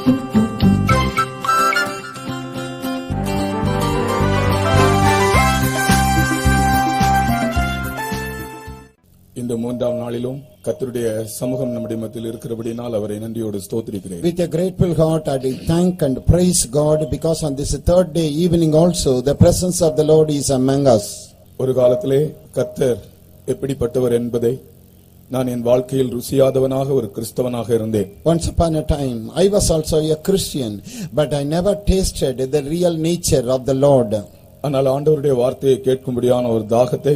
இந்த மூன்றாம் நாளிலும் கர்த்தருடைய சமூகம் நம்முடைய மத்தியில் இருக்கிறபடியால் அவரை நன்றியோடு ஸ்தோத்திரிக்கிறேன். With a grateful heart I thank and praise God because on this third day evening also the presence of the Lord is among us. ஒரு காலத்திலே கர்த்தர் எப்படிப்பட்டவர் என்பதை நான் என் வாழ்க்கையில் ருசியாதவனாக ஒரு கிறிஸ்தவனாக இருந்தேன். Once upon a time I was also a Christian but I never tasted the real nature of the Lord. ஆனால் ஆண்டவருடைய வார்த்தையை கேட்கும்படியான ஒரு தாகத்தை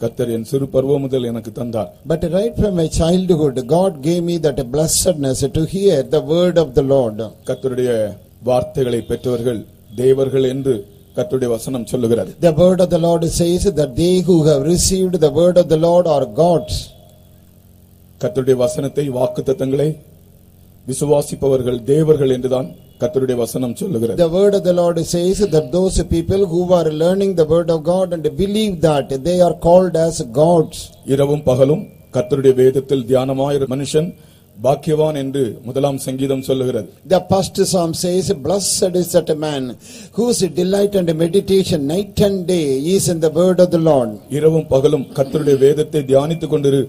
கர்த்தர் என் சிறு பருவம் முதல் எனக்கு தந்தார். But right from my childhood God gave me that blessedness to hear the word of the Lord. கர்த்தருடைய வார்த்தைகளை பெற்றவர்கள் தேவர்கள் என்று கர்த்தருடைய வசனம் சொல்லுகிறது. The word of the Lord says that they who have received the word of the Lord are gods. கர்த்தருடைய வசனத்தை வாக்குத்தத்தங்களை விசுவாசிப்பவர்கள் தேவர்கள் என்றுதான் கர்த்தருடைய வசனம் சொல்லுகிறது. The word of the Lord says that those people who are learning the word of God and believe that they are called as gods. இரவும் பகலும் கர்த்தருடைய வேதத்தில் தியானமாய் மனுஷன் பாக்கியவான் என்று முதலாம் சங்கீதம் சொல்லுகிறது. The first psalm says, blessed is that man whose delight and meditation night and day is in the word of the Lord. இரவும் பகலும் கர்த்தருடைய வேதத்தை தியானித்துக் கொண்டிரு,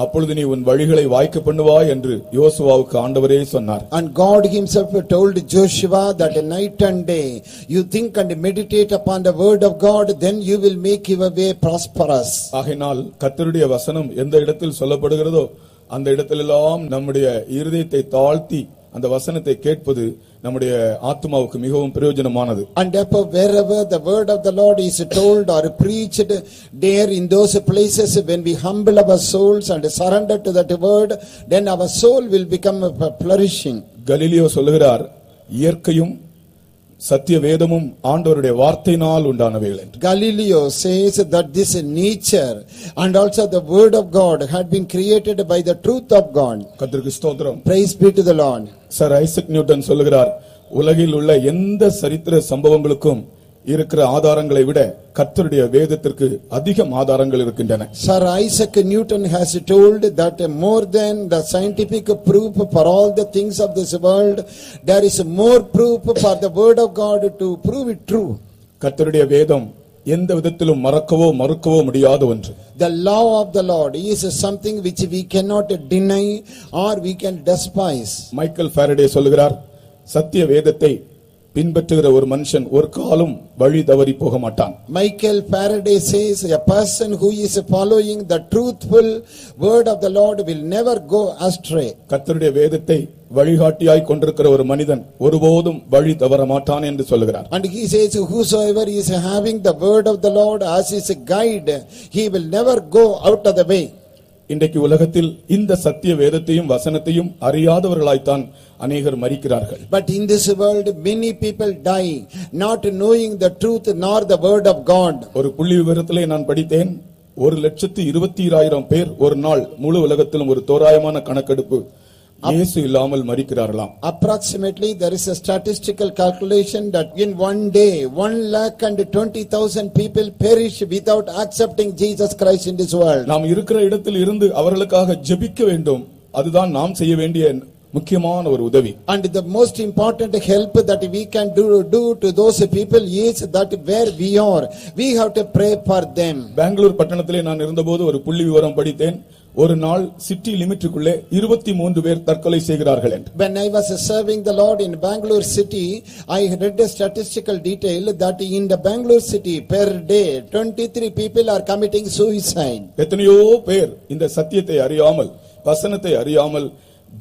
அப்பொழுது நீ உன் வழிகளை வாய்க்க பண்ணுவாய் என்று யோசுவாவுக்கு ஆண்டவரே சொன்னார். And God himself told Joshua that night and day you think and meditate upon the word of God, then you will make your way prosperous. ஆகையால் கர்த்தருடைய வசனம் எந்த இடத்தில் சொல்லப்படுகிறதோ அந்த இடத்திலெல்லாம் நம்முடைய இருதயத்தை தாழ்த்தி அந்த வசனத்தை கேட்பது நம்முடைய ஆத்துமாவுக்கு மிகவும் பிரயோஜனமானது. And therefore wherever the word of the Lord is told or preached, there in those places when we humble our souls and surrender to that word, then our soul will become flourishing. Galileo சொல்லுகிறார், இயற்கையும் சத்திய வேதமும் ஆண்டவருடைய வார்த்தையினால் உண்டானவைகள். Galileo says that this nature and also the word of God had been created by the truth of God. கர்த்தருக்கு ஸ்தோத்திரம். Praise be to the Lord. Sir Isaac Newton சொல்லுகிறார், உலகில் உள்ள எந்த சரித்திர சம்பவங்களுக்கும் இருக்கிற ஆதாரங்களை விட கர்த்தருடைய வேதத்திற்கு அதிகம் ஆதாரங்கள் இருக்கின்றன. Sir Isaac Newton has told that more than the scientific proof for all the things of this world, there is more proof for the word of God to prove it true. கர்த்தருடைய வேதம் எந்த விதத்திலும் மறக்கவோ மறுக்கவோ முடியாத ஒன்று. The law of the Lord is something which we cannot deny or we can despise. Michael Faraday சொல்லுகிறார், சத்திய வேதத்தை பின்பற்றுகிற ஒரு மனுஷன் ஒரு காலம் வழி தவறி போக மாட்டான். Michael Faraday says a person who is following the truthful word of the Lord will never go astray. கர்த்தருடைய வேதத்தை வழிகாட்டியாய் கொண்டிருக்கிற ஒரு மனிதன் ஒருபோதும் வழி தவற மாட்டான் என்று சொல்கிறார். And he says whosoever is having the word of the Lord as his guide, he will never go out of the way. இன்றைக்கு உலகத்தில் இந்த சத்திய வேதத்தையும் வசனத்தையும் அறியாதவர்களாய்த்தான் அநேகர் மரிக்கிறார்கள். But in this world many people die not knowing the truth nor the word of God. ஒரு புள்ளி விவரத்திலே நான் படித்தேன், 1,20,000 பேர் ஒரு நாள் முழு உலகத்திலும் ஒரு தோராயமான கணக்கெடுப்பு இயேசு இல்லாமல் மரிக்கிறார்களாம். Approximately there is a statistical calculation that in one day 1,20,000 people perish without accepting Jesus Christ in this world. நாம் இருக்கிற இடத்தில் இருந்து அவர்களுக்காக ஜெபிக்க வேண்டும், அதுதான் நாம் செய்ய வேண்டிய முக்கியமான ஒரு உதவி. And the most important help that we can do to those people is that where we are we have to pray for them. Bangalore பட்டணத்திலே நான் இருந்தபோது ஒரு புள்ளி விவரம் படித்தேன், ஒரு நாள் சிட்டி லிமிட்டுக்குள்ளே 23 பேர் தற்கொலை செய்கிறார்கள் என்று. When I was serving the Lord in Bangalore city, I read a statistical detail that in the Bangalore city per day 23 people are committing suicide. எத்தனையோ பேர் இந்த சத்தியத்தை அறியாமல் வசனத்தை அறியாமல்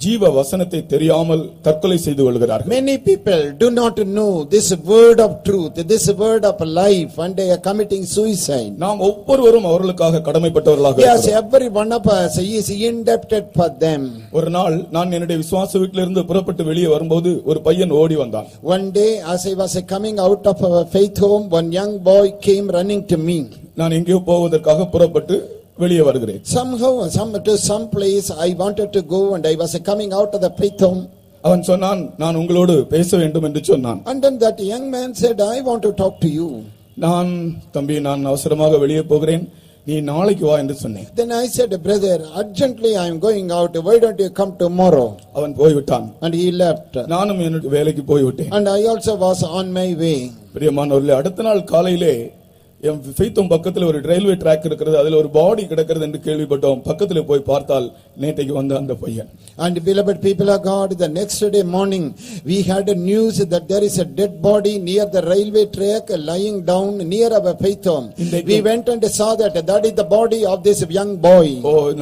ஜீவ வசனத்தை தெரியாமல் தற்கொலை செய்து கொள்கிறார்கள். Many people do not know this word of truth, this word of life, and they are committing suicide. நாம் ஒவ்வொருவரும் அவர்களுக்காக கடமைப்பட்டவர்களாக Yes, every one of us is indebted for them. ஒரு நாள் நான் என்னுடைய விசுவாச வீட்டிலிருந்து புறப்பட்டு வெளியே வரும்போது ஒரு பையன் ஓடி வந்தான். One day as I was coming out of our faith home, one young boy came running to me. நான் எங்கேயோ போவதற்காக புறப்பட்டு வெளியே வருகிறேன். Somehow to some place I wanted to go and I was coming out of the faith home. அவன் சொன்னான், நான் உங்களோடு பேச வேண்டும் என்று சொன்னான். And then that young man said, I want to talk to you. தம்பி நான் அவசரமாக வெளியே போகிறேன், நீ நாளைக்கு வா என்று சொன்னேன். Then I said, brother, urgently I am going out. Why don't you come tomorrow? அவன் போய்விட்டான். And he left. நானும் என்னுடைய வேலைக்கு போய்விட்டேன். And I also was on my way. பிரியமானவர்களே, அடுத்த நாள் காலையிலே என் ஃபெய்த்தோம் பக்கத்துல ஒரு ரயில்வே ட்ராக் இருக்கிறது, அதுல ஒரு பாடி கிடக்கிறது என்று கேள்விப்பட்டோம். பக்கத்துல போய் பார்த்தால் நேற்றைக்கு வந்த அந்த பையன். And beloved people of God, the next day morning we had a news that there is a dead body near the railway track lying down near our faith home. We went and saw that is the body of this young boy.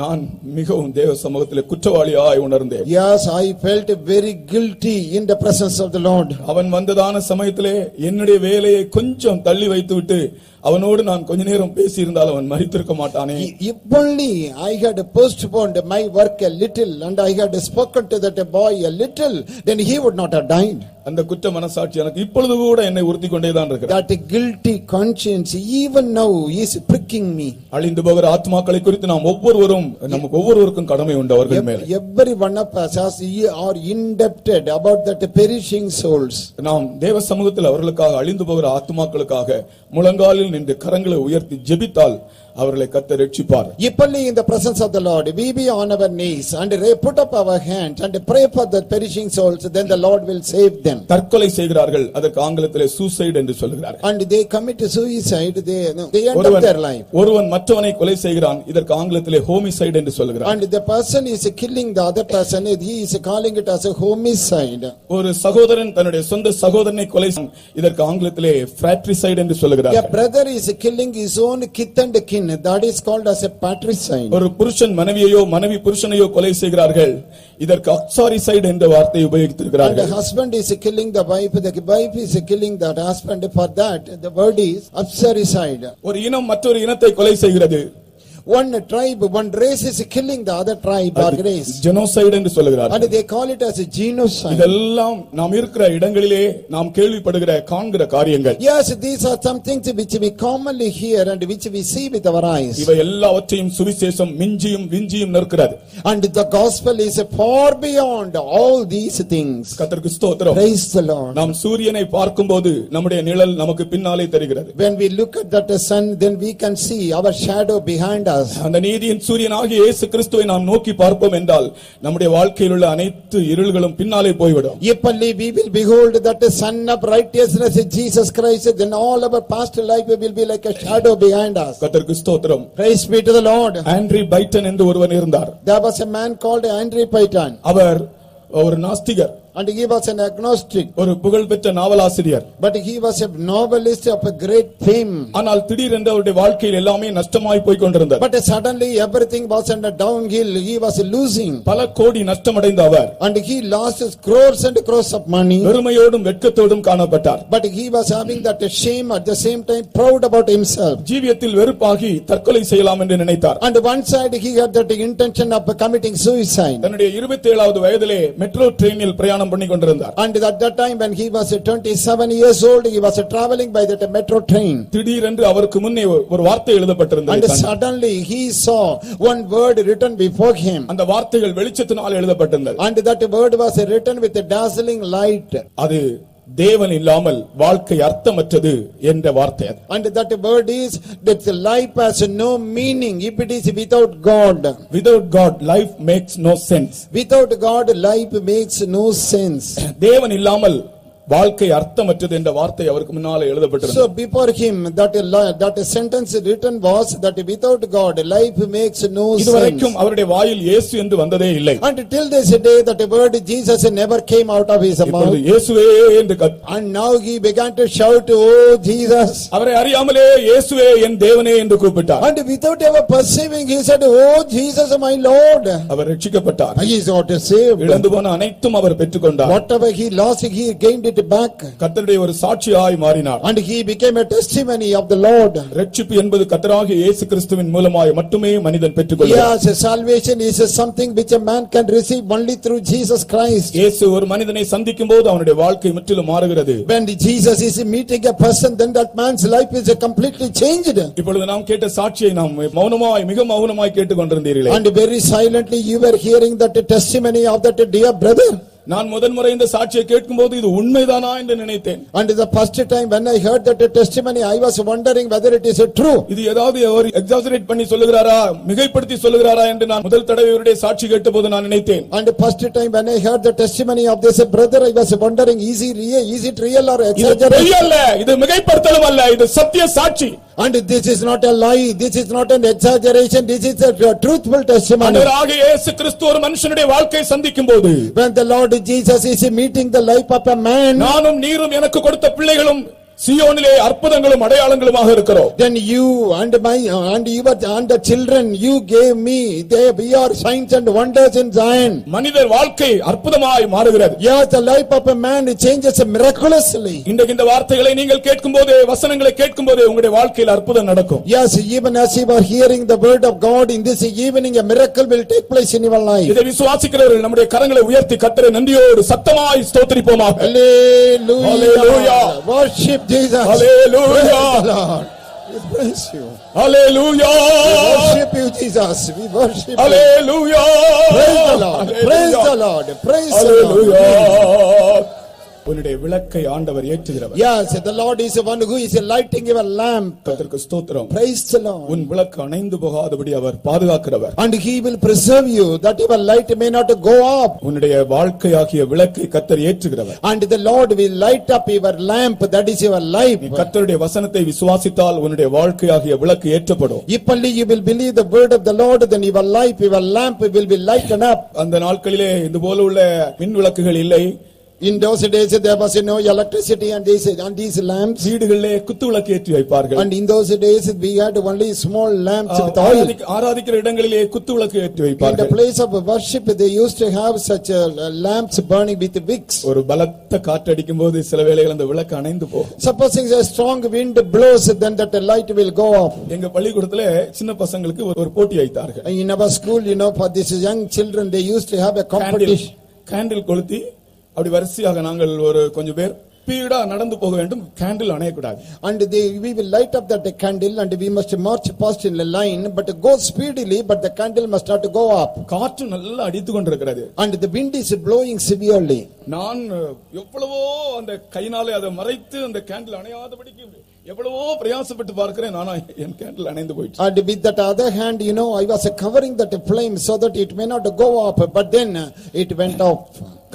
நான் மிகவும் தேவ சமூகத்திலே குற்றவாளியாய் உணர்ந்தேன். Yes, I felt very guilty in the presence of the Lord. அவன் வந்ததான சமயத்திலே என்னுடைய வேலையை கொஞ்சம் தள்ளி வைத்துவிட்டு அவனோடு நான் கொஞ்ச நேரம் பேசி இருந்தால் அவன் மரித்திருக்க மாட்டானே. If only I had postponed my work a little and I had spoken to that boy a little, then he would not have died. அந்த குற்ற மனசாட்சி எனக்கு இப்பொழுது கூட என்னை உறுத்தி கொண்டே தான் இருக்கிறது. That guilty conscience even now is pricking me. அழிந்து போகிற ஆத்மாக்களை குறித்து நாம் நமக்கு ஒவ்வொருவருக்கும் கடமை உண்டு அவர்கள் மேல். Every one of us are indebted about that perishing souls. நாம் தேவ சமூகத்தில் அவர்களுக்காக அழிந்து போகிற ஆத்மாக்களுக்காக முழங்காலில் நின்று கரங்களை உயர்த்தி ஜெபித்தால் அவர்களை கர்த்தர் ரட்சிப்பார். If only in the presence of the Lord we be on our knees and put up our hands and pray for the perishing souls, then the Lord will save them. தற்கொலை செய்கிறார்கள், அதற்கு ஆங்கிலத்திலே சூசைட் என்று சொல்கிறார்கள். And they commit suicide, they end up their life. ஒருவன் மற்றவனை கொலை செய்கிறான், இதற்கு ஆங்கிலத்திலே ஹோமிசைட் என்று சொல்கிறார்கள். And the person is killing the other person, he is calling it as a homicide. ஒரு சகோதரன் தன்னுடைய சொந்த சகோதரனை கொலை செய்கிறான், இதற்கு ஆங்கிலத்திலே fratricide என்று சொல்கிறார்கள். A brother is killing his own kith and kin, that is called as a patricide. ஒரு புருஷன் மனைவியையோ மனைவி புருஷனையோ கொலை செய்கிறார்கள், இதற்கு அக்சாரிசைட் என்ற வார்த்தையை உபயோகித்திருக்கிறார்கள். And the husband is killing the wife is killing that husband, for that the word is absuricide. ஒரு இனம் மற்றொரு இனத்தை கொலை செய்கிறது. One tribe, one race is killing the other tribe or race. Genocide என்று சொல்கிறார்கள். And they call it as a genocide. இதெல்லாம் நாம் இருக்கிற இடங்களிலே நாம் கேள்விப்படுகிற காண்கிற காரியங்கள். Yes, these are some things which we commonly hear and which we see with our eyes. இவை எல்லாவற்றையும் சுவிசேஷம் மிஞ்சியும் விஞ்சியும் நிற்கிறது. And the gospel is far beyond all these things. கர்த்தருக்கு ஸ்தோத்திரம். Praise the Lord. நாம் சூரியனை பார்க்கும்போது நம்முடைய நிழல் நமக்கு பின்னாலே தெரிகிறது. When we look at that sun, then we can see our shadow behind us. அந்த நீதியின் சூரியனாகிய இயேசு கிறிஸ்துவை நாம் நோக்கி பார்ப்போம் என்றால் நம்முடைய வாழ்க்கையில் உள்ள அனைத்து இருள்களும் பின்னாலே போய்விடும். If only we will behold that the son of righteousness is Jesus Christ, then all our past life will be like a shadow behind us. கர்த்தருக்கு ஸ்தோத்திரம். Praise be to the Lord. ஆண்ட்ரி பைட்டன் என்று ஒருவன் இருந்தார். There was a man called Andrew Payton. அவர் ஒரு நாஸ்திகர். And he was an agnostic. ஒரு புகழ்பெற்ற நாவலாசிரியர். But he was a novelist of a great fame. ஆனால் திடீரென்று அவருடைய வாழ்க்கையில் எல்லாமே நஷ்டமாய் போய் கொண்டிருந்தது. But suddenly everything was on a downhill. He was losing. பல கோடி நஷ்டமடைந்த அவர். And he lost his crores and crores of money. வெறுமையோடும் வெட்கத்தோடும் காணப்பட்டார். But he was having that shame, at the same time proud about himself. ஜீவியத்தில் வெறுப்பாகி தற்கொலை செய்யலாம் என்று நினைத்தார். And one side he had that intention of committing suicide. தன்னுடைய 27வது வயதிலே metro ட்ரெயினில் பிரயாணம் பண்ணி கொண்டிருந்தார். And at that time when he was 27 years old, he was traveling by that metro train. திடீரென்று அவருக்கு முன்னே ஒரு வார்த்தை எழுதப்பட்டிருந்தது. And suddenly he saw one word written before him. அந்த வார்த்தைகள் வெளிச்சத்தினால் எழுதப்பட்டிருந்தது. And that word was written with a dazzling light. அது தேவன் இல்லாமல் வாழ்க்கை அர்த்தமற்றது என்ற வார்த்தை. And that word is that life has no meaning if it is without God. Without God life makes no sense. Without God life makes no sense. தேவன் இல்லாமல் வாழ்க்கை அர்த்தமற்றது என்ற வார்த்தை அவருக்கு முன்னாலே எழுதப்பட்டிருந்தது. So before him that sentence written was that without God life makes no sense. இதுவரைக்கும் அவருடைய வாயில் இயேசு என்று வந்ததே இல்லை. Until this day that word Jesus never came out of his mouth. இயேசுவே என்று And now he began to shout, oh Jesus. அவரை அறியாமலே இயேசுவே என் தேவனே என்று கூப்பிட்டார். And without ever perceiving he said, oh Jesus my Lord. Our ரட்சிக்கப்பட்டார். He is not saved. இழந்து போன அனைத்தும் அவர் பெற்றுக்கொண்டார். Whatever he lost he gained it back. கர்த்தருடைய ஒரு சாட்சியாய் மாறினார். And he became a testimony of the Lord. ரட்சிப்பு என்பது கர்த்தராகிய இயேசு கிறிஸ்துவின் மூலமாய் மட்டுமே மனிதன் பெற்றுக்கொள்கிறார். Yes, salvation is something which a man can receive only through Jesus Christ. இயேசு ஒரு மனிதனை சந்திக்கும்போது அவனுடைய வாழ்க்கை முற்றிலும் மாறுகிறது. When Jesus is meeting a person, then that man's life is completely changed. இப்பொழுது நாம் கேட்ட சாட்சியை நாம் மௌனமாய் மிக மௌனமாய் கேட்டுக்கொண்டிருந்தீர்களே. And very silently you were hearing that testimony of that dear brother. நான் முதன்முறை இந்த சாட்சியை கேட்கும்போது இது உண்மைதானா என்று நினைத்தேன். And the first time when I heard that testimony, I was wondering whether it is true. இது ஏதாவது அவர் எக்ஸாஜரேட் பண்ணி சொல்லுகிறாரா, மிகைப்படுத்தி சொல்லுகிறாரா என்று நான் முதல் தடவை இவருடைய சாட்சி கேட்டபோது நான் நினைத்தேன். And the first time when I heard the testimony of this brother, I was wondering, is it real or exaggeration? இது மிகைப்படுத்தலும் அல்ல, இது சத்திய சாட்சி. And this is not a lie, this is not an exaggeration, this is a truthful testimony. ஆண்டவராகிய இயேசு கிறிஸ்து ஒரு மனுஷனுடைய வாழ்க்கையை சந்திக்கும்போது, when the Lord Jesus is meeting the life of a man, நானும் நீரும் எனக்கு கொடுத்த பிள்ளைகளும் சியோனிலே அற்புதங்களும் அடையாளங்களுமாக இருக்கிறோம். then you and the children you gave me, we are signs and wonders in Zion. மனிதர் வாழ்க்கை அற்புதமாய் மாறுகிறது. Yes, the life of a man changes miraculously. இன்றைக்கு இந்த வார்த்தைகளை நீங்கள் கேட்கும்போது, வசனங்களை கேட்கும்போது உங்களுடைய வாழ்க்கையில் அற்புதம் நடக்கும். Yes, even as you are hearing the word of God in this evening, a miracle will take place in your life. இதை விசுவாசிக்கிறவர்கள் நம்முடைய கரங்களை உயர்த்தி கர்த்தரை நன்றியோடு சத்தமாய் ஸ்தோத்திரிப்போமாக. Hallelujah. Hallelujah. Worship Jesus. Hallelujah. Praise the Lord. We praise you. Hallelujah. We worship you, Jesus. We worship you. Hallelujah. Praise the Lord. Praise the Lord. Praise the Lord. Hallelujah. உன்னுடைய விளக்கை ஆண்டவர் ஏற்றுகிறவர். Yes, the Lord is the one who is lighting your lamp. கர்த்தருக்கு ஸ்தோத்திரம். Praise the Lord. உன் விளக்கு அணைந்து போகாதபடி அவர் பாதுகாக்கிறவர். And he will preserve you that your light may not go up. உன்னுடைய வாழ்க்கையாகிய விளக்கை கர்த்தர் ஏற்றுகிறவர். And the Lord will light up your lamp, that is your life. கர்த்தருடைய வசனத்தை விசுவாசித்தால் உன்னுடைய வாழ்க்கையாகிய விளக்கு ஏற்றப்படும். If only you will believe the word of the Lord, then your life, your lamp will be lightened up. அந்த நாட்களிலே இது போல உள்ள மின் விளக்குகள் இல்லை. In those days there was no electricity and these lamps. வீடுகளிலே குத்து விளக்கு ஏற்றி வைப்பார்கள். And in those days we had only small lamps with oil. ஆராதிக்கிற இடங்களிலே குத்து விளக்கு ஏற்றி வைப்பார்கள். In the place of worship they used to have such lamps burning with wicks. ஒரு பலத்த காற்று அடிக்கும்போது சில வேளைகள் அந்த விளக்கு அணைந்து போகும். Supposing a strong wind blows, then that light will go off. எங்க பள்ளிக்கூடத்திலே சின்ன பசங்களுக்கு ஒரு போட்டி வைத்தார்கள். In our school, for these young children, they used to have a competition. Candle கொளுத்தி அப்படி வரிசையாக நாங்கள் ஒரு கொஞ்சம் பேர் ஸ்பீடா நடந்து போக வேண்டும், candle அணையக்கூடாது. And we will light up that candle and we must march past in a line, but go speedily, but the candle must not go up. காற்று நல்லா அடித்து கொண்டிருக்கிறது. And the wind is blowing severely. நான் எவ்வளவோ அந்த கையினாலே அதை மறைத்து அந்த கேண்டில் அணையாதபடிக்கு எவ்வளவோ பிரயாசப்பட்டு பார்க்கிறேன், நானா என் கேண்டில் அணைந்து போயிடுச்சு. And with that other hand, I was covering that flame so that it may not go up, but then it went off.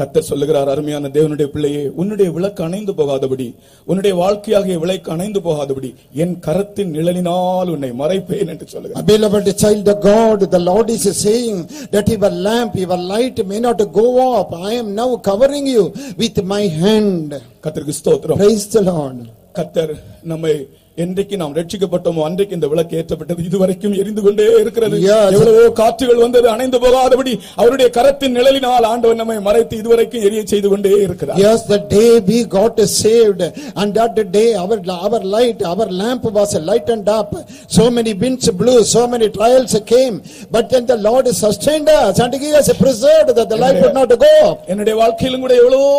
கர்த்தர் சொல்லுகிறார், அருமையான தேவனுடைய பிள்ளையே, உன்னுடைய விளக்கு அணைந்து போகாதபடி, உன்னுடைய வாழ்க்கையாகிய விளக்கு அணைந்து போகாதபடி என் கரத்தின் நிழலினால் உன்னை மறைப்பேன் என்று சொல்லுகிறார். Beloved child of God, the Lord is saying that your lamp, your light may not go up. I am now covering you with my hand. கர்த்தருக்கு ஸ்தோத்திரம். Praise the Lord. கர்த்தர் நம்மை என்றைக்கு நாம் ரட்சிக்கப்பட்டோமோ அன்றைக்கு இந்த விளக்கு ஏற்றப்பட்டது, இதுவரைக்கும் எரிந்து கொண்டே இருக்கிறது. எவ்வளவோ காற்றுகள் வந்தது, அணைந்து போகாதபடி அவருடைய கரத்தின் நிழலினால் ஆண்டவர் நம்மை மறைத்து இதுவரைக்கும் எரிய செய்து கொண்டே இருக்கிறார். Yes, the day we got saved, and that day our light, our lamp was lightened up. So many winds blew, so many trials came, but then the Lord sustained us and he has preserved that the light would not go up. என்னுடைய வாழ்க்கையிலும் கூட எவ்வளவோ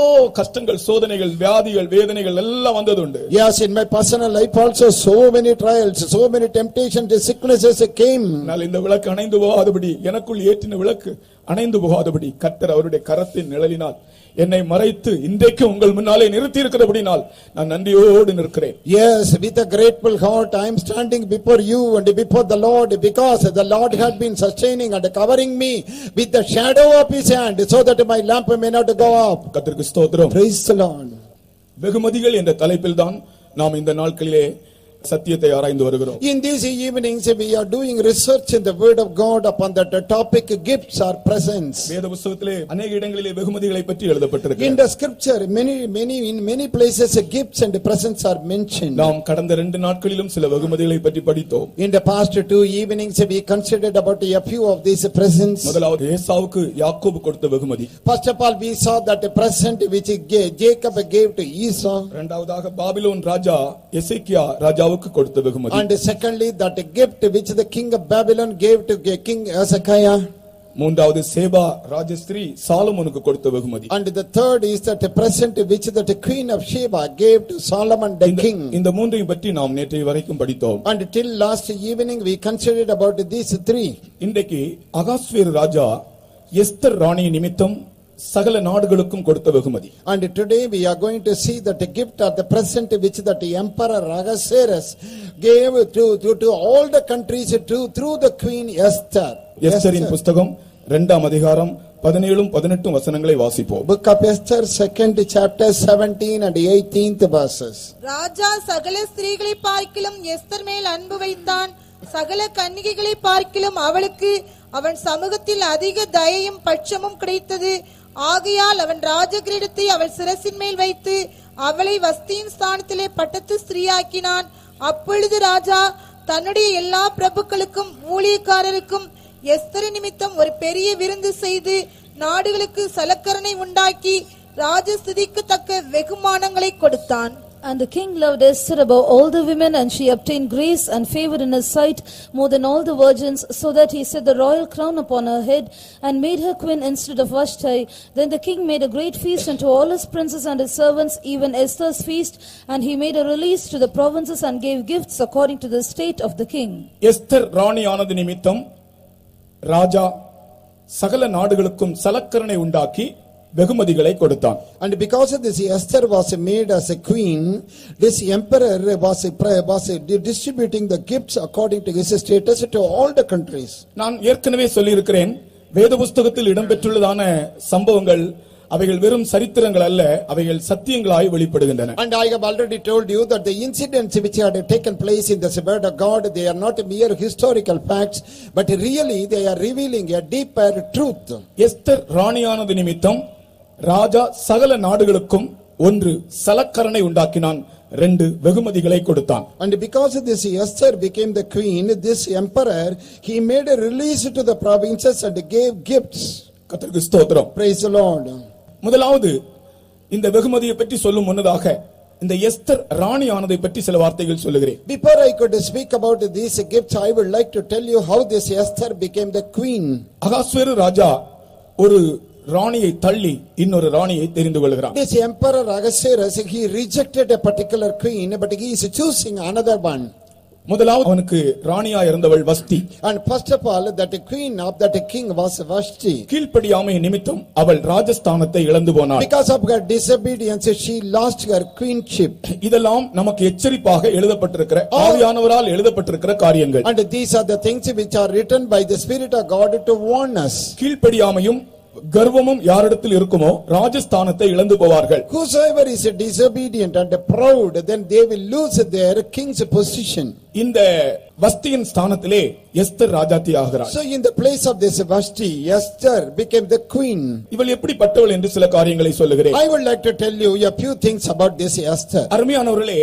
கஷ்டங்கள், சோதனைகள், வியாதிகள், வேதனைகள் எல்லாம் வந்ததுண்டு. Yes, in my personal life also so many trials, so many temptations, sicknesses came. நான் இந்த விளக்கு அணைந்து போகாதபடி, எனக்குள் ஏற்றின விளக்கு அணைந்து போகாதபடி கர்த்தர் அவருடைய கரத்தின் நிழலினால் என்னை மறைத்து இன்றைக்கு உங்கள் முன்னாலே நிறுத்தி இருக்கிறபடினால் நான் நன்றியோடு நிற்கிறேன். Yes, with a grateful heart I am standing before you and before the Lord, because the Lord had been sustaining and covering me with the shadow of his hand so that my lamp may not go up. கர்த்தருக்கு ஸ்தோத்திரம். Praise the Lord. வெகுமதிகள் என்ற தலைப்பில் தான் நாம் இந்த நாட்களிலே சத்தியத்தை ஆராய்ந்து வருகிறோம். In these evenings we are doing research in the word of God upon that topic, gifts or presents. வேத புத்தகத்திலே अनेक இடங்களிலே வெகுமதிகளை பற்றி எழுதப்பட்டிருக்கிறது. In the scripture in many places gifts and presents are mentioned. நாம் கடந்த 2 நாட்களிலும் சில வெகுமதிகளை பற்றி படித்தோம். In the past 2 evenings we considered about a few of these presents. முதலாவது ஏசாவுக்கு யாக்கோபு கொடுத்த வெகுமதி. First of all we saw that a present which Jacob gave to Esau. இரண்டாவதாக பாபிலோன் ராஜா எசேக்கியா ராஜா கொடுத்த வெகுமதி. And secondly that gift which the king of Babylon gave to King Hezekiah. மூன்றாவது சேபா ராஜஸ்திரீ சாலமோனுக்கு கொடுத்த வெகுமதி. And the third is that a present which the queen of Sheba gave to Solomon the king. இந்த மூன்றையும் பற்றி நாம் நேற்றைய வரைக்கும் படித்தோம். And till last evening we considered about these 3. இன்றைக்கு அகாஸ்வேரு ராஜா எஸ்தர் ராணி நிமித்தம் சகல நாடுகளுக்கும் கொடுத்த வெகுமதி. And today we are going to see that the gift of the present which that the emperor Ahasuerus gave to all the countries through the queen Esther. எஸ்தரின் புத்தகம் 2ஆம் அதிகாரம் 17-18 வசனங்களை வாசிப்போம். Book of Esther 2nd chapter 17 and 18th verses. ராஜா சகல ஸ்திரீகளை பார்க்கிலும் Esther மேல் அன்பு வைத்தான். சகல கன்னிகைகளை பார்க்கிலும் அவளுக்கு அவன் சமூகத்தில் அதிக தயையும் பட்சமும் கிடைத்தது. ஆகையால் அவன் ராஜகிரீடத்தை அவள் சிரசின் மேல் வைத்து அவளை வஸ்தியின் ஸ்தானத்திலே பட்டத்து ஸ்திரீயாக்கினான். அப்பொழுது ராஜா தன்னுடைய எல்லா பிரபுக்களுக்கும் ஊழியக்காரருக்கும் எஸ்தர் நிமித்தம் ஒரு பெரிய விருந்து செய்து நாடுகளுக்கு சலக்கரணை உண்டாக்கி ராஜஸ்துதிக்கு தக்க வெகுமானங்களை கொடுத்தான். And the king loved Esther above all the women, and she obtained grace and favor in his sight more than all the virgins, so that he set the royal crown upon her head and made her queen instead of Vashti. Then the king made a great feast unto all his princes and his servants, even Esther's feast, and he made a release to the provinces and gave gifts according to the state of the king. Esther ராணியானது நிமித்தம் ராஜா சகல நாடுகளுக்கும் சலக்கரணை உண்டாக்கி வெகுமதிகளை கொடுத்தான். And because of this Esther was made as a queen, this emperor was distributing the gifts according to his status to all the countries. நான் ஏற்கனவே சொல்லி இருக்கிறேன், வேத புத்தகத்தில் இடம்பெற்றுள்ளதான சம்பவங்கள் அவைகள் வெறும் சரித்திரங்கள் அல்ல, அவைகள் சத்தியங்களாய் வெளிப்படுகின்றன. And I have already told you that the incidents which had taken place in the word of God, they are not mere historical facts, but really they are revealing a deeper truth. Esther ராணியானது நிமித்தம் ராஜா சகல நாடுகளுக்கும் ஒன்று சலக்கரணை உண்டாக்கினான், 2 வெகுமதிகளை கொடுத்தான். And because of this Esther became the queen, this emperor, he made a release to the provinces and gave gifts. கர்த்தருக்கு ஸ்தோத்திரம். Praise the Lord. முதலாவது இந்த வெகுமதியை பற்றி சொல்லும் முன்னதாக இந்த எஸ்தர் ராணியானதை பற்றி சில வார்த்தைகள் சொல்லுகிறேன். Before I could speak about these gifts, I would like to tell you how this Esther became the queen. அகாஸ்வேரு ராஜா ஒரு ராணியை தள்ளி இன்னொரு ராணியை தெரிந்து கொள்கிறான். This emperor Ahasuerus, he rejected a particular queen, but he is choosing another one. முதலாவது அவனுக்கு ராணியா இருந்தவள் வஸ்தி. And first of all, that queen of that king was Vashti. கீழ்ப்படியாமை நிமித்தம் அவள் ராஜஸ்தானத்தை இழந்து போனாள். Because of her disobedience, she lost her queenship. இதெல்லாம் நமக்கு எச்சரிப்பாக எழுதப்பட்டிருக்கிற ஆவியானவரால் எழுதப்பட்டிருக்கிற காரியங்கள். And these are the things which are written by the Spirit of God to warn us. கீழ்ப்படியாமையும் கர்வமும் யாரிடத்தில் இருக்குமோ ராஜஸ்தானத்தை இழந்து போவார்கள். Whosoever is disobedient and proud, then they will lose their king's position. இந்த வஸ்தியின் ஸ்தானத்திலே எஸ்தர் ராஜாத்தி ஆகிறாள். So in the place of this Vashti, Esther became the queen. இவள் எப்படிப்பட்டவள் என்று சில காரியங்களை சொல்லுகிறேன். I would like to tell you a few things about this Esther. அருமையானவர்களே,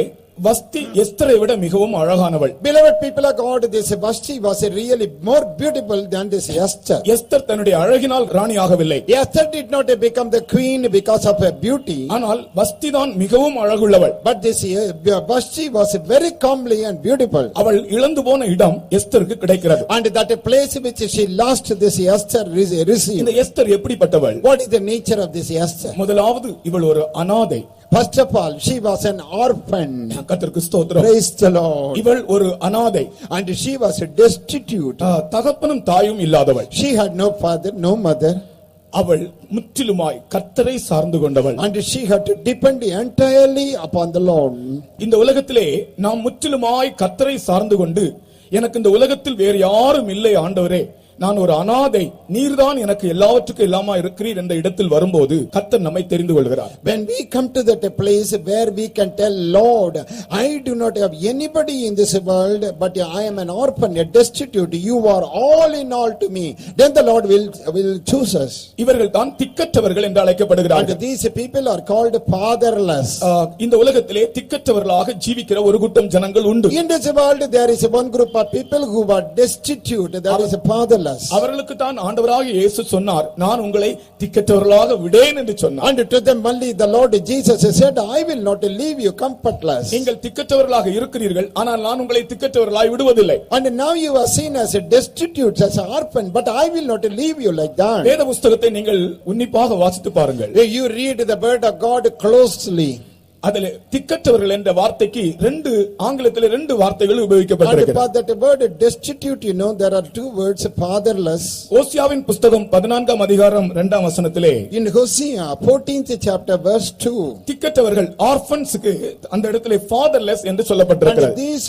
வஸ்தி எஸ்தரை விட மிகவும் அழகானவள். Beloved people of God, this Vashti was really more beautiful than this Esther. Esther தன்னுடைய அழகினால் ராணியாகவில்லை. Esther did not become the queen because of her beauty. ஆனால் வஸ்தி தான் மிகவும் அழகுள்ளவள். But this Vashti was very comely and beautiful. அவள் இழந்து போன இடம் எஸ்தருக்கு கிடைக்கிறது. And that place which she lost, this Esther received. இந்த Esther எப்படிப்பட்டவள்? What is the nature of this Esther? முதலாவது இவள் ஒரு அனாதை. First of all, she was an orphan. கர்த்தருக்கு ஸ்தோத்திரம். Praise the Lord. இவள் ஒரு அனாதை. And she was destitute. தகப்பனும் தாயும் இல்லாதவள். She had no father, no mother. அவள் முற்றிலுமாய் கர்த்தரை சார்ந்து கொண்டவள். And she had to depend entirely upon the Lord. இந்த உலகத்திலே நாம் முற்றிலுமாய் கர்த்தரை சார்ந்து கொண்டு, எனக்கு இந்த உலகத்தில் வேறு யாரும் இல்லை ஆண்டவரே, நான் ஒரு அனாதை, நீர்தான் எனக்கு எல்லாவற்றுக்கும் எல்லாமா இருக்கிறீர் என்ற இடத்தில் வரும்போது கர்த்தர் நம்மை தெரிந்து கொள்கிறார். When we come to that place where we can tell Lord, I do not have anybody in this world, but I am an orphan, a destitute, you are all in all to me, then the Lord will choose us. இவர்கள் தான் திக்கற்றவர்கள் என்று அழைக்கப்படுகிறார்கள். And these people are called fatherless. இந்த உலகத்திலே திக்கற்றவர்களாக ஜீவிக்கிற ஒரு கூட்டம் ஜனங்கள் உண்டு. In this world there is one group of people who are destitute, that is fatherless. அவர்களுக்கு தான் ஆண்டவராகிய இயேசு சொன்னார், நான் உங்களை திக்கற்றவர்களாக விடேன் என்று சொன்னார். And to them only the Lord Jesus said, I will not leave you comfortless. நீங்கள் திக்கற்றவர்களாக இருக்கிறீர்கள், ஆனால் நான் உங்களை திக்கற்றவர்களாய் விடுவதில்லை. And now you are seen as a destitute, as an orphan, but I will not leave you like that. வேத புத்தகத்தை நீங்கள் உன்னிப்பாக வாசித்து பாருங்கள். You read the word of God closely. அதிலே திக்கற்றவர்கள் என்ற வார்த்தைக்கு ஆங்கிலத்திலே ரெண்டு வார்த்தைகள் And உபயோகிக்கப்பட்டிருக்கிறது. that word destitute, there are two words, fatherless. ஓசியாவின் புஸ்தகம் 14ஆம் அதிகாரம் 2ஆம் வசனத்திலே In Hosea 14th chapter verse 2. திக்கற்றவர்கள் ஆர்ஃபன்ஸ்க்கு அந்த இடத்திலே fatherless என்று And சொல்லப்பட்டிருக்கிறது. these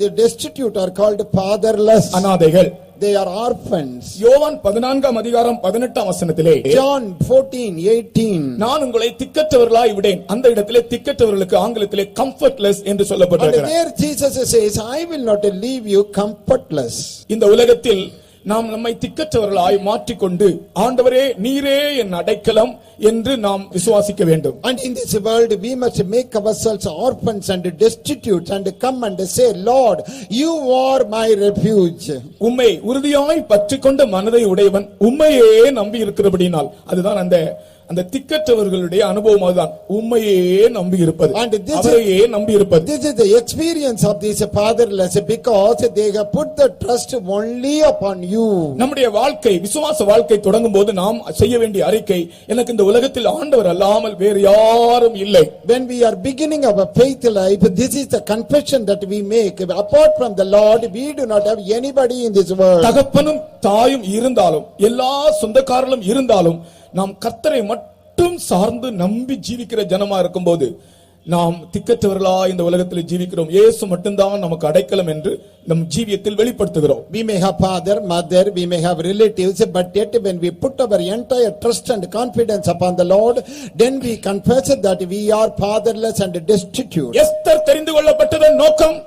the destitute are called fatherless. அனாதைகள். They are orphans. யோவான் 14ஆம் அதிகாரம் 18ஆம் வசனத்திலே John 14:18. நான் உங்களை திக்கற்றவர்களாய் விடேன். அந்த இடத்திலே திக்கற்றவர்களுக்கு ஆங்கிலத்திலே comfortless என்று And சொல்லப்பட்டிருக்கிறது. there Jesus says, I will not leave you comfortless. இந்த உலகத்தில் நாம் நம்மை திக்கற்றவர்களாய் மாற்றிக்கொண்டு ஆண்டவரே நீரே என் அடைக்கலம் என்று நாம் விசுவாசிக்க வேண்டும். And in this world we must make ourselves orphans and destitute and come and say, Lord, you are my refuge. உம்மை உறுதியாய் பற்றிக்கொண்ட மனதை உடையவன் உம்மையே நம்பி இருக்கிறபடினால் அதுதான் அந்த திக்கற்றவர்களுடைய அனுபவம் அதுதான். உம்மையே நம்பி இருப்பது, And this is- அவரையே நம்பி இருப்பது. This is the experience of these fatherless because they have put the trust only upon you. நம்முடைய வாழ்க்கை விசுவாச வாழ்க்கை தொடங்கும் போது நாம் செய்ய வேண்டிய அறிக்கை, எனக்கு இந்த உலகத்தில் ஆண்டவர் அல்லாமல் வேறு யாரும் இல்லை. When we are beginning our faith life, this is the confession that we make. Apart from the Lord, we do not have anybody in this world. தகப்பனும் தாயும் இருந்தாலும் எல்லா சொந்தக்காரர்களும் இருந்தாலும் நாம் கர்த்தரை மட்டும் சார்ந்து நம்பி ஜீவிக்கிற ஜனமா இருக்கும்போது நாம் திக்கற்றவர்களா இந்த உலகத்தில் ஜீவிக்கிறோம். இயேசு மட்டும்தான் நமக்கு அடைக்கலம் என்று நம் ஜீவியத்தில் வெளிப்படுத்துகிறோம். We may have father, mother, we may have relatives, but yet when we put our entire trust and confidence upon the Lord, then we confess that we are fatherless and destitute. Esther தெரிந்து கொள்ளப்பட்டதன் நோக்கம்,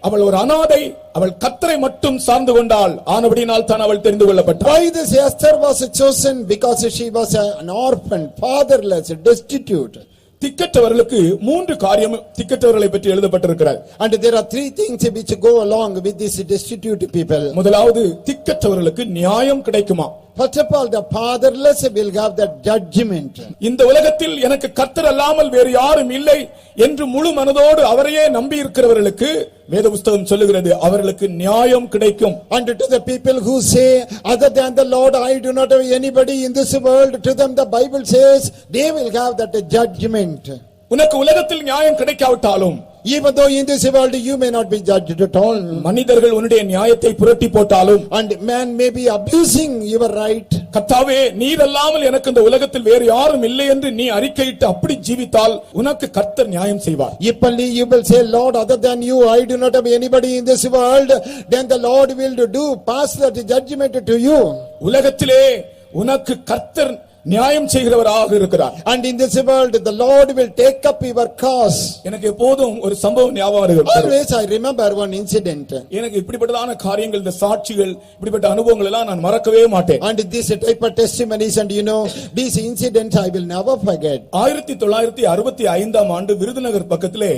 அவள் ஒரு அனாதை, அவள் கர்த்தரை மட்டும் சார்ந்து கொண்டாள். ஆனபடியால் தான் அவள் தெரிந்து கொள்ளப்பட்டாள். Why this Esther was chosen? Because she was an orphan, fatherless, destitute. திக்கற்றவர்களுக்கு மூன்று காரியம் திக்கற்றவர்களை பற்றி எழுதப்பட்டிருக்கிறது. And there are three things which go along with these destitute people. முதலாவது, திக்கற்றவர்களுக்கு நியாயம் கிடைக்குமா? First of all, the fatherless will have the judgment. இந்த உலகத்தில் எனக்கு கர்த்தர் அல்லாமல் வேறு யாரும் இல்லை என்று முழு மனதோடு அவரையே நம்பி இருக்கிறவர்களுக்கு வேத புஸ்தகம் சொல்லுகிறது, அவர்களுக்கு நியாயம் கிடைக்கும். And to the people who say, other than the Lord, I do not have anybody in this world, to them the Bible says, they will have that judgment. உனக்கு உலகத்தில் நியாயம் கிடைக்காவிட்டாலும், Even though in this world you may not be judged at all, மனிதர்கள் உன்னுடைய நியாயத்தை புரட்டி போட்டாலும், and man may be abusing your right, கர்த்தாவே நீர் அல்லாமல் எனக்கு இந்த உலகத்தில் வேறு யாரும் இல்லை என்று நீ அறிக்கையிட்டு அப்படி ஜீவித்தால் உனக்கு கர்த்தர் நியாயம் செய்வார். if only you will say, Lord, other than you, I do not have anybody in this world, then the Lord will pass that judgment to you. உலகத்திலே உனக்கு கர்த்தர் நியாயம் செய்கிறவராக இருக்கிறார். And in this world the Lord will take up your cause. எனக்கு எப்போதும் ஒரு சம்பவம் ஞாபகம் வருகிறது. Always I remember one incident. எனக்கு இப்படிப்பட்டதான காரியங்கள், இந்த சாட்சிகள், இப்படிப்பட்ட அனுபவங்கள் எல்லாம் நான் மறக்கவே மாட்டேன். And this type of testimonies and these incidents I will never forget. 1965ஆம் ஆண்டு விருதுநகர் பக்கத்திலே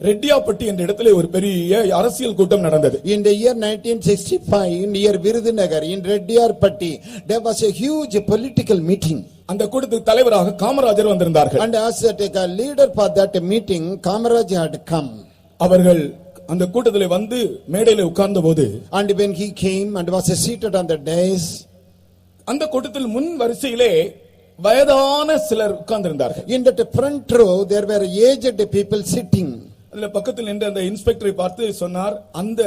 ரெட்டியாப்பட்டி என்ற இடத்திலே ஒரு பெரிய அரசியல் கூட்டம் நடந்தது. In the year 1965 near Virudhunagar in Reddyarpatti there was a huge political meeting. அந்த கூட்டத்துக்கு தலைவராக காமராஜர் வந்திருந்தார்கள். And as a leader for that meeting, Kamaraj had come. அவர்கள் அந்த கூட்டத்திலே வந்து மேடையிலே உட்கார்ந்தபோது, And when he came and was seated on the dais, அந்த கூட்டத்தில் முன் வரிசையிலே வயதான சிலர் உட்கார்ந்திருந்தார்கள். in that front row there were aged people sitting. அதுல பக்கத்தில் நின்ற அந்த இன்ஸ்பெக்டரை பார்த்து சொன்னார், அந்த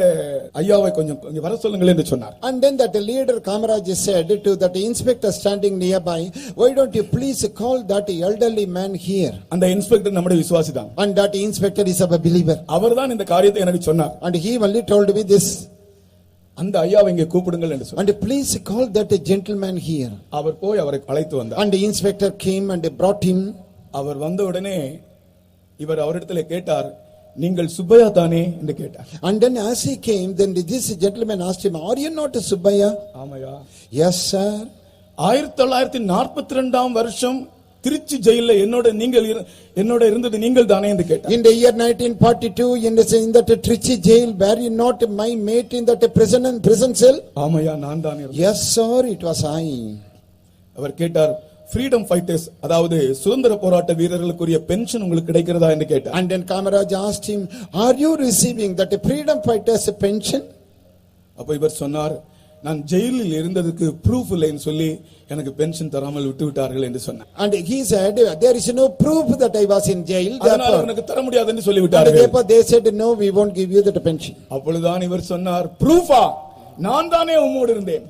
ஐயாவை கொஞ்சம் வர சொல்லுங்கள் என்று சொன்னார். And then that leader Kamaraj said to that inspector standing nearby, why don't you please call that elderly man here? அந்த இன்ஸ்பெக்டர் நம்முடைய விசுவாசி தான். And that inspector is a believer. அவர்தான் இந்த காரியத்தை எனக்கு சொன்னார். And he only told me this. அந்த ஐயாவை இங்கே கூப்பிடுங்கள் என்று சொன்னார். And please call that gentleman here. அவர் போய் அவரை அழைத்து வந்தார். And the inspector came and brought him. அவர் வந்த உடனே இவர் அவரிடத்திலே கேட்டார், நீங்கள் சுப்பையா தானே என்று கேட்டார். And then as he came, then this gentleman asked him, are you not a Subbaya? ஆமையா. Yes sir. 1942ஆம் வருஷம் திருச்சி ஜெயில்ல என்னோட இருந்தது நீங்கள் தானே என்று கேட்டார். In the year 1942 in that Trichy jail, were you not my mate in that prison cell? ஆமையா, நான் தான் இருந்தேன். Yes sir, it was I. அவர் கேட்டார், ஃப்ரீடம் ஃபைட்டர்ஸ், அதாவது சுதந்திர போராட்ட வீரர்களுக்குரிய பென்ஷன் உங்களுக்கு கிடைக்கிறதா என்று கேட்டார். And then Kamaraj asked him, are you receiving that freedom fighters pension? அப்ப இவர் சொன்னார், நான் ஜெயிலில் இருந்ததுக்கு ப்ரூஃப் இல்லைன்னு சொல்லி எனக்கு பென்ஷன் தராமல் விட்டு விட்டார்கள் என்று சொன்னார். And he said, there is no proof that I was in jail. அதனால எனக்கு தர முடியாது என்று சொல்லி And விட்டார்கள். therefore they said, no, we won't give you the pension. அப்பொழுதுதான் இவர் சொன்னார், ப்ரூஃபா? நான் தானே உம்மோடு இருந்தேன்.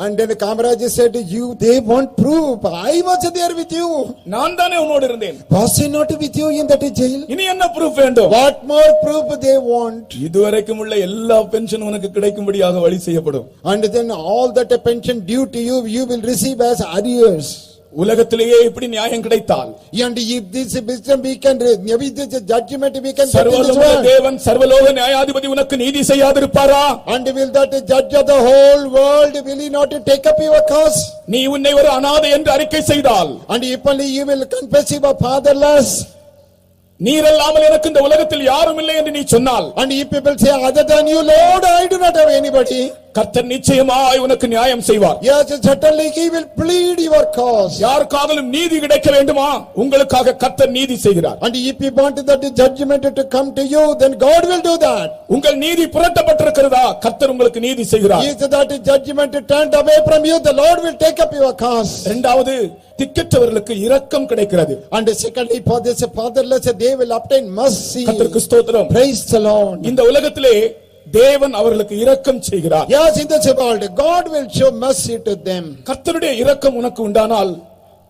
And then Kamaraj said, they want proof. I was there with you. நான் தானே உம்மோடு இருந்தேன். Was I not with you in that jail? இனி என்ன ப்ரூஃப் வேண்டும்? What more proof they want? இதுவரைக்கும் உள்ள எல்லா பென்ஷன் உனக்கு கிடைக்கும்படியாக வழி செய்யப்படும். And then all that pension due to you, you will receive as arrears. உலகத்திலேயே இப்படி நியாயம் கிடைத்தால், And if this wisdom we can, maybe this judgment we can get in this சர்வலோக world. தேவன் சர்வலோக நியாயாதிபதி உனக்கு நீதி செய்யாதிருப்பாரா? And will that judge of the whole world, will he not take up your cause? நீ உன்னை ஒரு அனாதை என்று அறிக்கை செய்தால், And if only you will confess you are fatherless. நீரல்லாமல் எனக்கு இந்த உலகத்தில் யாரும் இல்லை என்று நீ சொன்னால், And if people say, other than you, Lord, I do not have anybody. கர்த்தர் நிச்சயமாய் உனக்கு நியாயம் செய்வார். Yes, certainly he will plead your cause. யாருக்காகவும் நீதி கிடைக்க வேண்டுமா? உங்களுக்காக கர்த்தர் நீதி செய்கிறார். And if you want that judgment to come to you, then God will do that. உங்கள் நீதி புரட்டப்பட்டிருக்கிறதா? கர்த்தர் உங்களுக்கு நீதி செய்கிறார். If that judgment turned away from you, the Lord will take up your cause. இரண்டாவது, திக்கற்றவர்களுக்கு இரக்கம் கிடைக்கிறது. And secondly, for this fatherless, they will obtain mercy. கர்த்தருக்கு ஸ்தோத்திரம். Praise the Lord. இந்த உலகத்திலே தேவன் அவர்களுக்கு இரக்கம் செய்கிறார். Yes, in this world, God will show mercy to them. கர்த்தருடைய இரக்கம் உனக்கு உண்டானால்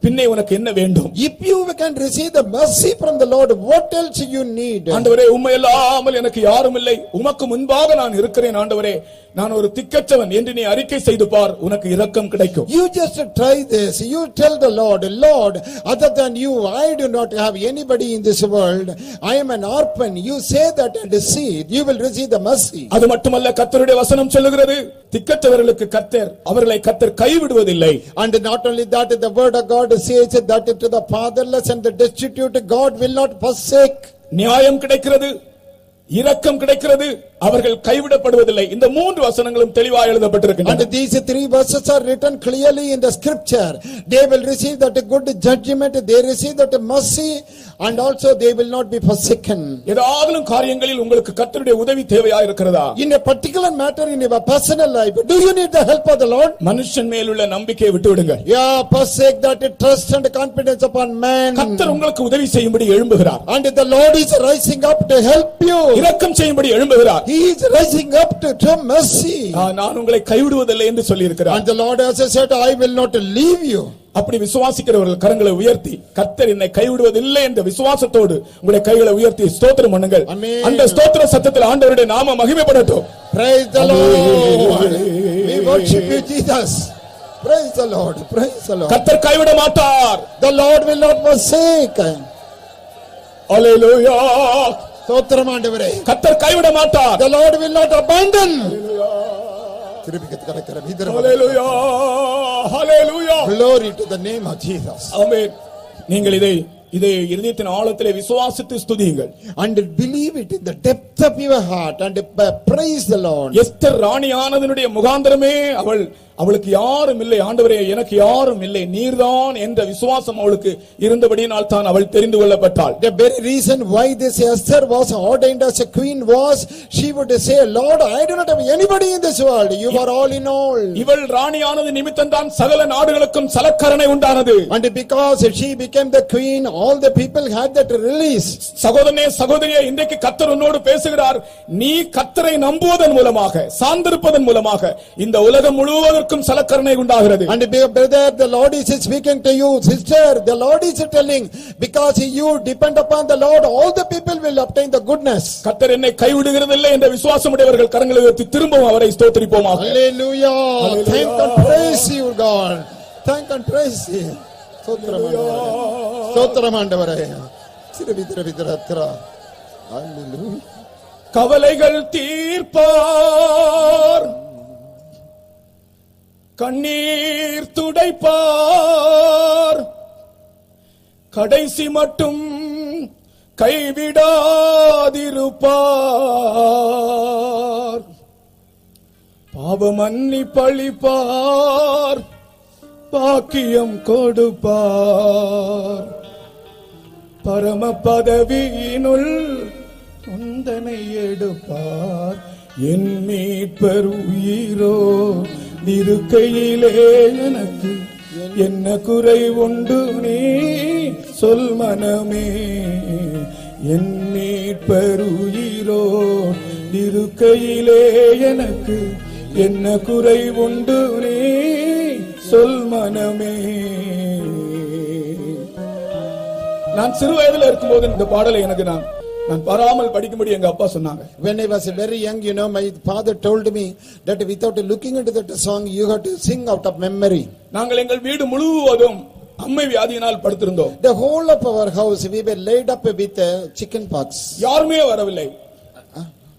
பின்னே உனக்கு என்ன வேண்டும்? If you can receive the mercy from the Lord, what else you need? ஆண்டவரே, உம்மை இல்லாமல் எனக்கு யாரும் இல்லை, உமக்கு முன்பாக நான் இருக்கிறேன் ஆண்டவரே, நான் ஒரு திக்கற்றவன் என்று நீ அறிக்கை செய்து பார், உனக்கு இரக்கம் கிடைக்கும். You just try this. You tell the Lord, Lord, other than you, I do not have anybody in this world. I am an orphan. You say that and see, you will receive the mercy. அது மட்டுமல்ல, கர்த்தருடைய வசனம் சொல்லுகிறது, திக்கற்றவர்களுக்கு கர்த்தர் அவர்களை கர்த்தர் கைவிடுவதில்லை. And not only that, the word of God says that to the fatherless and the destitute, God will not forsake. நியாயம் கிடைக்கிறது, இரக்கம் கிடைக்கிறது, அவர்கள் கைவிடப்படுவதில்லை. இந்த மூன்று வசனங்களும் தெளிவாக எழுதப்பட்டிருக்கின்றன. And these three verses are written clearly in the scripture. They will receive that good judgment, they receive that mercy, and also they will not be forsaken. ஏதாவது காரியங்களில் உங்களுக்கு கர்த்தருடைய உதவி தேவையா இருக்கிறதா? In a particular matter in your personal life, do you need the help of the Lord? மனுஷன் மேலுள்ள நம்பிக்கையை விட்டு விடுங்க. Yeah, forsake that trust and confidence upon man. கர்த்தர் உங்களுக்கு உதவி செய்யும்படி எழும்புகிறார். And the Lord is rising up to help you. இரக்கம் செய்யும்படி எழும்புகிறார். He is rising up to show mercy. நான் உங்களை கைவிடுவதில்லை என்று சொல்லி இருக்கிறார். And the Lord has said, I will not leave you. அப்படி விசுவாசிக்கிறவர்கள் கரங்களை உயர்த்தி, கர்த்தர் என்னை கைவிடுவதில்லை என்ற விசுவாசத்தோடு உங்களுடைய கைகளை உயர்த்தி ஸ்தோத்திரம் பண்ணுங்கள். அந்த ஸ்தோத்திர சத்தத்தில் ஆண்டவருடைய நாமம் மகிமைப்படட்டும். Praise the Lord. We worship you, Jesus. Praise the Lord. Praise the Lord. கர்த்தர் கைவிட மாட்டார். The Lord will not forsake. அல்லேலூயா. ஸ்தோத்திரம் ஆண்டவரே. கர்த்தர் கைவிட மாட்டார். The Lord will not abandon. Hallelujah. Hallelujah. Glory to the name of Jesus. ஆமென். நீங்கள் இதை இதயத்தின் ஆழத்திலே விசுவாசித்து ஸ்துதியுங்கள். And believe it in the depth of your heart and praise the Lord. Esther ராணியானதனுடைய முகாந்தரமே அவளுக்கு யாரும் இல்லை, ஆண்டவரே எனக்கு யாரும் இல்லை, நீர்தான் என்ற விசுவாசம் அவளுக்கு இருந்தபடியினால் தான் அவள் தெரிந்து கொள்ளப்பட்டாள். The very reason why this Esther was ordained as a queen was she would say, Lord, I do not have anybody in this world, you are all in all. இவள் ராணியானது நிமித்தம் தான் சகல நாடுகளுக்கும் சலக்கரணை உண்டானது. And because she became the queen, all the people had that release. சகோதரியே, இன்றைக்கு கர்த்தர் உன்னோடு பேசுகிறார். நீ கர்த்தரை நம்புவதன் மூலமாக, சார்ந்திருப்பதன் மூலமாக இந்த உலகம் முழுவதற்கும் சலக்கரணை உண்டாகிறது. And brother, the Lord is speaking to you. Sister, the Lord is telling, because you depend upon the Lord, all the people will obtain the goodness. கர்த்தர் என்னை கைவிடுகிறதில்லை என்ற விசுவாசமுடையவர்கள் கரங்களை உயர்த்தி திரும்பவும் அவரை ஸ்தோத்திரிப்போமாக. Hallelujah. Thank and praise you, God. Thank and praise you. ஸ்தோத்திரம் ஆண்டவரே. Hallelujah. கவலைகள் தீர்ப்பார், கண்ணீர் துடைப்பார், கடைசி மட்டும் கைவிடாதிருப்பார், பாவமன்னிப்பளிப்பார், பாக்கியம் கொடுப்பார், பரம பதவியினுள் சொந்தனை எடுப்பார், என் மீட்பர் உயிரோ இருக்கையிலே எனக்கு என்ன குறை உண்டு நீ சொல் மனமே. என் மீட்பருயிரோ இருக்கையிலே எனக்கு என்ன குறை உண்டு நீ சொல் மனமே. நான் சிறு வயதுல இருக்கும்போது இந்த பாடலை எனக்கு நான் பாராமல் படிக்கும்படி எங்க அப்பா சொன்னாங்க. When I was very young, my father told me that without looking into that song, you have to sing out of memory. நாங்கள் எங்கள் வீடு முழுவதும் அம்மை வியாதியினால் படுத்திருந்தோம். The whole of our house, we were laid up with chicken pox. யாருமே வரவில்லை,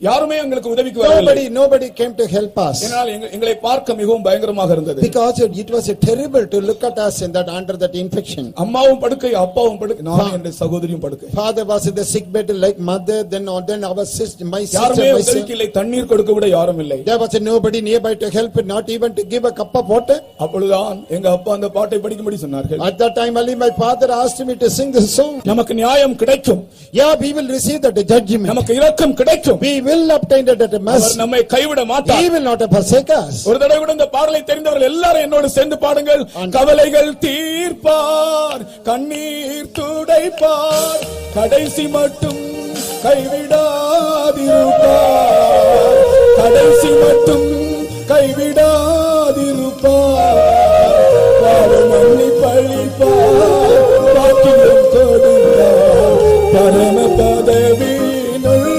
யாருமே எங்களுக்கு உதவிக்கு வரவில்லை. Nobody came to help us. ஏனால் எங்களை பார்க்க மிகவும் பயங்கரமாக இருந்தது. Because it was terrible to look at us in that under that infection. அம்மாவும் படுக்கை, அப்பாவும் படுக்கை, நானும் என் சகோதரியும் படுக்கை. Father was in the sick bed like mother, then our sister, my sister, யாருமே உதவிக்கு இல்லை, தண்ணீர் கொடுக்க கூட யாரும் இல்லை. There was nobody nearby to help, not even to give a cup of water. அப்பொழுதுதான் எங்க அப்பா அந்த பாட்டை படிக்கும்படி சொன்னார்கள். At that time only my father asked me to sing this song. நமக்கு நியாயம் கிடைக்கும். Yeah, we will receive that judgment. நமக்கு இரக்கம் கிடைக்கும். We will obtain that mercy. நம்மை கைவிட மாட்டார். He will not forsake us. ஒரு தடவை கூட இந்த பாடலை தெரிந்தவர்கள் எல்லாரும் என்னோடு சேர்ந்து பாடுங்கள். கவலைகள் தீர்ப்பார், கண்ணீர் துடைப்பார், கடைசி மட்டும் கைவிடாதிருப்பார், கடைசி மட்டும் கைவிடாதிருப்பார், பாவம் மன்னிப்பளிப்பார், பாக்கியம் கொடுப்பார், பரம பதவியினுள்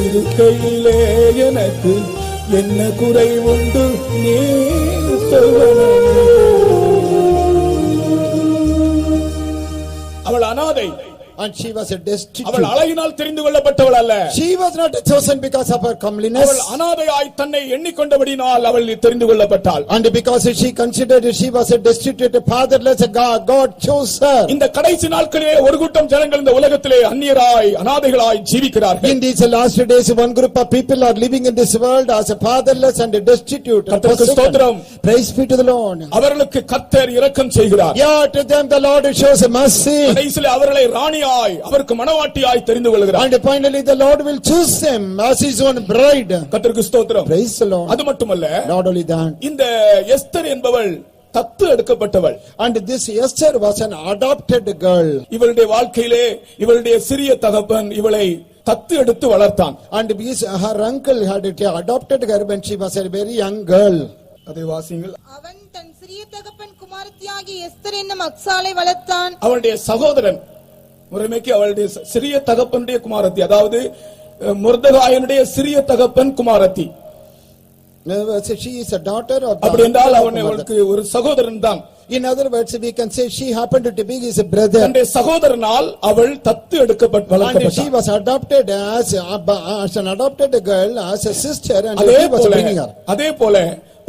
இருக்கையிலே எனக்கு என்ன குறை உண்டு நீ சொல்வனே. அவள் அனாதை. And she was a destitute. அவள் அழகினால் தெரிந்து கொள்ளப்பட்டவள் அல்ல. She was not chosen because of her comeliness. அவள் அனாதையாய் தன்னை எண்ணிக்கொண்டபடியால் அவள் தெரிந்து கொள்ளப்பட்டாள். And because she considered she was a destitute, fatherless, God chose her. இந்த கடைசி நாட்களிலே ஒரு கூட்டம் ஜனங்கள் இந்த உலகத்திலே அந்நியராய் அனாதைகளாய் ஜீவிக்கிறார்கள். In these last days, one group of people are living in this world as a fatherless and a destitute. கர்த்தருக்கு ஸ்தோத்திரம். Praise be to the Lord. அவர்களுக்கு கர்த்தர் இரக்கம் செய்கிறார். Yeah, to them the Lord shows mercy. கடைசியிலே அவர்களை ராணியாய் அவருக்கு மணவாட்டியாய் தெரிந்து கொள்கிறார். And finally the Lord will choose them as his own bride. கர்த்தருக்கு ஸ்தோத்திரம். Praise the Lord. அது மட்டுமல்ல, Not only that, இந்த எஸ்தர் என்பவள் தத்து எடுக்கப்பட்டவள். and this Esther was an adopted girl. இவளுடைய வாழ்க்கையிலே இவளுடைய சிறிய தகப்பன் இவளை தத்து எடுத்து வளர்த்தான். And her uncle had adopted her when she was a very young girl. அதை வாசிங்கள். அவன் தன் சிறிய தகப்பன் குமாரத்தியாகிய எஸ்தர் என்னும் அக்சாலை வளர்த்தான். அவளுடைய சகோதரன் முறைமைக்கு அவளுடைய சிறிய தகப்பனுடைய குமாரத்தி, அதாவது மொர்தெகாயினுடைய சிறிய தகப்பன் குமாரத்தி. She is a daughter of அப்படி என்றால் அவனுக்கு ஒரு சகோதரன் தான். In other words, we can say she happened to be his brother. தன்னுடைய சகோதரனால் அவள் தத்து எடுக்கப்பட்டு And she வளர்க்கப்பட்டாள். was adopted as an adopted girl, as a sister, and he was bringing her. அதே போல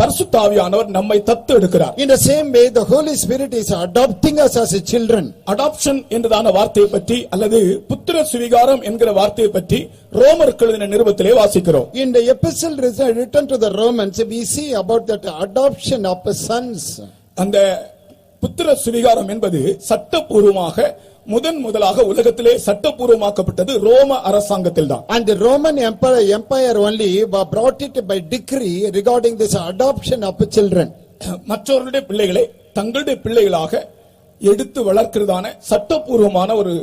பரிசுத்த ஆவியானவர் நம்மை தத்து எடுக்கிறார். In the same way, the Holy Spirit is adopting us as children. Adoption என்றதான வார்த்தையை பற்றி அல்லது புத்திர சுவிகாரம் என்கிற வார்த்தையை பற்றி ரோமருக்கு எழுதின நிருபத்திலே வாசிக்கிறோம். In the epistle written to the Romans, we see about that adoption of sons. அந்த புத்திர சுவிகாரம் என்பது சட்டபூர்வமாக முதலாக உலகத்திலே சட்டபூர்வமாக்கப்பட்டது ரோம அரசாங்கத்தில் தான். And the Roman empire only brought it by decree regarding this adoption of children. மற்றவர்களுடைய பிள்ளைகளை தங்களுடைய பிள்ளைகளாக எடுத்து வளர்க்கிறதான சட்டபூர்வமான ஒரு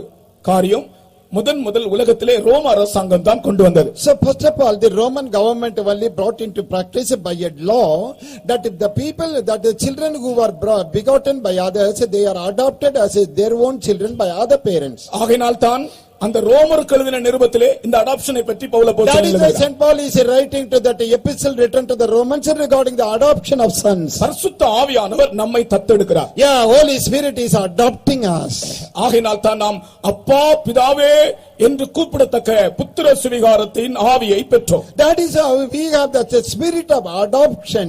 காரியம் முதல் உலகத்திலே ரோம அரசாங்கம் தான் கொண்டு வந்தது. So first of all, the Roman government only brought into practice by a law that if the people, that the children who were begotten by others, they are adopted as their own children by other parents. ஆகையினால் தான் அந்த ரோமருக்கு எழுதின நிருபத்திலே இந்த அடாப்ஷனை பற்றி பவுல் அப்போஸ்தலன் That is why எழுதுகிறார். St. Paul is writing to that epistle written to the Romans regarding the adoption of sons. பரிசுத்த ஆவியானவர் நம்மை தத்தெடுக்கிறார். Yeah, Holy Spirit is adopting us. ஆகையினால் தான் நாம் அப்பா பிதாவே என்று கூப்பிடத்தக்க புத்திர சுவிகாரத்தின் ஆவியை பெற்றோம். That is how we have the spirit of adoption,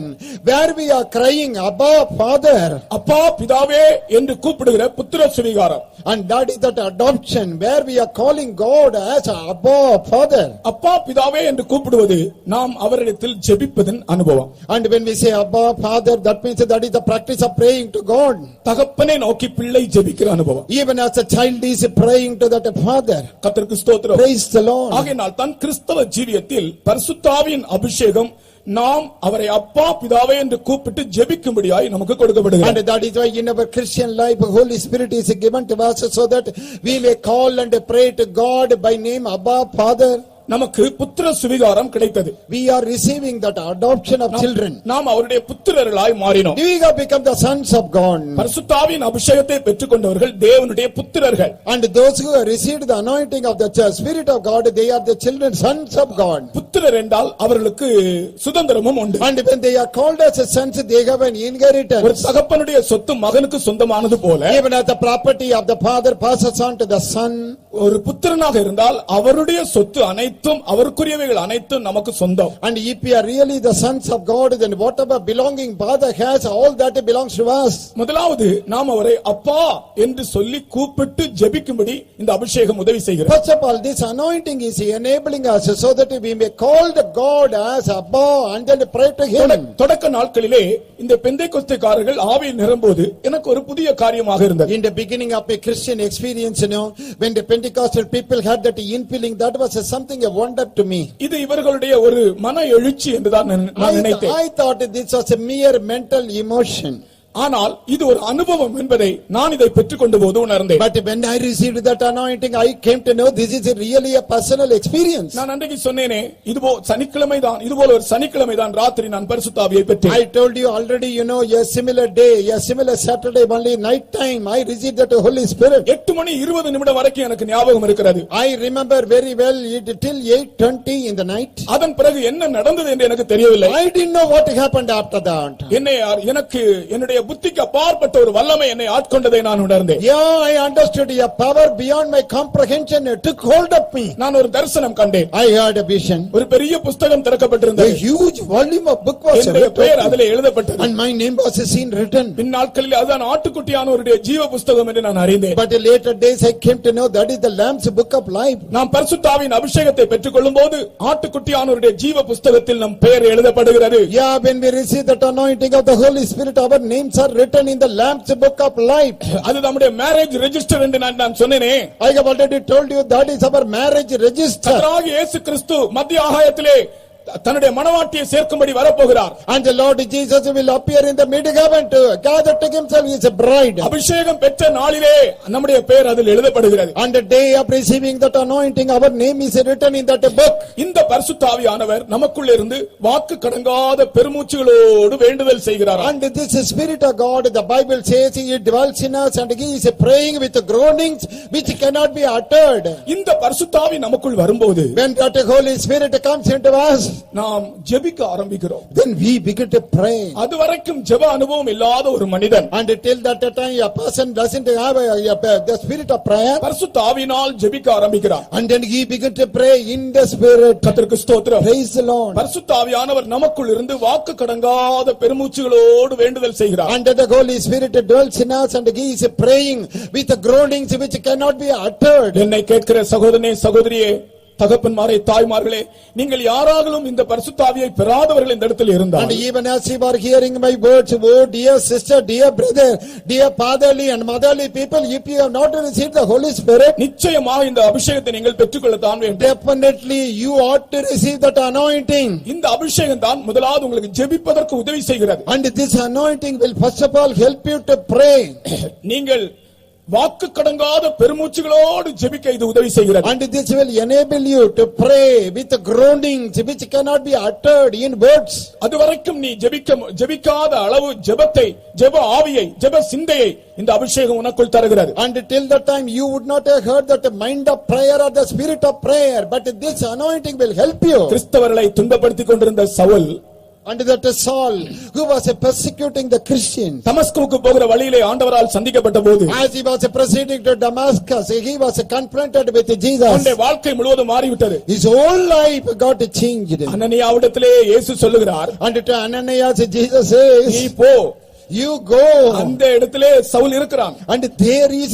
where we are crying, Abba, Father. அப்பா பிதாவே என்று கூப்பிடுகிற புத்திர சுவிகாரம். And that is that adoption where we are calling God as Abba Father. அப்பா பிதாவே என்று கூப்பிடுவது நாம் அவரிடத்தில் ஜெபிப்பதன் அனுபவம். And when we say Abba Father, that means that is the practice of praying to God. தகப்பனை நோக்கி பிள்ளை ஜெபிக்கிற அனுபவம். Even as a child is praying to that Father. கர்த்தருக்கு ஸ்தோத்திரம். Praise the Lord. ஆகையால் தான் கிறிஸ்தவ ஜீவியத்தில் பரிசுத்தாவியின் அபிஷேகம் நாம் அவரை அப்பா பிதாவே என்று கூப்பிட்டு ஜெபிக்கும்படியாய் நமக்கு கொடுக்கப்படுகிறது. And that is why in our Christian life Holy Spirit is given to us so that we may call and pray to God by name Abba Father. நமக்கு புத்திர சுவிகாரம் கிடைத்தது. We are receiving that adoption of children. நாம் அவருடைய புத்திரர்களாய் மாறினோம். We have become the sons of God. பரிசுத்தாவின் அபிஷேகத்தை பெற்றுக்கொண்டவர்கள் தேவனுடைய புத்திரர்கள். And those who have received the anointing of the Spirit of God, they are the children, sons of God. புத்திரர் என்றால் அவர்களுக்கு சுதந்திரமும் உண்டு. And when they are called as sons, they have an inheritance. ஒரு தகப்பனுடைய சொத்து மகனுக்கு சொந்தமானது போல Even as the property of the father passes on to the son. ஒரு புத்திரனாக இருந்தால் அவருடைய சொத்து அனைத்தும் அவருக்குரியவைகள் அனைத்தும் நமக்கு சொந்தம். And if we are really the sons of God, then whatever belonging father has, all that belongs to us. முதலாவது நாம் அவரை அப்பா என்று சொல்லி கூப்பிட்டு ஜெபிக்கும்படி இந்த அபிஷேகம் உதவி செய்கிறது. First of all, this anointing is enabling us so that we may call the God as Abba and then pray to him. தொடக்க நாட்களிலே இந்த பெந்தேகோஸ்தேக்காரர்கள் ஆவியில் நிரம்புவது எனக்கு ஒரு புதிய காரியமாக இருந்தது. In the beginning of a Christian experience, when the Pentecostal people had that infilling, that was something a wonder to me. இது இவர்களுடைய ஒரு மன எழுச்சி என்றுதான் நான் நினைத்தேன். I thought this was a mere mental emotion. ஆனால் இது ஒரு அனுபவம் என்பதை நான் இதை பெற்றுக்கொண்ட போது உணர்ந்தேன். But when I received that anointing, I came to know this is really a personal experience. நான் அன்றைக்கு சொன்னேனே இதுபோ சனிக்கிழமை தான் இதுபோல ஒரு சனிக்கிழமை தான் ராத்திரி நான் பரிசுத்த ஆவியை பெற்றேன். I told you already, a similar day, a similar Saturday, only night time, I received that Holy Spirit. 8:20 வரைக்கும் எனக்கு ஞாபகம் இருக்கிறது. I remember very well till 8:20 in the night. அதன் பிறகு என்ன நடந்தது என்று எனக்கு தெரியவில்லை. I didn't know what happened after that. எனக்கு என்னுடைய புத்திக்கு அப்பாற்பட்ட ஒரு வல்லமை என்னை ஆட்கொண்டதை நான் உணர்ந்தேன். Yeah, I understood a power beyond my comprehension took hold of me. நான் ஒரு தரிசனம் கண்டேன். I had a vision. ஒரு பெரிய புத்தகம் திறக்கப்பட்டிருந்தது. A huge volume of book was என்னுடைய பெயர் அதிலே எழுதப்பட்டது. And my name was seen written. பின்னாட்களில் அதுதான் ஆட்டுக்குட்டியானவருடைய ஜீவ புத்தகம் என்று நான் அறிந்தேன். But in later days I came to know that is the Lamb's book of life. நாம் பரிசுத்தாவின் அபிஷேகத்தை பெற்றுக்கொள்ளும்போது ஆட்டுக்குட்டியானவருடைய ஜீவ புத்தகத்தில் நம் பெயர் எழுதப்படுகிறது. Yeah, when we receive that anointing of the Holy Spirit, our names are written in the Lamb's book of life. அது நம்முடைய மேரேஜ் ரெஜிஸ்டர் என்று நான் சொன்னேனே. I have already told you that is our marriage register. கர்த்தராகிய இயேசு கிறிஸ்து மத்திய ஆகாயத்திலே தன்னுடைய மணவாட்டியை சேர்க்கும்படி வரப்போகிறார். And the Lord Jesus will appear in the mid heaven to gather to himself his bride. அபிஷேகம் பெற்ற நாளிலே நம்முடைய பெயர் அதில் எழுதப்படுகிறது. On the day of receiving that anointing, our name is written in that book. இந்த பரிசுத்த ஆவியானவர் நமக்குள்ள இருந்து வாக்கு கடங்காத பெருமூச்சுகளோடு வேண்டுதல் செய்கிறார். And this Spirit of God, the Bible says, he dwells in us and he is praying with groanings which cannot be uttered. இந்த பரிசுத்த ஆவி நமக்குள் வரும்போது When that Holy Spirit comes into us, நாம் ஜெபிக்க ஆரம்பிக்கிறோம். then we begin to pray. அதுவரைக்கும் ஜெப அனுபவம் இல்லாத ஒரு மனிதன், And till that time a person doesn't have the spirit of prayer, பரிசுத்த ஆவியினால் ஜெபிக்க ஆரம்பிக்கிறார். and then he begin to pray in the Spirit. கர்த்தருக்கு ஸ்தோத்திரம். Praise the Lord. பரிசுத்த ஆவியானவர் நமக்குள் இருந்து வாக்கு கடங்காத பெருமூச்சுகளோடு வேண்டுதல் செய்கிறார். And the Holy Spirit dwells in us and he is praying with groanings which cannot be uttered. என்னை கேட்கிற சகோதரனே சகோதரியே, தகப்பன்மாரே தாய்மார்களே, நீங்கள் யாராலும் இந்த பரிசுத்த ஆவியை பெறாதவர்கள் இந்த இடத்தில் இருந்தால், And even as you are hearing my words, oh dear sister, dear brother, dear fatherly and motherly people, if you have not received the Holy Spirit, நிச்சயமாக இந்த அபிஷேகத்தை நீங்கள் பெற்றுக்கொள்ளத்தான் வேண்டும். definitely you ought to receive that anointing. இந்த அபிஷேகம் தான் முதலாவது உங்களுக்கு ஜெபிப்பதற்கு உதவி செய்கிறது. And this anointing will first of all help you to pray. நீங்கள் வாக்கு கடங்காத பெருமூச்சுகளோடு ஜெபிக்க இது உதவி செய்கிறது. And this will enable you to pray with groanings which cannot be uttered in words. அதுவரைக்கும் நீ ஜெபிக்காத அளவு ஜெபத்தை, ஜெப ஆவியை, ஜெப சிந்தையை இந்த அபிஷேகம் உனக்குள் தருகிறது. And till that time you would not have heard that the mind of prayer or the spirit of prayer, but this anointing will help you. கிறிஸ்தவர்களை துன்பப்படுத்திக் கொண்டிருந்த Saul, And that Saul, who was persecuting the Christians, தமஸ்குவுக்கு போகிற வழியிலே ஆண்டவரால் சந்திக்கப்பட்ட போது, as he was proceeding to Damascus, he was confronted with Jesus. அவனுடைய வாழ்க்கை முழுவதும் மாறிவிட்டது. His whole life got changed. அனனியாவிடத்திலே இயேசு சொல்லுகிறார், And to Ananias Jesus says, நீ போ, You go. அந்த இடத்திலே சவுல் இருக்கிறான். And there is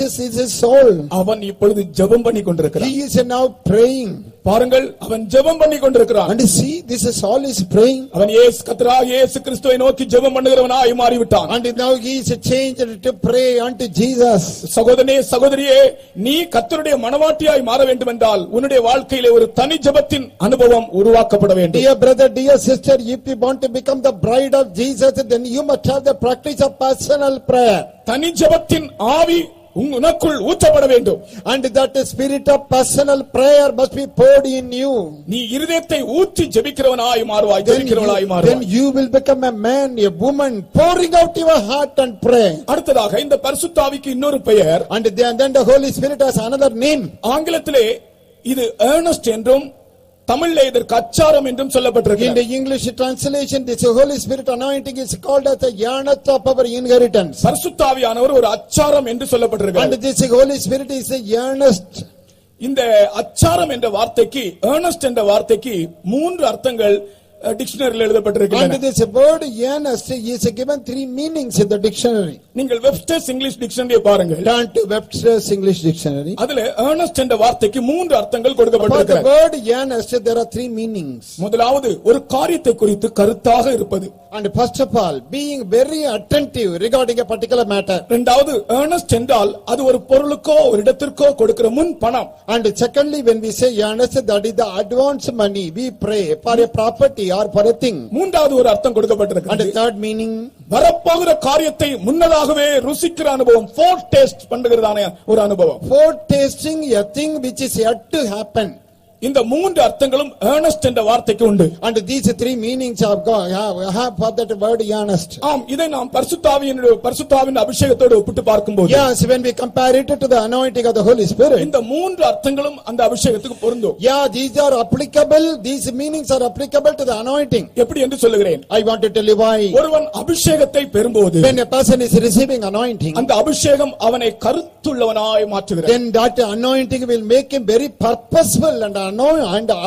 Saul. அவன் இப்பொழுது ஜெபம் பண்ணி கொண்டிருக்கிறான். He is now praying. பாருங்கள், அவன் ஜெபம் பண்ணி கொண்டிருக்கிறான். And see, this Saul is praying. அவன் கர்த்தராகிய இயேசு கிறிஸ்துவை நோக்கி ஜெபம் பண்ணுகிறவனாய் மாறிவிட்டான். And now he is changed to pray unto Jesus. சகோதரனே, சகோதரியே, நீ கர்த்தருடைய மனவாட்டியாய் மாற வேண்டும் என்றால் உன்னுடைய வாழ்க்கையிலே ஒரு தனி ஜெபத்தின் அனுபவம் உருவாக்கப்பட வேண்டும். Dear brother, dear sister, if you want to become the bride of Jesus, then you must have the practice of personal prayer. தனி ஜெபத்தின் ஆவி உனக்குள் ஊற்றப்பட வேண்டும். And that spirit of personal prayer must be poured in you. நீ இருதயத்தை ஊற்றி ஜெபிக்கிறவனாய் மாறுவாய், ஜெபிக்கிறவளாய் மாறுவாய். Then you will become a man, a woman pouring out your heart and pray. அடுத்ததாக இந்த பரிசுத்த ஆவிக்கு இன்னொரு பெயர். And then the Holy Spirit has another name. ஆங்கிலத்திலே இது earnest என்றும் தமிழிலே இதற்கு அச்சாரம் என்றும் சொல்லப்பட்டிருக்கிறது. In the English translation, this Holy Spirit anointing is called as the earnest of our inheritance. பரிசுத்த ஆவியானவர் ஒரு அச்சாரம் என்று சொல்லப்பட்டிருக்கிறது. And this Holy Spirit is the earnest. இந்த அச்சாரம் என்ற வார்த்தைக்கு, earnest என்ற வார்த்தைக்கு 3 அர்த்தங்கள் டிக்ஷனரியில் எழுதப்பட்டிருக்கின்றன. And this word earnest is given 3 meanings in the dictionary. நீங்கள் வெப்ஸ்டர்ஸ் இங்கிலீஷ் டிக்ஷனரியை பாருங்கள். Turn to Webster's English Dictionary. அதிலே earnest என்ற வார்த்தைக்கு 3 அர்த்தங்கள் For the கொடுக்கப்பட்டிருக்கிறது. word earnest, there are 3 meanings. முதலாவது, ஒரு காரியத்தை குறித்து கருத்தாக இருப்பது. And first of all, being very attentive regarding a particular matter. இரண்டாவது, earnest என்றால் அது ஒரு பொருளுக்கோ ஒரு இடத்திற்கோ கொடுக்கிற முன் பணம். And secondly, when we say earnest, that is the advance money we pray for a property or for a thing. மூன்றாவது ஒரு அர்த்தம் And கொடுக்கப்பட்டிருக்கிறது. the third meaning, வரப்போகிற காரியத்தை முன்னதாகவே ருசிக்கிற அனுபவம், ஃபோர் டேஸ்ட் பண்ணுகிறதான ஒரு அனுபவம். for tasting a thing which is yet to happen. இந்த 3 அர்த்தங்களும் earnest என்ற வார்த்தைக்கு உண்டு. And these 3 meanings have got have for that word earnest. ஆம், இதை நாம் பரிசுத்தாவின் அபிஷேகத்தோடு ஒப்பிட்டு பார்க்கும்போது, Yes, when we compare it to the anointing of the Holy Spirit, இந்த 3 அர்த்தங்களும் அந்த அபிஷேகத்துக்கு பொருந்தும். yeah, these are applicable, these meanings are applicable to the anointing. எப்படி என்று சொல்லுகிறேன். I want to tell you why. ஒருவன் அபிஷேகத்தை பெறும்போது When a person is receiving anointing, அந்த அபிஷேகம் அவனை கருத்துள்ளவனாய் மாற்றுகிறது. then that anointing will make him very purposeful and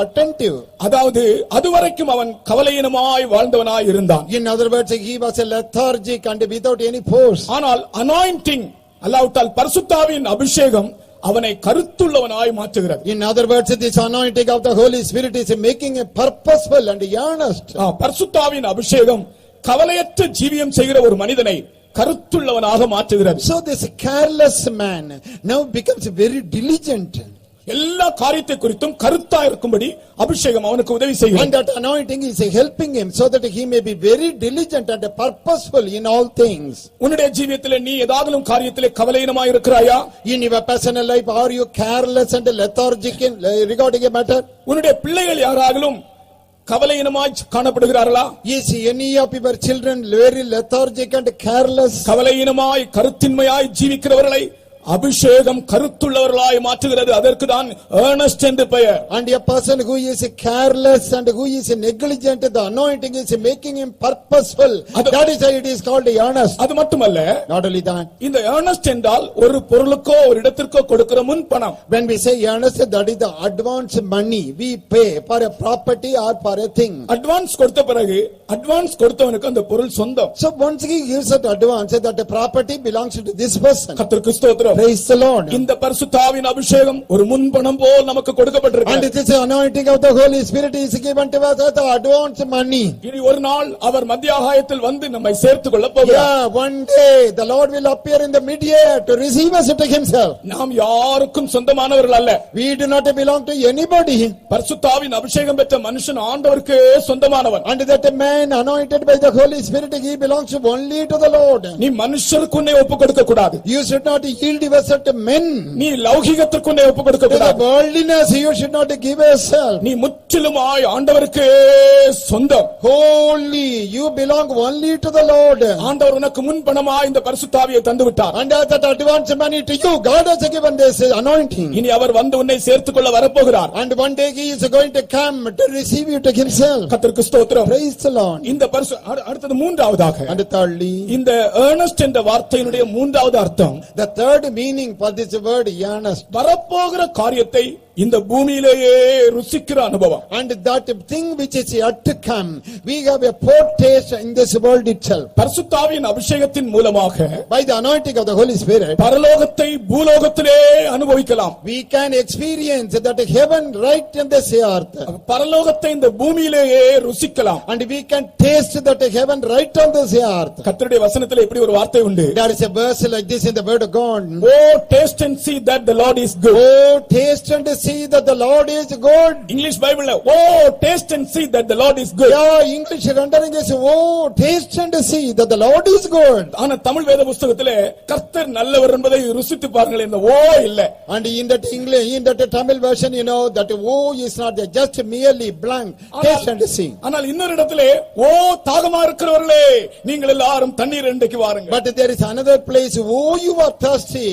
attentive. அதாவது அதுவரைக்கும் அவன் கவலையினமாய் வாழ்ந்தவனாய் இருந்தான். In other words, he was a lethargic and without any force. ஆனால் anointing அல்லாவிட்டால் பரிசுத்தாவின் அபிஷேகம் அவனை கருத்துள்ளவனாய் மாற்றுகிறது. In other words, this anointing of the Holy Spirit is making him purposeful and earnest. பரிசுத்தாவின் அபிஷேகம் கவலையற்ற ஜீவியம் செய்கிற ஒரு மனிதனை கருத்துள்ளவனாக மாற்றுகிறது. So this careless man now becomes very diligent. எல்லா காரியத்தை குறித்தும் கருத்தா இருக்கும்படி அபிஷேகம் அவனுக்கு உதவி செய்கிறது. And that anointing is helping him so that he may be very diligent and purposeful in all things. உன்னுடைய ஜீவியத்திலே நீ ஏதாவதும் காரியத்திலே கவலையினமாய் இருக்கிறாயா? In your personal life, are you careless and lethargic regarding a matter? உன்னுடைய பிள்ளைகள் யாராலும் கவலையினமாய் காணப்படுகிறார்களா? Is any of your children very lethargic and careless? கவலையினமாய் கருத்தின்மையாய் ஜீவிக்கிறவர்களை அபிஷேகம் கருத்துள்ளவர்களாய் மாற்றுகிறது. அதற்கு தான் earnest என்று பெயர். And a person who is careless and who is negligent, the anointing is making him purposeful. That is why it is called earnest. அது மட்டுமல்ல, Not only that, இந்த earnest என்றால் ஒரு பொருளுக்கோ ஒரு இடத்திற்கோ கொடுக்கிற முன் பணம். when we say earnest, that is the advance money we pay for a property or for a thing. Advance கொடுத்த பிறகு அட்வான்ஸ் கொடுத்தவனுக்கு அந்த பொருள் சொந்தம். So once he gives that advance, that property belongs to this person. கர்த்தருக்கு ஸ்தோத்திரம். Praise the Lord. இந்த பரிசுத்தாவின் அபிஷேகம் ஒரு முன்பணம் போல் நமக்கு And கொடுக்கப்பட்டிருக்கிறது. it is the anointing of the Holy Spirit is given to us as the advance money. இனி ஒரு நாள் அவர் மத்தியாகாயத்தில் வந்து நம்மை சேர்த்துக் கொள்ள போகிறார். Yeah, one day the Lord will appear in the mid-air to receive us to himself. நாம் யாருக்கும் சொந்தமானவர்கள் அல்ல. We do not belong to anybody. பரிசுத்தாவின் அபிஷேகம் பெற்ற மனுஷன் ஆண்டவருக்கு சொந்தமானவன். And that a man anointed by the Holy Spirit, he belongs only to the Lord. நீ மனுஷருக்கு உன்னை ஒப்புக் கொடுக்க கூடாது. You should not yield yourself to men. நீ லௌகிகத்திற்கு உன்னை ஒப்புக் கொடுக்க To the கூடாது. worldliness you should not give yourself. நீ முற்றிலுமாய் ஆண்டவருக்கு சொந்தம். Wholly you belong only to the Lord. ஆண்டவர் உனக்கு முன் பணமாய் இந்த பரிசுத்தாவியை தந்து விட்டார். And that advance money to you, God has given this anointing. இனி அவர் வந்து உன்னை சேர்த்துக் கொள்ள வரப்போகிறார். And one day he is going to come to receive you to himself. கர்த்தருக்கு ஸ்தோத்திரம். Praise the Lord. இந்த அடுத்தது மூன்றாவதாக, And thirdly, இந்த earnest என்ற வார்த்தையினுடைய மூன்றாவது அர்த்தம், the third meaning for this word earnest, வரப்போகிற காரியத்தை இந்த பூமியிலேயே ருசிக்கிற அனுபவம். And that thing which is yet to come, we have a foretaste in this world itself. பரிசுத்தாவியின் அபிஷேகத்தின் மூலமாக By the anointing of the Holy Spirit, பரலோகத்தை பூலோகத்திலே அனுபவிக்கலாம். we can experience that heaven right in this earth. பரலோகத்தை இந்த பூமியிலேயே ருசிக்கலாம். And we can taste that heaven right on this earth. கர்த்தருடைய வசனத்திலே இப்படி ஒரு வார்த்தை உண்டு. There is a verse like this in the word of God. Oh, taste and see that the Lord is good. Oh, taste and see that the Lord is good. English Bible, oh, taste and see that the Lord is good. Yeah, English rendering is, oh, taste and see that the Lord is good. ஆனா தமிழ் வேத புத்தகத்திலே கர்த்தர் நல்லவர் என்பதை ருசித்து பாருங்கள், இந்த ஓ இல்ல. And in that English, in that Tamil version, you know, that oh is not there, just merely blank, taste and see. ஆனால் இன்னொரு இடத்திலே ஓ தாகமா இருக்கிறவர்களே நீங்கள் எல்லாரும் தண்ணீர் இன்றைக்கு வாருங்கள். But there is another place, oh you are thirsty,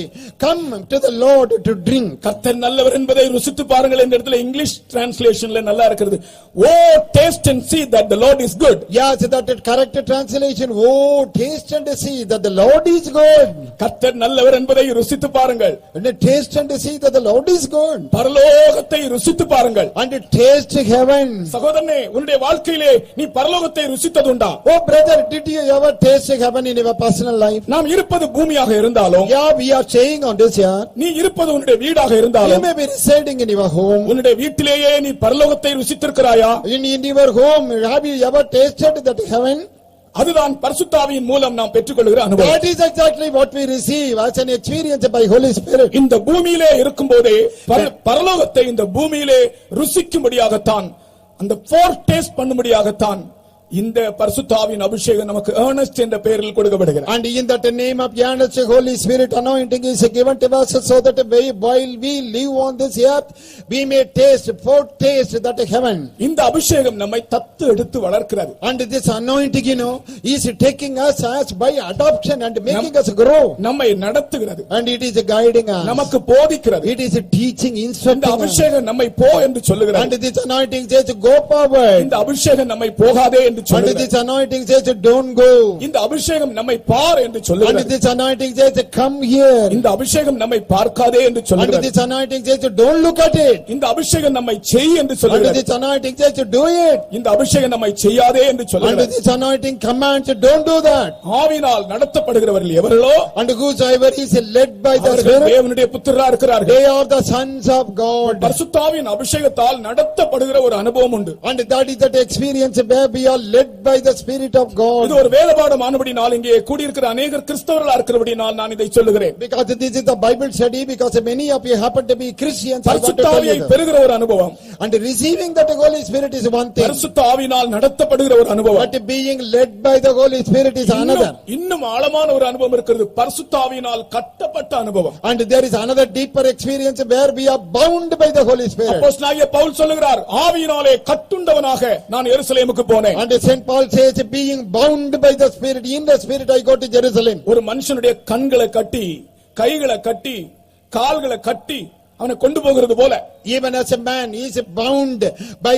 come to the Lord to drink. கர்த்தர் நல்லவர் என்பதை ருசித்து பாருங்கள் என்ற இடத்துல இங்கிலீஷ் டிரான்ஸ்லேஷன்ல நல்லா இருக்குது. ஓ taste and see that the Lord is good. Yes, that correct translation, oh taste and see that the Lord is good. கர்த்தர் நல்லவர் என்பதை ருசித்து பாருங்கள். And taste and see that the Lord is good. பரலோகத்தை ருசித்து பாருங்கள். And taste heaven. சகோதரனே, உன்னுடைய வாழ்க்கையிலே நீ பரலோகத்தை ருசித்ததுண்டா? Oh brother, did you ever taste heaven in your personal life? நாம் இருப்பது பூமியாக இருந்தாலும், Yeah, we are staying on this earth. நீ இருப்பது உன்னுடைய வீடாக You இருந்தாலும், may be residing in your home. உன்னுடைய வீட்டிலேயே நீ பரலோகத்தை ருசித்திருக்கிறாயா? In your home, have you ever tasted that heaven? அதுதான் பரிசுத்தாவியின் மூலம் நாம் பெற்றுக்கொள்கிற அனுபவம். That is exactly what we receive as an experience by Holy Spirit. இந்த பூமியிலே இருக்கும்போதே பரலோகத்தை இந்த பூமியிலே ருசிக்கும்படியாகத்தான், அந்த ஃபோர்டேஸ்ட் பண்ணும்படியாகத்தான் இந்த பரிசுத்தாவின் அபிஷேகம் நமக்கு earnest என்ற பெயரில் கொடுக்கப்படுகிறது. And in that name of earnest Holy Spirit anointing is given to us so that while we live on this earth, we may foretaste that heaven. இந்த அபிஷேகம் நம்மை தத்து எடுத்து வளர்க்கிறது. And this anointing, you know, is taking us as by adoption and making us grow. நம்மை நடத்துகிறது. And it is guiding us. நமக்கு போதிக்கிறது. It is teaching, இந்த instructing us. அபிஷேகம் நம்மை போ என்று சொல்லுகிறது. And this anointing says go forward. இந்த அபிஷேகம் நம்மை போகாதே என்று And சொல்லுகிறது. this anointing says don't go. இந்த அபிஷேகம் நம்மை பார் என்று And சொல்லுகிறது. this anointing says come here. இந்த அபிஷேகம் நம்மை பார்க்காதே என்று And சொல்லுகிறது. this anointing says don't look at it. இந்த அபிஷேகம் நம்மை செய் என்று And சொல்லுகிறது. this anointing says do it. இந்த அபிஷேகம் நம்மை செய்யாதே என்று And சொல்லுகிறது. this anointing commands don't do that. ஆவியினால் நடத்தப்படுகிறவர்கள் எவர்களோ And whosoever is led by the அவர்கள் Spirit, தேவனுடைய புத்திரரா இருக்கிறார்கள். they are the sons of God. பரிசுத்தாவின் அபிஷேகத்தால் நடத்தப்படுகிற ஒரு அனுபவம் உண்டு. And that is that experience where we are led by the Spirit of இது God. ஒரு வேதபாடம் ஆனபடினால் இங்கே கூடியிருக்கிற அநேகர் கிறிஸ்தவர்களா இருக்கிறபடினால் நான் இதை சொல்லுகிறேன். Because this is the Bible study, because many of you happen to be Christians. I want to tell பரிசுத்தாவியை you that. பெறுகிற ஒரு அனுபவம், And receiving that Holy Spirit is one thing. பரிசுத்தாவினால் நடத்தப்படுகிற ஒரு அனுபவம், But being led by the Holy Spirit is another. இன்னும் ஆழமான ஒரு அனுபவம் இருக்கிறது. பரிசுத்தாவினால் கட்டப்பட்ட அனுபவம். And there is another deeper experience where we are bound by the Holy Spirit. அப்போஸ்தலனாகிய பவுல் சொல்லுகிறார், ஆவியினாலே கட்டுண்டவனாக நான் எருசலேமுக்கு போனேன். And Saint Paul says, being bound by the Spirit, in the Spirit I go to Jerusalem. ஒரு மனுஷனுடைய கண்களை கட்டி, கைகளை கட்டி, கால்களை கட்டி அவனை கொண்டு போகிறது போல, Even as a man, he is bound by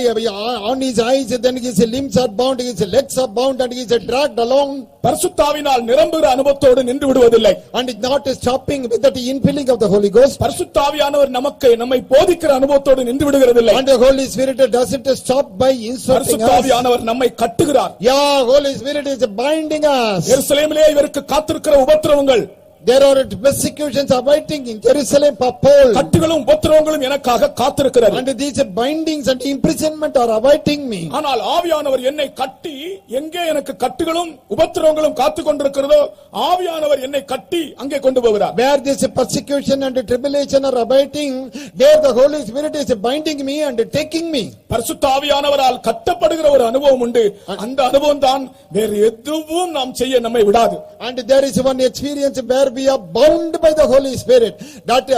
on his eyes, then his limbs are bound, his legs are bound, and he is dragged along. பரிசுத்தாவினால் நிரம்புகிற அனுபவத்தோடு நின்று விடுவதில்லை. And is not stopping with that infilling of the Holy Ghost. பரிசுத்தாவியானவர் நம்மை போதிக்கிற அனுபவத்தோடு நின்று விடுகிறதில்லை. And the Holy Spirit doesn't stop by instructing us. பரிசுத்தாவியானவர் நம்மை கட்டுகிறார். Yeah, Holy Spirit is binding us. எருசலேமிலே இவருக்கு காத்திருக்கிற உபத்திரவங்கள், There are persecutions awaiting in Jerusalem for Paul. கட்டுகளும் உபத்திரவங்களும் எனக்காக காத்திருக்கிறது. And these bindings and imprisonment are awaiting me. ஆனால் ஆவியானவர் என்னை கட்டி, எங்கே எனக்கு கட்டுகளும் உபத்திரவங்களும் காத்துக் கொண்டிருக்கிறதோ ஆவியானவர் என்னை கட்டி அங்கே கொண்டு போகிறார். Where this persecution and tribulation are awaiting, there the Holy Spirit is binding me and taking me. பரிசுத்த ஆவியானவரால் கட்டப்படுகிற ஒரு அனுபவம் உண்டு. அந்த அனுபவம் தான் வேறு எதுவும் நாம் செய்ய நம்மை விடாது. And there is one experience where we are bound by the Holy Spirit. That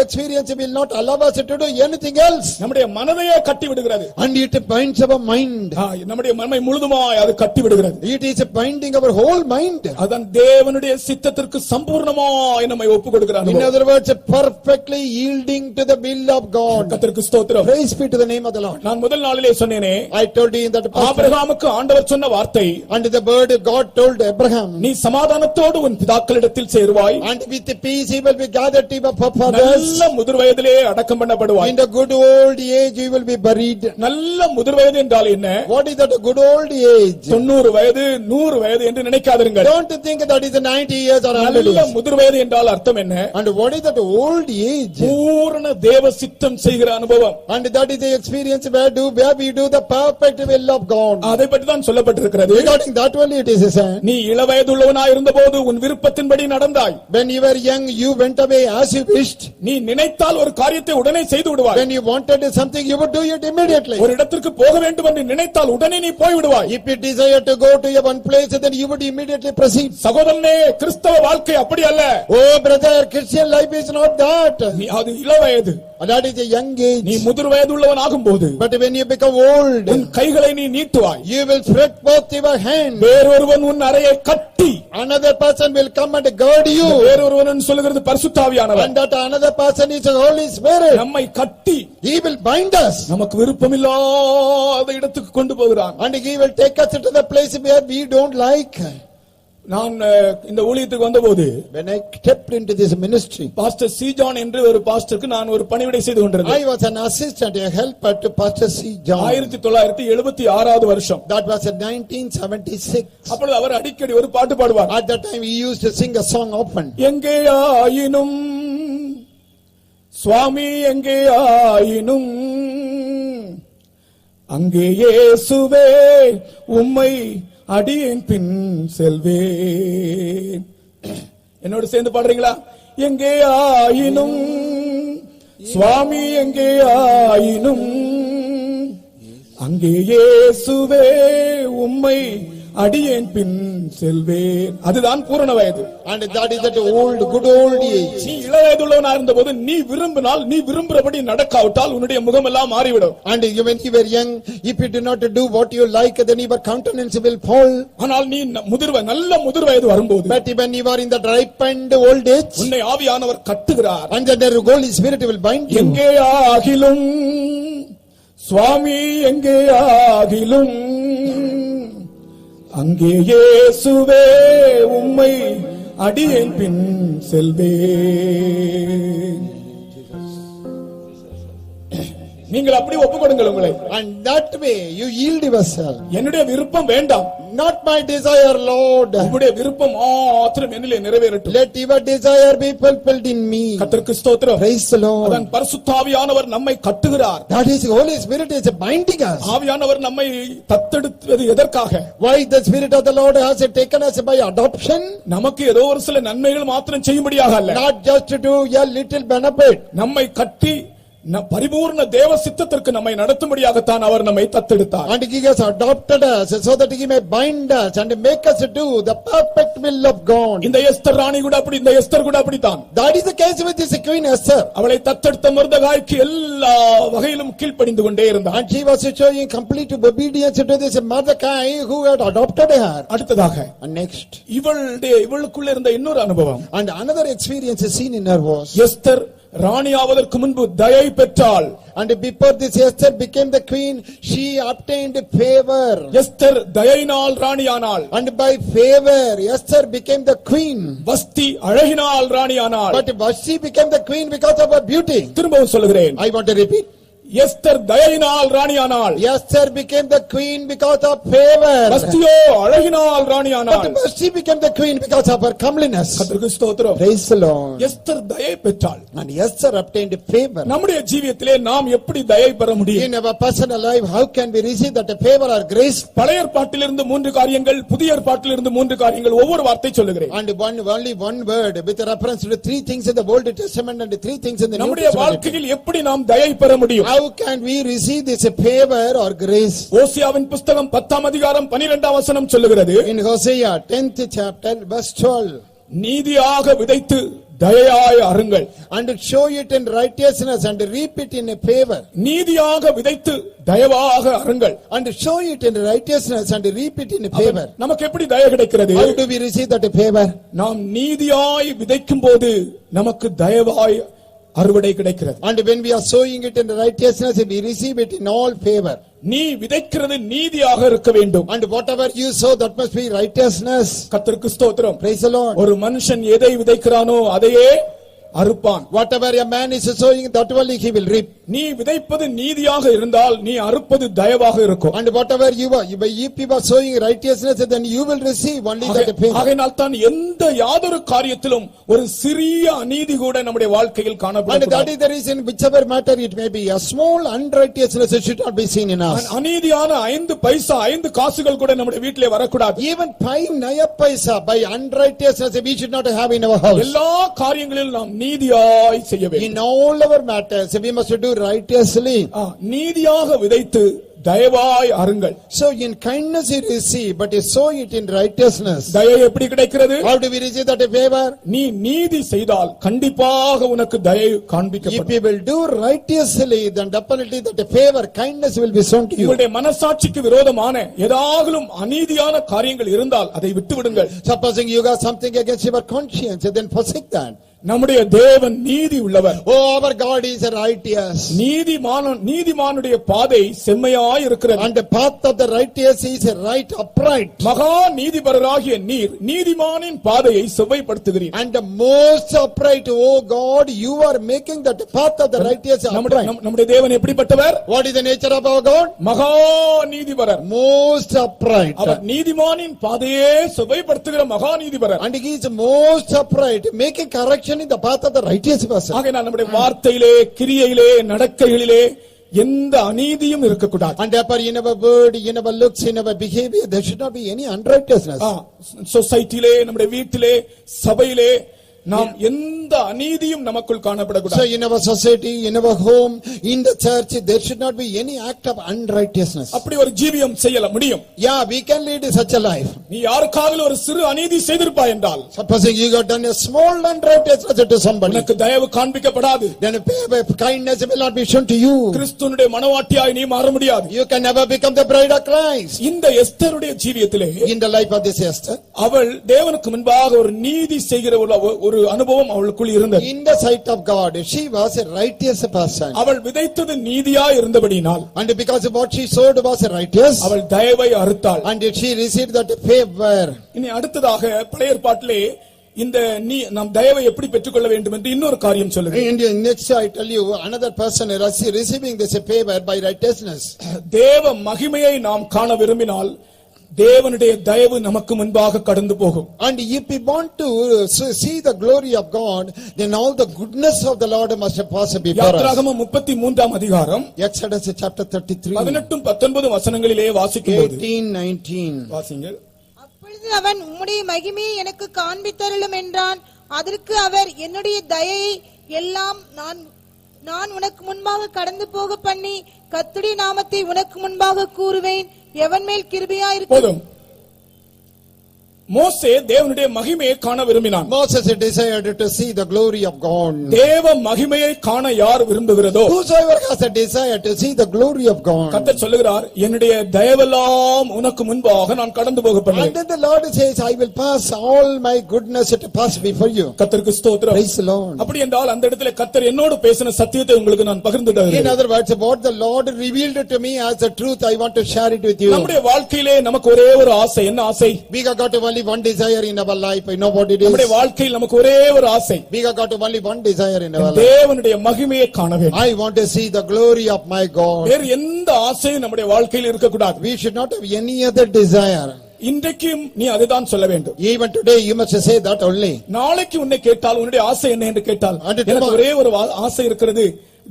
experience will not allow us to do anything else. நம்முடைய மனதையே கட்டி விடுகிறது. And it binds our mind. நம்முடைய மனதை முழுதுமாய் அது கட்டி விடுகிறது. It is binding our whole mind. அதான் தேவனுடைய சித்தத்திற்கு சம்பூர்ணமாய் நம்மை ஒப்புக் கொடுக்கிறார். In other words, perfectly yielding to the will of God. கர்த்தருக்கு ஸ்தோத்திரம். Praise be to the name of the Lord. நான் முதல் நாளிலே சொன்னேனே, I told you in that ஆபிரகாமுக்கு ஆண்டவர் சொன்ன வார்த்தை, and the word God told Abraham, நீ சமாதானத்தோடு உன் பிதாக்களிடத்தில் சேரும், சேருவாய். And with peace he will be gathered to the fathers. நல்ல முதிர் வயதிலே அடக்கம் பண்ணப்படுவாய். In the good old age you will be buried. நல்ல முதிர் வயது என்றால் என்ன? What is that good old age? 90 வயது 100 வயது என்று நினைக்காதீர்கள். Don't think that is 90 years or 100 நல்ல years. முதிர் வயது என்றால் அர்த்தம் என்ன? And what is that old age? பூரண தேவ சித்தம் செய்கிற அனுபவம். And that is the experience where we do the perfect will of God. அதை பற்றி தான் சொல்லப்பட்டிருக்கிறது. Regarding that only it is said. நீ இளவயதுள்ளவனாய் இருந்தபோது உன் விருப்பத்தின்படி நடந்தாய். When you were young you went away as you wished. நீ நினைத்தால் ஒரு காரியத்தை உடனே செய்து விடுவாய். When you wanted something you would do it immediately. ஒரு இடத்திற்கு போக வேண்டும் என்று நினைத்தால் உடனே நீ போய் விடுவாய். If you desire to go to one place then you would immediately proceed. சகோதரனே, கிறிஸ்தவ வாழ்க்கை அப்படி அல்ல. Oh brother, Christian life is not that. நீ அது இளவயது. That is a young age. நீ முதிர் வயதுள்ளவன் ஆகும்போது But when you become old உன் கைகளை நீ நீட்டுவாய். you will spread both your hands. வேறொருவன் உன் அறையை கட்டி, Another person will come and guard you. வேறொருவன் சொல்லுகிறது பரிசுத்த ஆவியானவர். And that another person is the Holy Spirit. நம்மை கட்டி He will bind us. நமக்கு விருப்பமில்லாத இடத்துக்கு கொண்டு போகிறான். And he will take us to the place where we don't like. நான் இந்த ஊழியத்துக்கு வந்தபோது When I stepped into this ministry, pastor C John என்று ஒரு பாஸ்டருக்கு நான் ஒரு பணிவிடை செய்து கொண்டிருந்தேன். I was an assistant, a helper to Pastor C. John. 1976 வருஷம். That was in 1976. அப்பொழுது அவர் அடிக்கடி ஒரு பாட்டு பாடுவார். At that time he used to sing a song often. எங்கே ஆயினும் சுவாமி, எங்கே ஆயினும் அங்கே இயேசுவே உம்மை அடியேன் பின் செல்வேன். என்னோடு சேர்ந்து பாடுறீங்களா? எங்கே ஆயினும் சுவாமி, எங்கே ஆயினும் அங்கே இயேசுவே உம்மை அடியேன் பின் செல்வேன். அதுதான் பூரண வயது. And that is that good old age. நீ இளவயதுள்ளவனா இருந்தபோது நீ விரும்பினால், நீ விரும்புறபடி நடக்காவிட்டால் உன்னுடைய முகம் எல்லாம் மாறிவிடும். And when you were young, if you do not do what you like, then your countenance will fall. ஆனால் நீ நல்ல முதிர் வயது வரும்போது, But when you are in the ripened old age, உன்னை ஆவியானவர் கட்டுகிறார். and then the Holy Spirit will bind you. எங்கே ஆகிலும் சுவாமி, எங்கே ஆகிலும் அங்கே இயேசுவே உம்மை அடியேன் பின் செல்வேன். நீங்கள் அப்படி ஒப்புக்கொடுங்கள் உங்களை. And that way you yield yourself. என்னுடைய விருப்பம் வேண்டாம். Not my desire, Lord. உம்முடைய விருப்பம் மாத்திரம் என்னிலே நிறைவேறட்டும். Let your desire be fulfilled in me. கர்த்தருக்கு ஸ்தோத்திரம். Praise the Lord. அதன் பரிசுத்த ஆவியானவர் நம்மை கட்டுகிறார். That is the Holy Spirit is binding us. ஆவியானவர் நம்மை தத்தெடுத்தது எதற்காக? Why the Spirit of the Lord has taken us by adoption? நமக்கு ஏதோ ஒரு சில நன்மைகள் மாத்திரம் செய்யும்படியாக அல்ல. Not just to do a little benefit. நம்மை கட்டி பரிபூர்ண தேவ சித்தத்திற்கு நம்மை நடத்தும்படியாகத்தான் அவர் நம்மை தத்தெடுத்தார். And he has adopted us so that he may bind us and make us do the perfect will of God. இந்த எஸ்தர் ராணி கூட அப்படி, இந்த எஸ்தர் கூட அப்படித்தான். That is the case with this Queen Esther. அவளை தத்தெடுத்த மொர்தெகாய்க்கு எல்லா வகையிலும் கீழ்ப்படிந்து கொண்டே இருந்தார். And she was showing complete obedience to this Mordecai who had adopted her. அடுத்ததாக And next, இவளுக்குள்ள இருந்த இன்னொரு அனுபவம், and another experience seen in her was, Esther ராணி ஆவதற்கு முன்பு தயை பெற்றாள். and before this Esther became the queen, she obtained favor. Esther தயையினால் ராணியானாள். And by favor Esther became the queen. Vashti அழகினால் ராணியானாள். But Vashti became the queen because of her beauty. திரும்பவும் சொல்கிறேன், I want to repeat. Esther தயையினால் ராணியானாள். Esther became the queen because of favor. வஸ்தியோ அழகினால் ராணியானாள். But Vashti became the queen because of her comeliness. கர்த்தருக்கு ஸ்தோத்திரம். Praise the Lord. எஸ்தர் தயை பெற்றாள். And Esther obtained favor. நம்முடைய ஜீவியத்திலே நாம் எப்படி தயை பெற முடியும்? In our personal life, how can we receive that favor or grace? பழைய ஏற்பாட்டிலிருந்து 3 காரியங்கள், புதிய ஏற்பாட்டிலிருந்து 3 காரியங்கள், ஒவ்வொரு வார்த்தை சொல்லுகிறேன். And only one word with reference to 3 things in the Old Testament and 3 things in the New நம்முடைய Testament. வாழ்க்கையில் எப்படி நாம் தயை பெற முடியும்? How can we receive this favor or grace? ஓசியாவின் புத்தகம் 10ஆம் அதிகாரம் 12ஆம் வசனம் சொல்லுகிறது, In Hosea 10th chapter verse 12, நீதியாக விதைத்து தயையாய் அருங்கள். and show it in righteousness and reap it in a favor. நீதியாக விதைத்து தயவாக அருங்கள். And show it in righteousness and reap it in a favor. நமக்கு எப்படி தயை கிடைக்கிறது? How do we receive that favor? நாம் நீதியாய் விதைக்கும் போது நமக்கு தயவாய் அறுவடை கிடைக்கிறது. And when we are sowing it in righteousness, we receive it in all favor. நீ விதைக்கிறது நீதியாக இருக்க வேண்டும். And whatever you sow, that must be righteousness. கர்த்தருக்கு ஸ்தோத்திரம். Praise the Lord. ஒரு மனுஷன் எதை விதைக்கிறானோ அதையே அறுப்பான். Whatever a man is sowing, that only he will reap. நீ விதைப்பது நீதியாக இருந்தால் நீ அறுப்பது தயவாக இருக்கும். And whatever you are, if you are sowing righteousness, then you will receive only that favor. ஆகையால் தான் எந்த யாதொரு காரியத்திலும் ஒரு சிறிய அநீதி கூட நம்முடைய வாழ்க்கையில் And காணப்படும். that is the reason, whichever matter it may be, a small unrighteousness should not be seen in us. அநீதியான 5 பைசா 5 காசுகள் கூட நம்முடைய வீட்டிலே வரக்கூடாது. Even 5 naya paisa by unrighteousness we should not have in our house. எல்லா காரியங்களிலும் நாம் நீதியாய் செய்ய வேண்டும். In all our matters we must do righteously. நீதியாக விதைத்து தயவாய் அருங்கள். So in kindness you receive, but you sow it in righteousness. தயை எப்படி கிடைக்கிறது? How do we receive that favor? நீ நீதி செய்தால் கண்டிப்பாக உனக்கு தயை காண்பிக்கப்படும். If you will do righteously, then definitely that favor, kindness will be shown to you. உங்களுடைய மனசாட்சிக்கு விரோதமான ஏதாகலும் அநீதியான காரியங்கள் இருந்தால் அதை விட்டு விடுங்கள். Supposing you got something against your conscience, then forsake that. நம்முடைய தேவன் நீதி உள்ளவர். Oh, our God is righteous. நீதிமானுடைய பாதை செம்மையாய் இருக்கிறது. And the path of the righteous is right, upright. மகா நீதிபரராகிய நீர் நீதிமானின் பாதையை செவ்வைப்படுத்துகிறீர். And the most upright, oh God, you are making that path of the righteous upright. நம்முடைய தேவன் எப்படிப்பட்டவர்? What is the nature of our God? மகா நீதிபரர். Most upright. அவர் நீதிமானின் பாதையை செவ்வைப்படுத்துகிற மகா நீதிபரர். And he is most upright, making correction in the path of the righteous person. ஆகையால் நம்முடைய வார்த்தையிலே, கிரியையிலே, நடக்கைகளிலே எந்த அநீதியும் இருக்கக்கூடாது. And therefore in our word, in our looks, in our behavior, there should not be any unrighteousness. சொசைட்டிலே, நம்முடைய வீட்டிலே, சபையிலே நாம் எந்த அநீதியும் நமக்குள் காணப்படக்கூடாது. So in our society, in our home, in the church, there should not be any act of unrighteousness. அப்படி ஒரு ஜீவியம் செய்யல முடியும். Yeah, we can lead such a life. நீ யாருக்காவது ஒரு சிறு அநீதி செய்திருப்பாய் என்றால், Supposing you got done a small unrighteousness to somebody, உனக்கு தயவு காண்பிக்கப்படாது. then kindness will not be shown to you. கிறிஸ்துவினுடைய மனவாட்டியாய் நீ மாற முடியாது. You can never become the bride of Christ. இந்த எஸ்தருடைய ஜீவியத்திலே, In the life of this Esther, அவள் தேவனுக்கு முன்பாக ஒரு நீதி செய்கிற ஒரு அனுபவம் அவளுக்குள் இருந்தது. in the sight of God, she was a righteous person. அவள் விதைத்தது நீதியாய் இருந்தபடியினால், And because what she sowed was righteous, அவள் தயவை அறுத்தாள். and she received that favor. இனி அடுத்ததாக பழைய ஏற்பாட்டிலே இந்த நாம் தயவை எப்படி பெற்றுக்கொள்ள வேண்டும் என்று இன்னொரு காரியம் சொல்லுங்க. And next I tell you, another person receiving this favor by righteousness. தேவ மகிமையை நாம் காண விரும்பினால் தேவனுடைய தயவு நமக்கு முன்பாக கடந்து போகும். And if we want to see the glory of God, then all the goodness of the Lord must pass before us. யாத்திராகமம் 33ஆம் அதிகாரம் Exodus chapter 33, 18-19 வசனங்களிலே வாசிக்கும்போது 18-19. வாசிங்கள். அப்பொழுது அவன் உம்முடைய மகிமையை எனக்கு காண்பித்தருளும் என்றான். அதற்கு அவர், என்னுடைய தயையை எல்லாம் நான் உனக்கு முன்பாக கடந்து போக பண்ணி கர்த்தருடைய நாமத்தை உனக்கு முன்பாக கூறுவேன். எவன் மேல் கிருபையா இருக்கும். மோசே தேவனுடைய மகிமையை காண விரும்பினான். Moses desired to see the glory of God. தேவ மகிமையை காண யார் விரும்புகிறதோ, Whosoever has a desire to see the glory of God. கர்த்தர் சொல்லுகிறார், என்னுடைய தயவெல்லாம் உனக்கு முன்பாக நான் கடந்து போக பண்ணுவேன். And then the Lord says, I will pass all my goodness to pass before you. கர்த்தருக்கு ஸ்தோத்திரம். Praise the Lord. அப்படி என்றால் அந்த இடத்துல கர்த்தர் என்னோடு பேசின சத்தியத்தை உங்களுக்கு நான் பகிர்ந்து தருகிறேன். In other words, what the Lord revealed to me as the truth, I want to share it with you. நம்முடைய வாழ்க்கையிலே நமக்கு ஒரே ஒரு ஆசை. என்ன ஆசை? We have got only one desire in our life. I know what it is. நம்முடைய வாழ்க்கையில் நமக்கு ஒரே ஒரு ஆசை. We have got only one desire in our life. தேவனுடைய மகிமையை காண வேண்டும். I want to see the glory of my God. வேறு எந்த ஆசையும் நம்முடைய வாழ்க்கையில் இருக்க கூடாது. We should not have any other desire. இன்றைக்கும் நீ அதுதான் சொல்ல வேண்டும். Even today you must say that only. நாளைக்கு உன்னை கேட்டால் உன்னுடைய ஆசை என்ன என்று கேட்டால், எனக்கு ஒரே ஒரு ஆசை இருக்கிறது,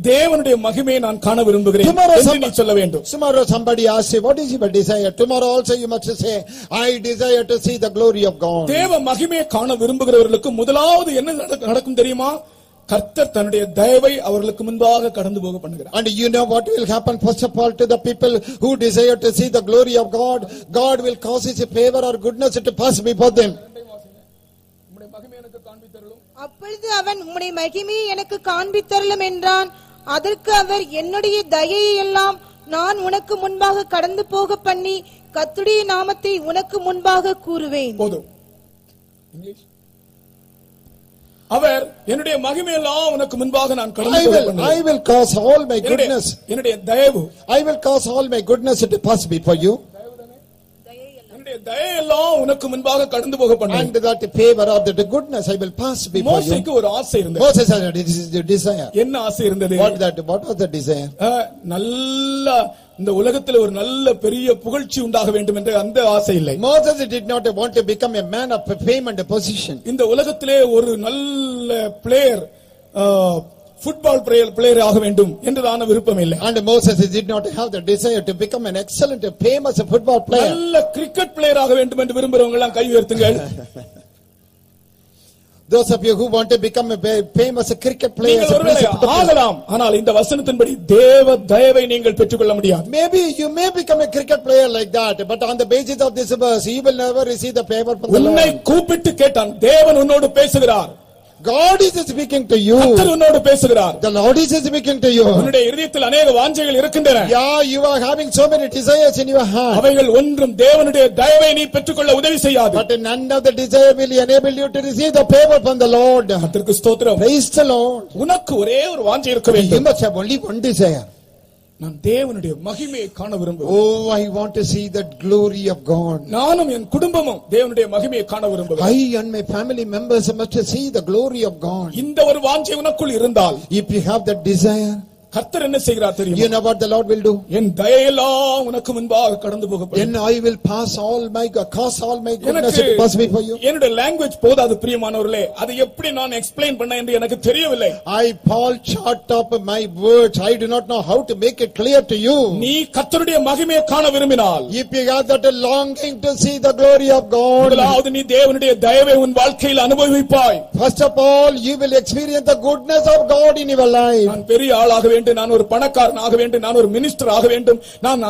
தேவனுடைய மகிமையை நான் காண விரும்புகிறேன் என்று நீ சொல்ல வேண்டும். Tomorrow somebody asks you, what is your desire? Tomorrow also you must say, I desire to see the glory of God. தேவ மகிமையை காண விரும்புகிறவர்களுக்கு முதலாவது என்ன நடக்கும் தெரியுமா? கர்த்தர் தன்னுடைய தயவை அவர்களுக்கு முன்பாக கடந்து போக பண்ணுகிறார். And you know what will happen first of all to the people who desire to see the glory of God? God will cause his favor or goodness to pass before them. அப்பொழுது அவன், உம்முடைய மகிமையை எனக்கு காண்பித்தருளும் என்றான். அதற்கு அவர், என்னுடைய தயையை எல்லாம் நான் உனக்கு முன்பாக கடந்து போக பண்ணி கர்த்தருடைய நாமத்தை உனக்கு முன்பாக கூறுவேன். போதும். இங்கிலீஷ். அவர் என்னுடைய மகிமையெல்லாம் உனக்கு முன்பாக நான் கடந்து போக பண்ணுவேன். I will cause all my goodness. என்னுடைய தயவு. I will cause all my goodness to pass before you. என்னுடைய தயையெல்லாம் உனக்கு முன்பாக கடந்து போக பண்ணுவேன். And that favor of the goodness I will pass before you. மோசேக்கு ஒரு ஆசை இருந்தது. Moses had a desire. என்ன ஆசை இருந்தது? What was the desire? நல்ல இந்த உலகத்தில் ஒரு நல்ல பெரிய புகழ்ச்சி உண்டாக வேண்டும் என்ற அந்த ஆசை இல்லை. Moses did not want to become a man of fame and position. இந்த உலகத்திலே ஒரு நல்ல பிளேயர் ஃபுட்பால் பிளேயர் ஆக வேண்டும் என்றுதான விருப்பம் இல்லை. And Moses did not have the desire to become an excellent famous football player. நல்ல கிரிக்கெட் பிளேயர் ஆக வேண்டும் என்று விரும்புறவங்க எல்லாம் கை உயர்த்துங்கள். Those of you who want to become a famous cricket player, ஆகலாம். ஆனால் இந்த வசனத்தின்படி தேவ தயவை நீங்கள் பெற்றுக்கொள்ள முடியாது. Maybe you may become a cricket player like that, but on the basis of this verse you will never receive the favor from the Lord. உன்னை கூப்பிட்டு கேட்டான், தேவன் உன்னோடு பேசுகிறார். God is speaking to you. கர்த்தர் உன்னோடு பேசுகிறார். The Lord is speaking to you. உன்னுடைய இதயத்தில் अनेक வாஞ்சைகள் இருக்கின்றன. Yeah, you are having so many desires in your heart. அவைகள் ஒன்றும் தேவனுடைய தயவை நீ பெற்றுக்கொள்ள உதவி செய்யாது. But none of the desire will enable you to receive the favor from the Lord. கர்த்தருக்கு ஸ்தோத்திரம். Praise the Lord. உனக்கு ஒரே ஒரு வாஞ்சை இருக்க You வேண்டும். must have only one desire. நான் தேவனுடைய மகிமையை காண விரும்புகிறேன். Oh, I want to see the glory of God. நானும் என் குடும்பமும் தேவனுடைய மகிமையை காண விரும்புகிறேன். I and my family members must see the glory of God. இந்த ஒரு வாஞ்சை உனக்குள் இருந்தால், If you have that desire, கர்த்தர் என்ன செய்கிறார் தெரியுமா? you know what the Lord will do? என் தயையெல்லாம் உனக்கு முன்பாக கடந்து போக Then I will cause all my goodness to pass before you. என்னுடைய லாங்குவேஜ் போதாது பிரியமானவர்களே, அதை எப்படி நான் எக்ஸ்பிளைன் பண்ண என்று எனக்கு தெரியவில்லை. Paul short up my words. I do not know how to make it clear to you. நீ கர்த்தருடைய மகிமையை காண விரும்பினால், If you have that longing to see the glory of God, முதலாவது நீ தேவனுடைய தயவை உன் வாழ்க்கையில் அனுபவிப்பாய். first of all you will experience the goodness of God in your life. நான் பெரிய ஆளாக வேண்டும், நான் ஒரு பணக்காரன் ஆக வேண்டும், நான் ஒரு மினிஸ்டர் ஆக வேண்டும், நான்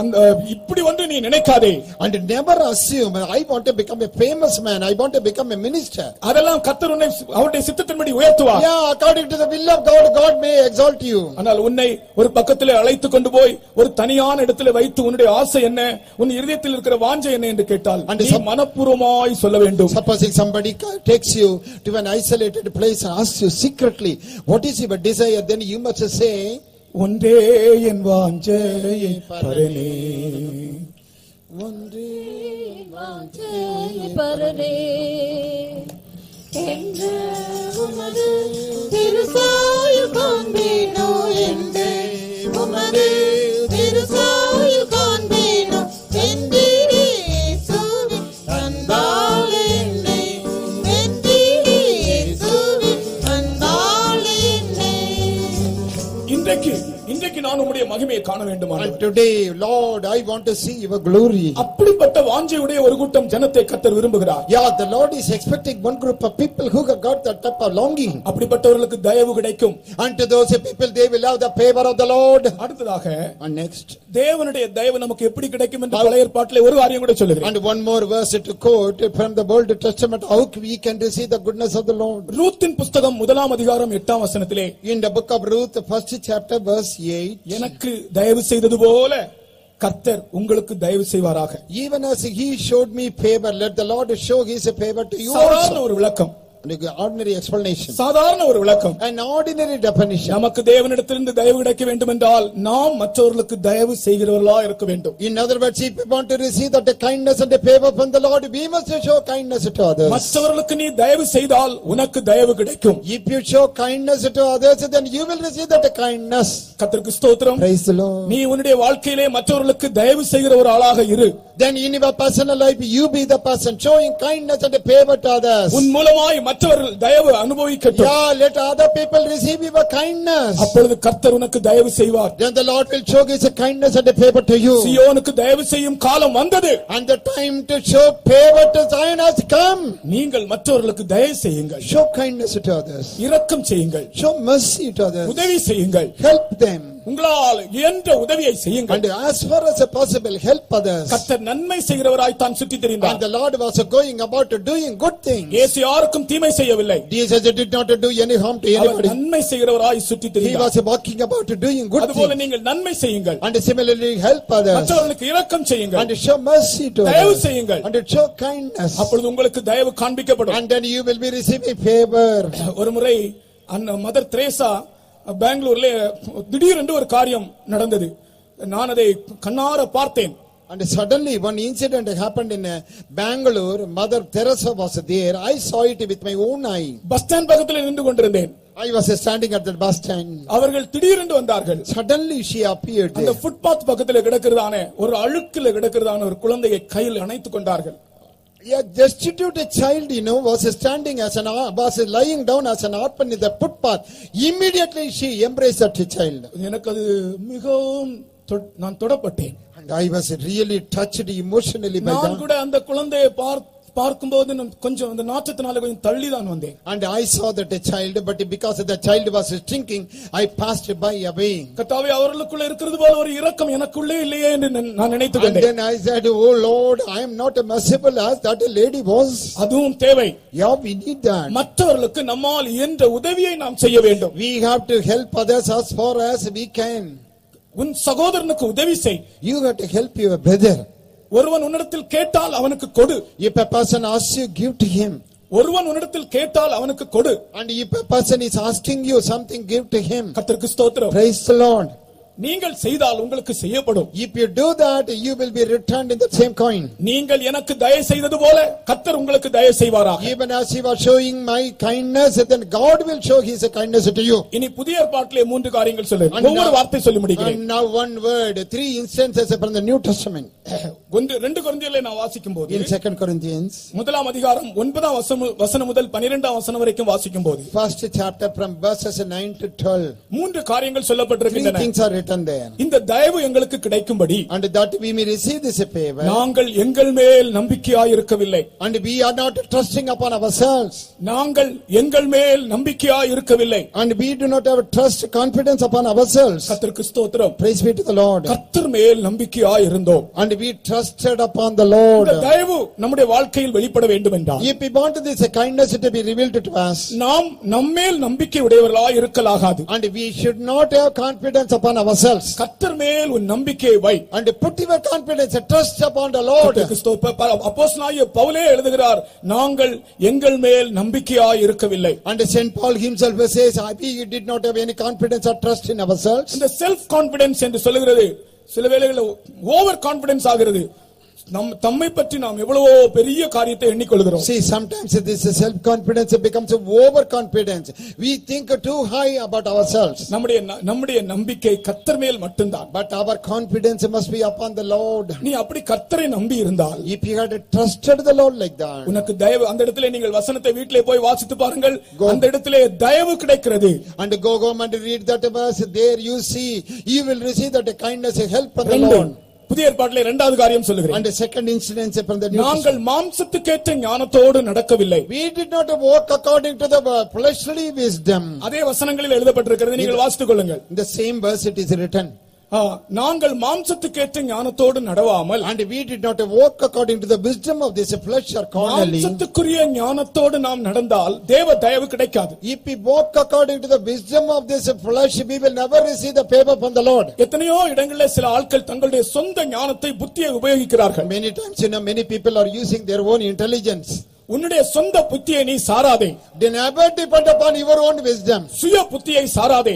இப்படி ஒன்று நீ நினைக்காதே. And never assume I want to become a famous man, I want to become a minister. அதெல்லாம் கர்த்தர் உன்னை அவருடைய சித்தத்தின்படி உயர்த்துவார். Yeah, according to the will of God, God may exalt you. ஆனால் உன்னை ஒரு பக்கத்திலே அழைத்து கொண்டு போய் ஒரு தனியான இடத்திலே வைத்து உன்னுடைய ஆசை என்ன, உன் இதயத்தில் இருக்கிற வாஞ்சை என்ன என்று கேட்டால் நீ மனப்பூர்வமாய் சொல்ல வேண்டும். Supposing somebody takes you to an isolated place and asks you secretly what is your desire, then you must say, ஒன்றே என் வாஞ்சையை பரனே, ஒன்றே வாஞ்சையை பரனே, என்று உமது திருசாயல் காண்பேனோ, என்று உமது திருசாயல் காண்பேனோ, வெந்திரே இயேசுவே அன்பால் என்னை, வெந்திரே இயேசுவே அன்பால் என்னை. இன்றைக்கு நான் உம்முடைய மகிமையை காண வேண்டும். And today, Lord, I want to see your glory. அப்படிப்பட்ட வாஞ்சையுடைய ஒரு கூட்டம் ஜனத்தை கர்த்தர் விரும்புகிறார். Yeah, the Lord is expecting one group of people who have got that type of longing. அப்படிப்பட்டவர்களுக்கு தயவு கிடைக்கும். And to those people, they will have the favor of the Lord. அடுத்ததாக, and next, தேவனுடைய தயவு நமக்கு எப்படி கிடைக்கும் என்று பழைய ஏற்பாட்டிலே ஒரு காரியம் கூட சொல்லுகிறேன். And one more verse to quote from the Old Testament, how we can receive the goodness of the Lord. ரூத்தின் புத்தகம் 1ஆம் அதிகாரம் 8ஆம் வசனத்திலே, in the book of Ruth, first chapter, verse 8, எனக்கு தயவு செய்தது போல கர்த்தர் உங்களுக்கு தயவு செய்வாராக. Even as he showed me favor, let the Lord show his favor to you சாதாரண also. ஒரு விளக்கம், ordinary explanation, சாதாரண ஒரு விளக்கம், an ordinary definition. நமக்கு தேவனிடத்திலிருந்து தயவு கிடைக்க வேண்டும் என்றால் நாம் மற்றவர்களுக்கு தயவு செய்கிறவர்களா இருக்க வேண்டும். In other words, if we want to receive that kindness and the favor from the Lord, we must show kindness to others. மற்றவர்களுக்கு நீ தயவு செய்தால் உனக்கு தயவு கிடைக்கும். If you show kindness to others, then you will receive that kindness. கர்த்தருக்கு ஸ்தோத்திரம். Praise the Lord. நீ உன்னுடைய வாழ்க்கையிலே மற்றவர்களுக்கு தயவு செய்கிற ஒரு ஆளாக இரு. Then in your personal life, you be the person showing kindness and favor to others. உன் மூலமாய் மற்றவர்கள் தயவு அனுபவிக்கட்டும். Yeah, let other people receive your kindness. அப்பொழுது கர்த்தர் உனக்கு தயவு செய்வார். Then the Lord will show his kindness and favor to you. சீயோனுக்கு தயவு செய்யும் காலம் வந்தது. And the time to show favor to Zion has come. நீங்கள் மற்றவர்களுக்கு தயவு செய்யுங்கள். Show kindness to others. இரக்கம் செய்யுங்கள். Show mercy to others. உதவி செய்யுங்கள். Help them. உங்களால் இயன்ற உதவியை செய்யுங்கள். And as far as possible, help others. கர்த்தர் நன்மை செய்கிறவராய் தான் சுற்றி திரிந்தார். And the Lord was going about doing good things. இயேசு யாருக்கும் தீமை செய்யவில்லை. Jesus did not do any harm to our anybody. நன்மை செய்கிறவராய் சுற்றி He திரிந்தார். was walking about doing good அதுபோல things. நீங்கள் நன்மை செய்யுங்கள். And similarly, help others. மற்றவர்களுக்கு இரக்கம் செய்யுங்கள். And show mercy to தயவு others. செய்யுங்கள். And show kindness. அப்பொழுது உங்களுக்கு தயவு காண்பிக்கப்படும். And then you will be receiving favor. ஒரு முறை மதர் தெரேசா பெங்களூர்ல திடீரென்று ஒரு காரியம் நடந்தது. நான் அதை கண்ணார பார்த்தேன். And suddenly one incident happened in Bangalore. Mother Teresa was there. I saw it with my own eye. Bus stand பக்கத்தில் நின்று கொண்டிருந்தேன். I was standing at the bus stand. அவர்கள் திடீரென்று வந்தார்கள். Suddenly she appeared அந்த there. ஃபுட்பாத் பக்கத்தில் கிடக்கிறதான ஒரு அழுக்கில் கிடக்கிறதான ஒரு குழந்தையை கையில் அணைத்துக் கொண்டார்கள். A destitute child, was standing was lying down as an orphan in the footpath. Immediately she embraced that child. எனக்கு அது மிகவும் நான் தொடப்பட்டேன். And I was really touched emotionally by நான் that. கூட அந்த குழந்தையை பார்க்கும்போது கொஞ்சம் அந்த நாற்றத்தினால கொஞ்சம் தள்ளி தான் வந்தேன். And I saw that child, but because the child was stinking, I passed by away. கர்த்தாவே, அவர்களுக்குள்ள இருக்கிறது போல ஒரு இரக்கம் எனக்குள்ளே இல்லையே என்று நான் நினைத்துக் And கொண்டேன். then I said, oh Lord, I am not merciful as that lady was. அதுவும் தேவை. Yeah, we need that. மற்றவர்களுக்கு நம்மால் இயன்ற உதவியை நாம் செய்ய வேண்டும். We have to help others as far as we can. உன் சகோதரனுக்கு உதவி செய். You have to help your brother. ஒருவன் உன்னிடத்தில் கேட்டால் அவனுக்கு கொடு. If a person asks you, give to him. ஒருவன் உன்னிடத்தில் கேட்டால் அவனுக்கு கொடு. And if a person is asking you something, give to him. கர்த்தருக்கு ஸ்தோத்திரம். Praise the Lord. நீங்கள் செய்தால் உங்களுக்கு செய்யப்படும். If you do that, you will be returned in the same coin. நீங்கள் எனக்கு தயவு செய்தது போல கர்த்தர் உங்களுக்கு தயவு செய்வாராக. Even as he was showing my kindness, then God will show his kindness to you. இனி புதிய ஏற்பாட்டிலே 3 காரியங்கள் சொல்றேன். ஒவ்வொரு வார்த்தை சொல்லி முடிக்கிறேன். And now one word, 3 instances from the New Testament. 2 கொரிந்தியர்ல நான் வாசிக்கும்போது, In 2 Corinthians, முதலாம் அதிகாரம் 9ஆம் வசனம் முதல் 12ஆம் வசனம் வரைக்கும் வாசிக்கும்போது, first chapter from verses 9 to 12. 3 காரியங்கள் 3 சொல்லப்பட்டிருக்கின்றன. things are written there. இந்த தயவு எங்களுக்கு கிடைக்கும்படி, And that we may receive this favor. நாங்கள் எங்கள் மேல் நம்பிக்கையாய் இருக்கவில்லை. And we are not trusting upon ourselves. நாங்கள் எங்கள் மேல் நம்பிக்கையாய் இருக்கவில்லை. And we do not have trust, confidence upon ourselves. கர்த்தருக்கு ஸ்தோத்திரம். Praise be to the Lord. கர்த்தர் மேல் நம்பிக்கையாய் இருந்தோம். And we trusted upon the Lord. இந்த தயவு நம்முடைய வாழ்க்கையில் வெளிப்பட வேண்டும் என்றால், If we want this kindness to be revealed to us, நாம் நம்மேல் நம்பிக்கை உடையவர்களாய் இருக்கலாகாது. and we should not have confidence upon ourselves. கர்த்தர் மேல் உன் நம்பிக்கையை வை. And put your confidence, trust upon the Lord. அப்போஸ்தலனாகிய பவுலே எழுதுகிறார், நாங்கள் எங்கள் மேல் நம்பிக்கையாய் இருக்கவில்லை. And Saint Paul himself says, we did not have any confidence or trust in ourselves. இந்த செல்ஃப் கான்பிடன்ஸ் என்று சொல்லுகிறது சில வேளைகளில் ஓவர் கான்பிடன்ஸ் ஆகிறது. தம்மை பற்றி நாம் எவ்வளவோ பெரிய காரியத்தை எண்ணிக்கொள்கிறோம். See, sometimes this self confidence becomes over confidence. We think too high about ourselves. நம்முடைய நம்பிக்கை கர்த்தர் மேல் மட்டும்தான். But our confidence must be upon the Lord. நீ அப்படி கர்த்தரை நம்பி இருந்தால், If you had trusted the Lord like that, உனக்கு தயவு, அந்த இடத்திலே நீங்கள் வசனத்தை வீட்டிலே போய் வாசித்து பாருங்கள், அந்த இடத்திலே தயவு கிடைக்கிறது. and go home and read that verse, there you see, you will receive that kindness, help from the Lord. புதிய ஏற்பாட்டிலே 2வது காரியம் சொல்லுகிறேன். And the second incident from the New நாங்கள் மாம்சத்துக்கேற்ற ஞானத்தோடு நடக்கவில்லை. We did not walk according to the fleshly wisdom. அதே வசனங்களில் எழுதப்பட்டிருக்கிறது, நீங்கள் வாசித்துக் கொள்ளுங்கள். In the same verse it is written. நாங்கள் மாம்சத்துக்கேற்ற ஞானத்தோடு நடவாமல், And we did not walk according to the wisdom of this flesh or carnally. மாம்சத்துக்குரிய ஞானத்தோடு நாம் நடந்தால் தேவ தயவு கிடைக்காது. If we walk according to the wisdom of this flesh, we will never receive the favor from the Lord. எத்தனையோ இடங்களில் சில ஆட்கள் தங்களுடைய சொந்த ஞானத்தை, புத்தியை உபயோகிக்கிறார்கள். Many times, many people are using their own intelligence. உன்னுடைய சொந்த புத்தியை நீ சாராதே. They never depend upon your own wisdom. சுய புத்தியை சாராதே.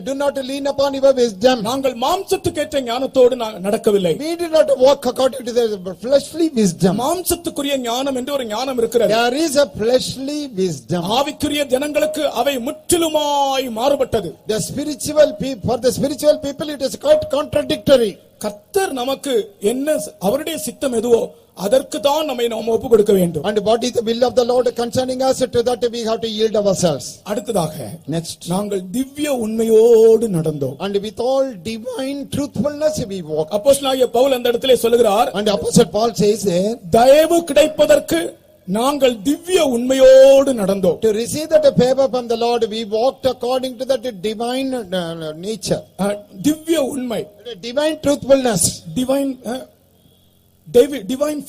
Do not lean upon your wisdom. நாங்கள் மாம்சத்துக்கேற்ற ஞானத்தோடு நடக்கவில்லை. We did not walk according to the fleshly wisdom. மாம்சத்துக்குரிய ஞானம் என்று ஒரு ஞானம் இருக்கிறது. There is a fleshly wisdom. ஆவிக்குரிய ஜனங்களுக்கு அவை முற்றிலுமாய் மாறுபட்டது. For the spiritual people it is quite contradictory. கர்த்தர் நமக்கு என்ன அவருடைய சித்தம் எதுவோ அதற்கு தான் நம்மை நாம் ஒப்பு கொடுக்க வேண்டும். And what is the will of the Lord concerning us, to that we have to yield ourselves. அடுத்ததாக, next, நாங்கள் திவ்ய உண்மையோடு நடந்தோம். And with all divine truthfulness we walk. அப்போஸ்தலனாகிய பவுல் அந்த இடத்திலே சொல்லுகிறார், And Apostle Paul says there, தயவு கிடைப்பதற்கு நாங்கள் திவ்ய உண்மையோடு நடந்தோம். To receive that favor from the Lord, we walked according to that divine nature. திவ்ய உண்மை, Divine truthfulness. divine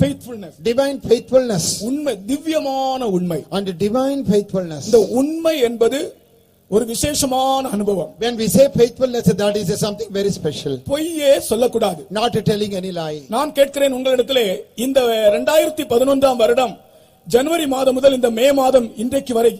faithfulness. Divine faithfulness. உண்மை, திவ்யமான உண்மை. And divine faithfulness. இந்த உண்மை என்பது ஒரு விசேஷமான அனுபவம். When we say faithfulness, that is something very special. பொய்யே சொல்லக்கூடாது. Not telling any lie. நான் கேட்கிறேன் உங்களிடத்திலே, இந்த 2011 வருடம் ஜனவரி மாதம் முதல் இந்த மே மாதம் இன்றைக்கு வரை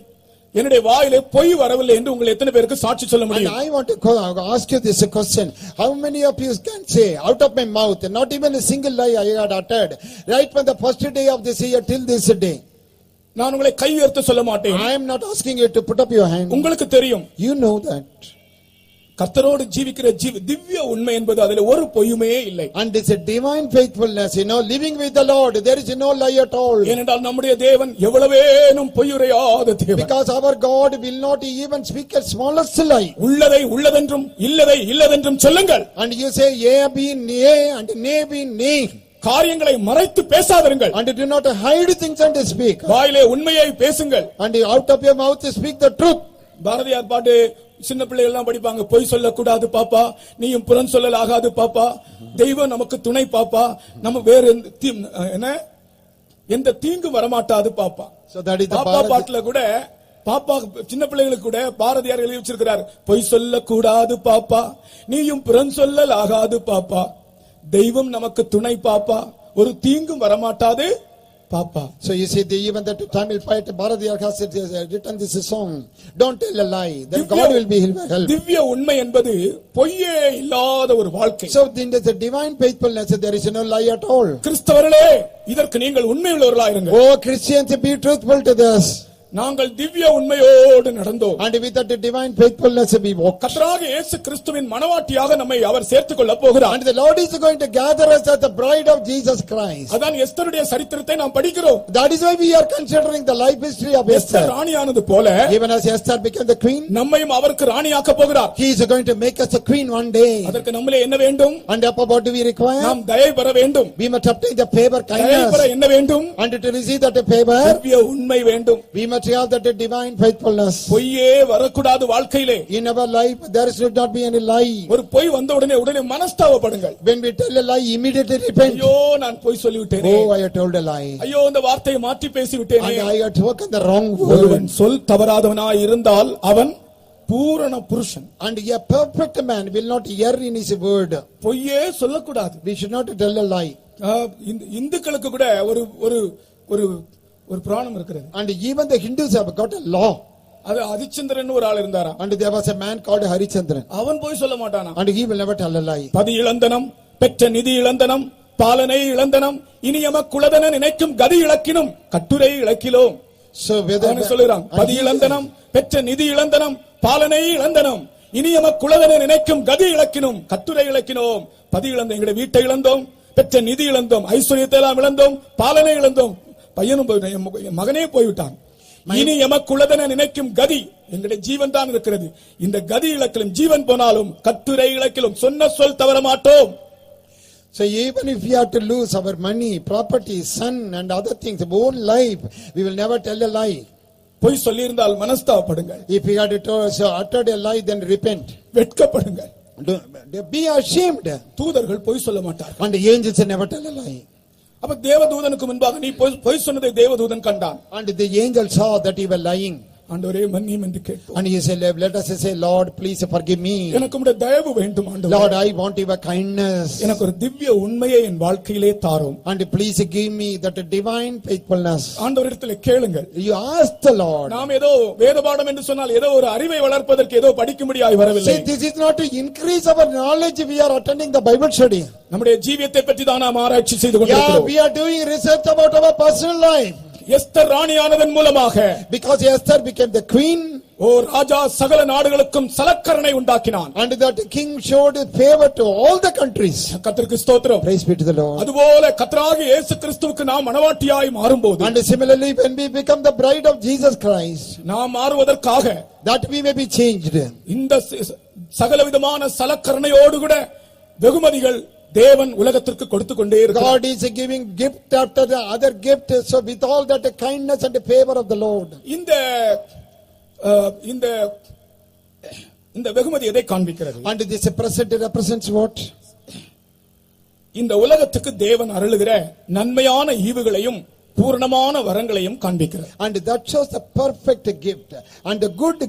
என்னுடைய வாயிலே பொய் வரவில்லை என்று உங்கள் எத்தனை பேருக்கு சாட்சி சொல்ல முடியும்? And I want to ask you this question. How many of you can say out of my mouth, not even a single lie I had uttered, right from the first day of this year till this day? நான் உங்களை கை உயர்த்த சொல்ல மாட்டேன். I am not asking you to put up your hand. உங்களுக்கு தெரியும். You know that. கர்த்தரோடு ஜீவிக்கிற திவ்ய உண்மை என்பது அதிலே ஒரு பொய்யுமே இல்லை. And it's a divine faithfulness, living with the Lord, there is no lie at all. ஏனென்றால் நம்முடைய தேவன் எவ்வளவேனும் பொய்யுரையாத தேவன். Because our God will not even speak a smallest lie. உள்ளதை உள்ளதென்றும் இல்லதை இல்லதென்றும் சொல்லுங்கள். And you say yea be nay and nay be nay. காரியங்களை மறைத்து பேசாதீர்கள். And do not hide things and speak. வாயிலே உண்மையை பேசுங்கள். And out of your mouth speak the truth. Bharathiyar பாட்டு சின்ன பிள்ளைகள் எல்லாம் படிப்பாங்க. பொய் சொல்லக்கூடாது பாப்பா, நீயும் புறம் சொல்லல் ஆகாது பாப்பா, தெய்வம் நமக்கு துணை பாப்பா, நம்ம வேற என்ன எந்த தீங்கு வரமாட்டாது பாப்பா. So that is the பாப்பா பாட்டுல கூட பாப்பா சின்ன பிள்ளைகளுக்கு கூட பாரதியார் எழுதி வச்சிருக்கிறார். பொய் சொல்லக்கூடாது பாப்பா, நீயும் புறம் சொல்லல் ஆகாது பாப்பா, தெய்வம் நமக்கு துணை பாப்பா, ஒரு தீங்கும் வரமாட்டாது பாப்பா. So you see, even the Tamil poet Bharadiyar has written this song. Don't tell a lie, then God will be help. திவ்ய உண்மை என்பது பொய்யே இல்லாத ஒரு வாழ்க்கை. So in the divine faithfulness, there is no lie at all. கிறிஸ்தவர்களே, இதற்கு நீங்கள் உண்மையுள்ளவர்களாக இருங்கள். Oh Christians, be truthful to this. நாங்கள் திவ்ய உண்மையோடு நடந்தோம். And with that divine faithfulness we walk. கர்த்தராக இயேசு கிறிஸ்துவின் மனவாட்டியாக நம்மை அவர் சேர்த்துக் கொள்ள போகிறார். And the Lord is going to gather us as the bride of Jesus Christ. அதான் எஸ்தருடைய சரித்திரத்தை நாம் படிக்கிறோம். That is why we are considering the life history of Esther. Esther ராணியானது போல Even as Esther became the queen, நம்மையும் அவருக்கு ராணியாக்க போகிறார். He is going to make us a queen one day. அதற்கு நம்மளே என்ன வேண்டும்? And what do we require? நாம் தயை பெற வேண்டும். We must obtain the favor, தயை பெற kindness. என்ன வேண்டும்? And to receive that favor, திவ்ய உண்மை வேண்டும். we must have that divine faithfulness. பொய்யே வரக்கூடாது வாழ்க்கையிலே. In our life there should not be any lie. ஒரு பொய் வந்த உடனே மனஸ்தாபப்படுங்கள். When we tell a lie, immediately repent. ஐயோ நான் பொய் சொல்லிவிட்டேனே. Oh, I have told a lie. ஐயோ இந்த வார்த்தையை மாற்றி பேசிவிட்டேனே. And I have spoken the wrong ஒருவன் word. சொல் தவறாதவனாய் இருந்தால் அவன் பூரண புருஷன். And a perfect man will not err in his word. பொய்யே சொல்லக்கூடாது. We should not tell a lie. இந்துக்களுக்கு கூட ஒரு ஒரு ஒரு ஒரு புராணம் இருக்கிறது. And even the Hindus have got a law. அது ஹரிச்சந்திரன் ஒரு ஆள் இருந்தாரா. And there was a man called Harichandran. அவன் போய் சொல்ல மாட்டானா. And he will never tell a lie. பதி இழந்தனம், பெற்ற நிதி இழந்தனம், பாலனை இழந்தனம், இனி எமக்குளதென நினைக்கும் கதி இழக்கினும் கட்டுரை இழக்கிலோம். So whether சொல்லுறான், பதி இழந்தனம், பெற்ற நிதி இழந்தனம், பாலனை இழந்தனம், இனி எமக்குளதென நினைக்கும் கதி இழக்கினும் கட்டுரை இழக்கினோம். பதி இழந்தோம், எங்களுடைய வீட்டை இழந்தோம், பெற்ற நிதி இழந்தோம், ஐஸ்வர்யத்தை எல்லாம் இழந்தோம், பாலனை இழந்தோம், பையனும் மகனே போய்விட்டான். இனி எமக்குள்ளதென நினைக்கும் கதி எங்களுடைய ஜீவன் தான் இருக்கிறது. இந்த கதி இலக்கிலும் ஜீவன் போனாலும் கட்டுரை இலக்கிலும் சொன்ன சொல் தவற மாட்டோம். So even if we have to lose our money, property, son and other things, our own life, we will never tell a lie. பொய் சொல்லி இருந்தால் மனஸ்தாபப்படுங்கள். If we had to uttered a lie, then repent. வெட்கப்படுங்கள். Be ashamed. தூதர்கள் பொய் சொல்ல மாட்டார்கள். And the angels never tell a lie. அப்ப தேவதூதனுக்கு முன்பாக நீ பொய் சொன்னதை தேவதூதன் கண்டான். And the angel saw that he was lying. ஆண்டவரே மன்னியும் என்று கேட்போம். And he said, let us say, Lord, please forgive me. எனக்கு உம்முடைய தயவு வேண்டும் ஆண்டவரே. Lord, I want your kindness. எனக்கு ஒரு திவ்ய உண்மையை என் வாழ்க்கையிலே தாரும். And please give me that divine faithfulness. ஆண்டவரிடத்தில் கேளுங்கள். You ask the Lord. நாம் ஏதோ வேதபாடம் என்று சொன்னால் ஏதோ ஒரு அறிவை வளர்ப்பதற்கு ஏதோ படிக்கும்படியாய் வரவில்லை. See, this is not to increase our knowledge. We are attending the Bible study. நம்முடைய ஜீவியத்தை பற்றி தான் நாம் ஆராய்ச்சி செய்து கொண்டிருக்கிறோம். We are doing research about our personal life. Esther ராணியானதன் மூலமாக, because Esther became the queen, ஓ ராஜா சகல நாடுகளுக்கும் சலக்கரணை உண்டாக்கினான். and that king showed favor to all the countries. கர்த்தருக்கு ஸ்தோத்திரம். Praise be to the Lord. அதுபோல கர்த்தராகிய இயேசு கிறிஸ்துவுக்கு நாம் மனவாட்டியாய் மாறும்போது, and similarly when we become the bride of Jesus Christ, நாம் மாறுவதற்காக, that we may be changed, இந்த சகலவிதமான சலக்கரணையோடு கூட வெகுமதிகள் தேவன் உலகத்திற்கு கொடுத்து கொண்டே இருக்கிறார். God is giving gift after the other gift. So with all that kindness and favor of the Lord. இந்த வெகுமதி எதை காண்பிக்கிறது? And this present represents what? இந்த உலகத்துக்கு தேவன் அருளுகிற நன்மையான ஈவுகளையும் பூரணமான வரங்களையும் காண்பிக்கிறது. And that shows the perfect gift and the good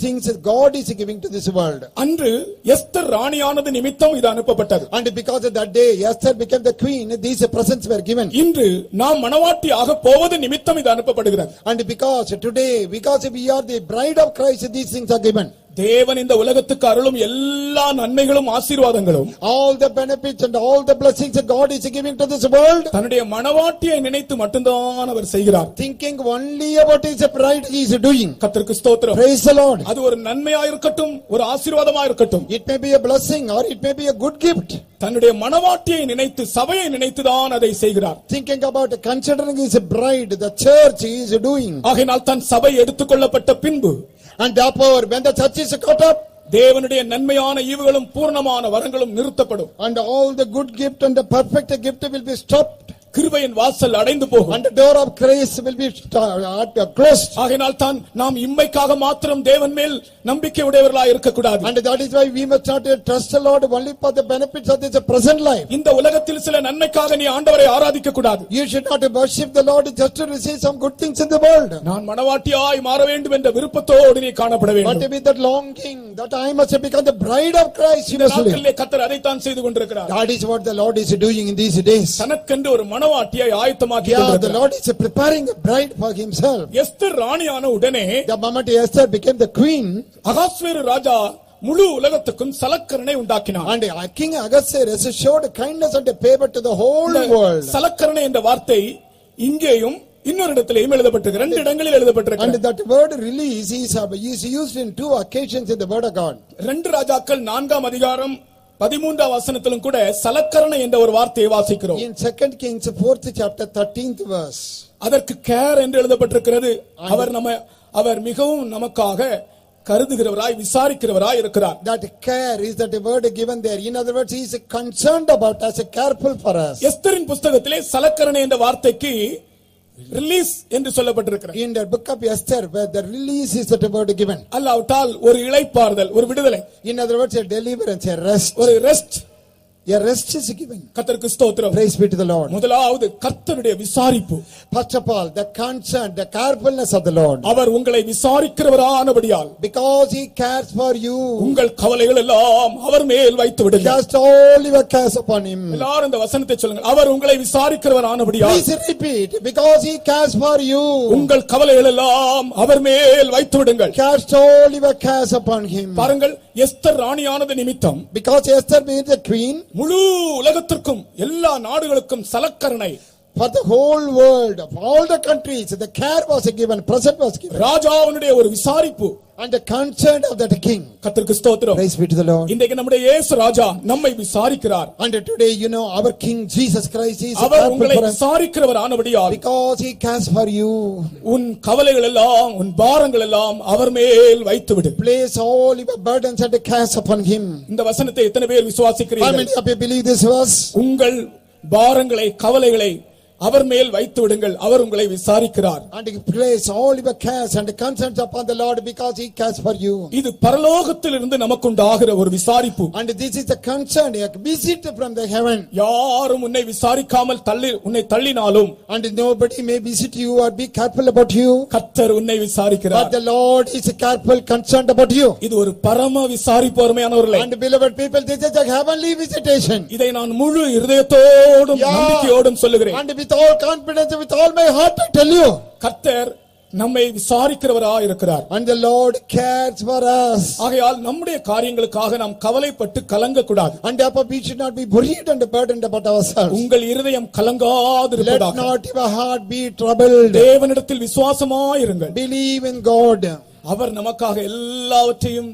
things that God is giving to this world. அன்று எஸ்தர் ராணியானது நிமித்தம் இது அனுப்பப்பட்டது. And because of that day Esther became the queen, these presents were given. இன்று நாம் மணவாட்டியாக போவது நிமித்தம் இது அனுப்பப்படுகிறது. And because today, because we are the bride of Christ, these things are given. தேவன் இந்த உலகத்துக்கு அருளும் எல்லா நன்மைகளும் ஆசீர்வாதங்களும் all the benefits and all the blessings that God is giving to this world, தன்னுடைய மணவாட்டியை நினைத்து மட்டும்தான் அவர் செய்கிறார். thinking only about his bride he is doing. கர்த்தருக்கு ஸ்தோத்திரம். Praise the Lord. அது ஒரு நன்மையா இருக்கட்டும், ஒரு ஆசீர்வாதமா இருக்கட்டும், it may be a blessing or it may be a good gift. தன்னுடைய மணவாட்டியை நினைத்து சபையை நினைத்துதான் அதை செய்கிறார். Thinking about considering his bride, the church he is doing. ஆகையால் தன் சபை எடுத்துக்கொள்ளப்பட்ட பின்பு, and therefore when the church is caught up, தேவனுடைய நன்மையான ஈவுகளும் பூரணமான வரங்களும் நிறுத்தப்படும். and all the good gift and the perfect gift will be stopped. கிருபையின் வாசல் அடைந்து போகும். and the door of grace will be closed. ஆகையால் தான் நாம் இம்மைக்காக மாத்திரம் தேவன் மேல் நம்பிக்கை உடையவர்களாய் இருக்க கூடாது. and that is why we must not trust the Lord only for the benefits of this present life. இந்த உலகத்தில் சில நன்மைக்காக நீ ஆண்டவரை ஆராதிக்க கூடாது. you should not worship the Lord just to receive some good things in the world. நான் மணவாட்டியாய் மாற வேண்டும் என்ற விருப்பத்தோடு நீ காணப்பட வேண்டும். but with that longing that I must become the bride of Christ. கர்த்தர் அதைத்தான் செய்து கொண்டிருக்கிறார். that is what the Lord is doing in these days. தனக்கென்று ஒரு மணவாட்டியை ஆயத்தமாக்கி கொண்டிருக்கிறார். the Lord is preparing a bride for himself. Esther ராணியான உடனே, the moment Esther became the queen, அகாஸ்வேரு ராஜா முழு உலகத்துக்கும் சலக்கரணை உண்டாக்கினார். and King Ahasuerus showed kindness and favor to the whole world. சலக்கரணை என்ற வார்த்தை இங்கேயும் இன்னொரு இடத்திலேயும் எழுதப்பட்டிருக்கு. ரெண்டு இடங்களில் எழுதப்பட்டிருக்கு. and that word release is used in two occasions in the word of God. 2 ராஜாக்கள் 4ஆம் அதிகாரம் 13ஆம் வசனத்திலும் கூட சலக்கரணை என்ற ஒரு வார்த்தையை வாசிக்கிறோம். in 2 Kings 4th chapter 13th verse, அதற்கு கேர் என்று எழுதப்பட்டிருக்கிறது. அவர் மிகவும் நமக்காக கருதுகிறவராய் விசாரிக்கிறவராய் இருக்கிறார். that care is that word given there. in other words, he is concerned about us, careful for us. எஸ்தரின் புத்தகத்திலே சலக்கரணை என்ற வார்த்தைக்கு ரிலீஸ் என்று சொல்லப்பட்டிருக்கிறது. in the book of Esther, where the release is that word given. அல்லாவிட்டால் ஒரு இளைப்பாறுதல், ஒரு விடுதலை. in other words, a deliverance, a rest. ஒரு rest. a rest is given. கர்த்தருக்கு ஸ்தோத்திரம். praise be to the Lord. முதலாவது கர்த்தருடைய விசாரிப்பு. first of all, the concern, the carefulness of the Lord. அவர் உங்களை விசாரிக்கிறவரானபடியால், because he cares for you, உங்கள் கவலைகள் எல்லாம் அவர் மேல் வைத்து விடுங்கள். cast all your cares upon him. எல்லாரும் இந்த வசனத்தை சொல்லுங்கள். அவர் உங்களை விசாரிக்கிறவரானபடியால், please repeat, because he cares for you, உங்கள் கவலைகள் எல்லாம் அவர் மேல் வைத்து விடுங்கள். cast all your cares upon him. பாருங்கள், எஸ்தர் ராணியானது நிமித்தம், because Esther being the queen, முழு உலகத்திற்கும் எல்லா நாடுகளுக்கும் சலக்கரணை, for the whole world, of all the countries, the care was given, present was given. ராஜாவுடைய ஒரு விசாரிப்பு and the concern of that king. கர்த்தருக்கு ஸ்தோத்திரம். praise be to the Lord. இன்றைக்கு நம்முடைய இயேசு ராஜா நம்மை விசாரிக்கிறார். and today, you know, our King Jesus Christ is அவர் உங்களை விசாரிக்கிறவரானபடியால், because he cares for you, உன் கவலைகள் எல்லாம், உன் பாரங்கள் எல்லாம் அவர் மேல் வைத்து விடு. place all your burdens and cares upon him. இந்த வசனத்தை எத்தனை பேர் விசுவாசிக்கிறீர்கள்? how many of you believe this verse? உங்கள் பாரங்களை, கவலைகளை அவர் மேல் வைத்து விடுங்கள், அவர் உங்களை விசாரிக்கிறார். and place all your cares and concerns upon the Lord, because he cares for you. இது பரலோகத்திலிருந்து நமக்குண்டாகிற ஒரு விசாரிப்பு. and this is the concern, a visit from the heaven. யாரும் உன்னை விசாரிக்காமல் உன்னை தள்ளினாலும், and nobody may visit you or be careful about you, கர்த்தர் உன்னை விசாரிக்கிறார். but the Lord is careful, concerned about you. இது ஒரு பரம விசாரிப்பு, அருமையானவர்களே. and beloved people, this is a heavenly visitation. இதை நான் முழு இருதயத்தோடும் நம்பிக்கையோடும் சொல்லுகிறேன். and with all confidence, with all my heart, I tell you, கர்த்தர் நம்மை விசாரிக்கிறவராய் இருக்கிறார். and the Lord cares for us. ஆகையால் நம்முடைய காரியங்களுக்காக நாம் கவலைப்பட்டு கலங்க கூடாது. and therefore we should not be worried and burdened about ourselves. உங்கள் இருதயம் கலங்காதிருப்பதாக. let not your heart be troubled. தேவனிடத்தில் விசுவாசமாயிருங்கள். believe in God. அவர் நமக்காக எல்லாவற்றையும்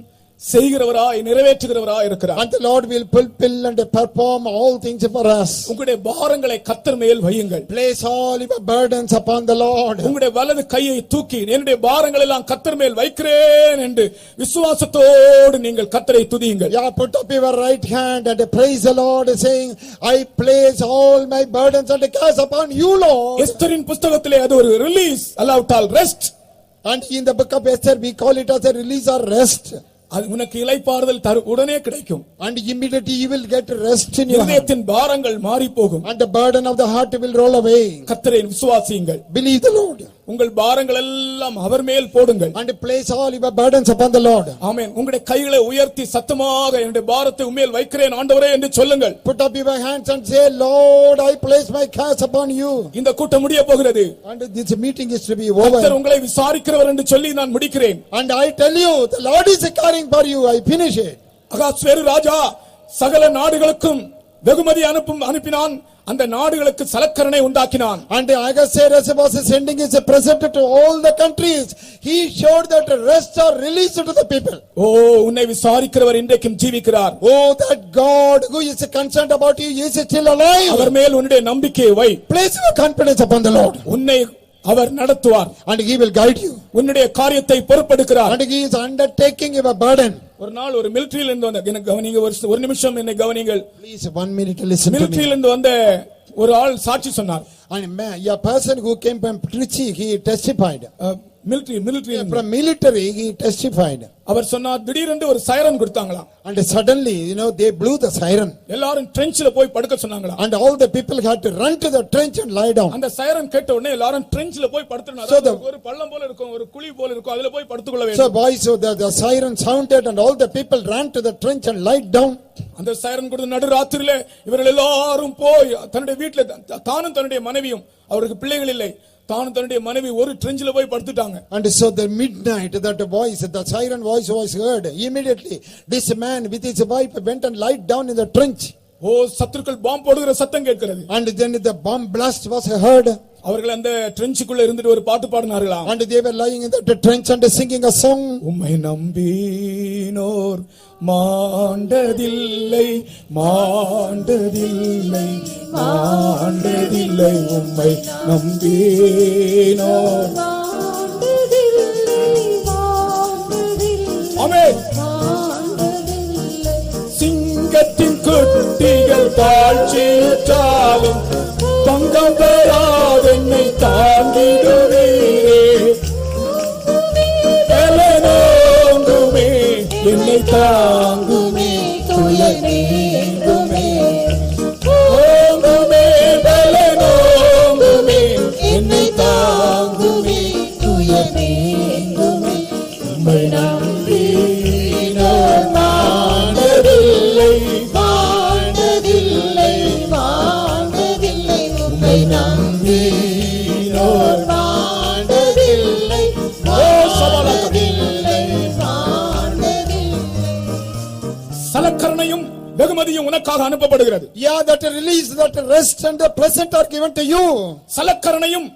செய்கிறவராய் நிறைவேற்றுகிறவராய் இருக்கிறார். And the Lord will fulfill and perform all things for us. உங்களுடைய பாரங்களை கர்த்தர் மேல் வையுங்கள். Place all your burdens upon the Lord. உங்களுடைய வலது கையை தூக்கி என்னுடைய பாரங்களை எல்லாம் கர்த்தர் மேல் வைக்கிறேன் என்று விசுவாசத்தோடு நீங்கள் கர்த்தரை துதியுங்கள். Yeah, put up your right hand and praise the Lord, saying, I place all my burdens and cares upon you, Lord. எஸ்தரின் புத்தகத்திலே அது ஒரு ரிலீஸ், அல்லாவிட்டால் rest. And in the book of Esther we call it as a release or rest. அது உனக்கு இளைப்பாறுதல் உடனே கிடைக்கும். And immediately you will get rest in your heart. இதயத்தின் பாரங்கள் மாறி போகும். And the burden of the heart will roll away. கர்த்தரை விசுவாசியுங்கள். Believe the Lord. உங்கள் பாரங்கள் எல்லாம் அவர் மேல் போடுங்கள். And place all your burdens upon the Lord. ஆமென். உங்களுடைய கைகளை உயர்த்தி சத்தமாக என்னுடைய பாரத்தை உம்மேல் வைக்கிறேன் ஆண்டவரே என்று சொல்லுங்கள். Put up your hands and say, Lord, I place my cares upon you. இந்த கூட்டம் முடிய போகிறது. And this meeting is to be over. கர்த்தர் உங்களை விசாரிக்கிறவர் என்று சொல்லி நான் முடிக்கிறேன். And I tell you, the Lord is caring for you. I finish it. அகாஸ்வேரு ராஜா சகல நாடுகளுக்கும் வெகுமதி அனுப்பினான். அந்த நாடுகளுக்கு சலக்கரணை உண்டாக்கினான். And Ahasuerus was sending his present to all the countries. He showed that rest or release to the people. ஓ உன்னை விசாரிக்கிறவர் இன்றைக்கும் ஜீவிக்கிறார். Oh, that God who is concerned about you is still alive. அவர் மேல் உன்னுடைய நம்பிக்கையை வை. Place your confidence upon the Lord. உன்னை அவர் நடத்துவார். And he will guide you. உன்னுடைய காரியத்தை பொறுப்பெடுக்கிறார். And he is undertaking your burden. ஒரு நாள் ஒரு மிலிட்டரியில இருந்து வந்த எனக்கு கவனிங்க, ஒரு நிமிஷம் என்னை கவனிங்கள். Please 1 minute listen to me. மிலிட்டரியில இருந்து வந்த ஒரு ஆள் சாட்சி சொன்னார். And a person who came from Trichy, he testified. Military From military, he testified. அவர் சொன்னார் திடீரென்று ஒரு siren கொடுத்தாங்களாம். And suddenly, they blew the siren. எல்லாரும் ட்ரெஞ்சில போய் படுக்க சொன்னாங்களாம். And all the people had to run to the trench and lie down. அந்த siren கேட்ட உடனே எல்லாரும் ட்ரெஞ்சில போய் படுத்துனாங்க. ஒரு பள்ளம் போல இருக்கும், ஒரு குழி போல இருக்கும், அதுல போய் படுத்துக்கொள்ள வேண்டும். So boys, so the siren sounded and all the people ran to the trench and lied down. அந்த சைரன் கொடுத்த நடுராத்திரியிலே இவர்கள் எல்லாரும் போய் தன்னுடைய வீட்டில் தானும் தன்னுடைய மனைவியும், அவருக்கு பிள்ளைகள் இல்லை, தானும் தன்னுடைய மனைவி ஒரு ட்ரெஞ்சில போய் படுத்துட்டாங்க. And so the midnight that the siren voice was heard. Immediately this man with his wife went and lied down in the trench. ஓ சத்துருக்கள் பாம்பு போடுகிற சத்தம் கேட்கிறது. And then the bomb blast was heard. அவர்கள் அந்த ட்ரெஞ்சுக்குள்ள இருந்துட்டு ஒரு பாட்டு பாடினார்களாம். And they were lying in the trench and singing a song. உம்மை நம்பினோர் மாண்டதில்லை மாண்டதில்லை மாண்டதில்லை, உம்மை நம்பினோர் ஆமென். சிங்கத்தின் குட்டிகள் தாழ்ச்சியுற்றாலும் பங்கம் பெறாதென்னை தாங்கிடுவீரே, பலனோங்குமே என்னை தாங்குமே துயர் நீங்குமே, ஓங்குமே பலனோங்குமே என்னை தாங்குமே துயர் நீங்குமே, உம்மை நம்பினோர் மாண்டதில்லை மாண்டதில்லை மாண்டதில்லை, உம்மை நம்பினோர் மாண்டதில்லை மாண்டதில்லை மாண்டதில்லை. சலக்கரணையும் வெகுமதியும் உனக்காக அனுப்பப்படுகிறது. Yeah, that release, that rest and the present are given to you. சலக்கரணையும்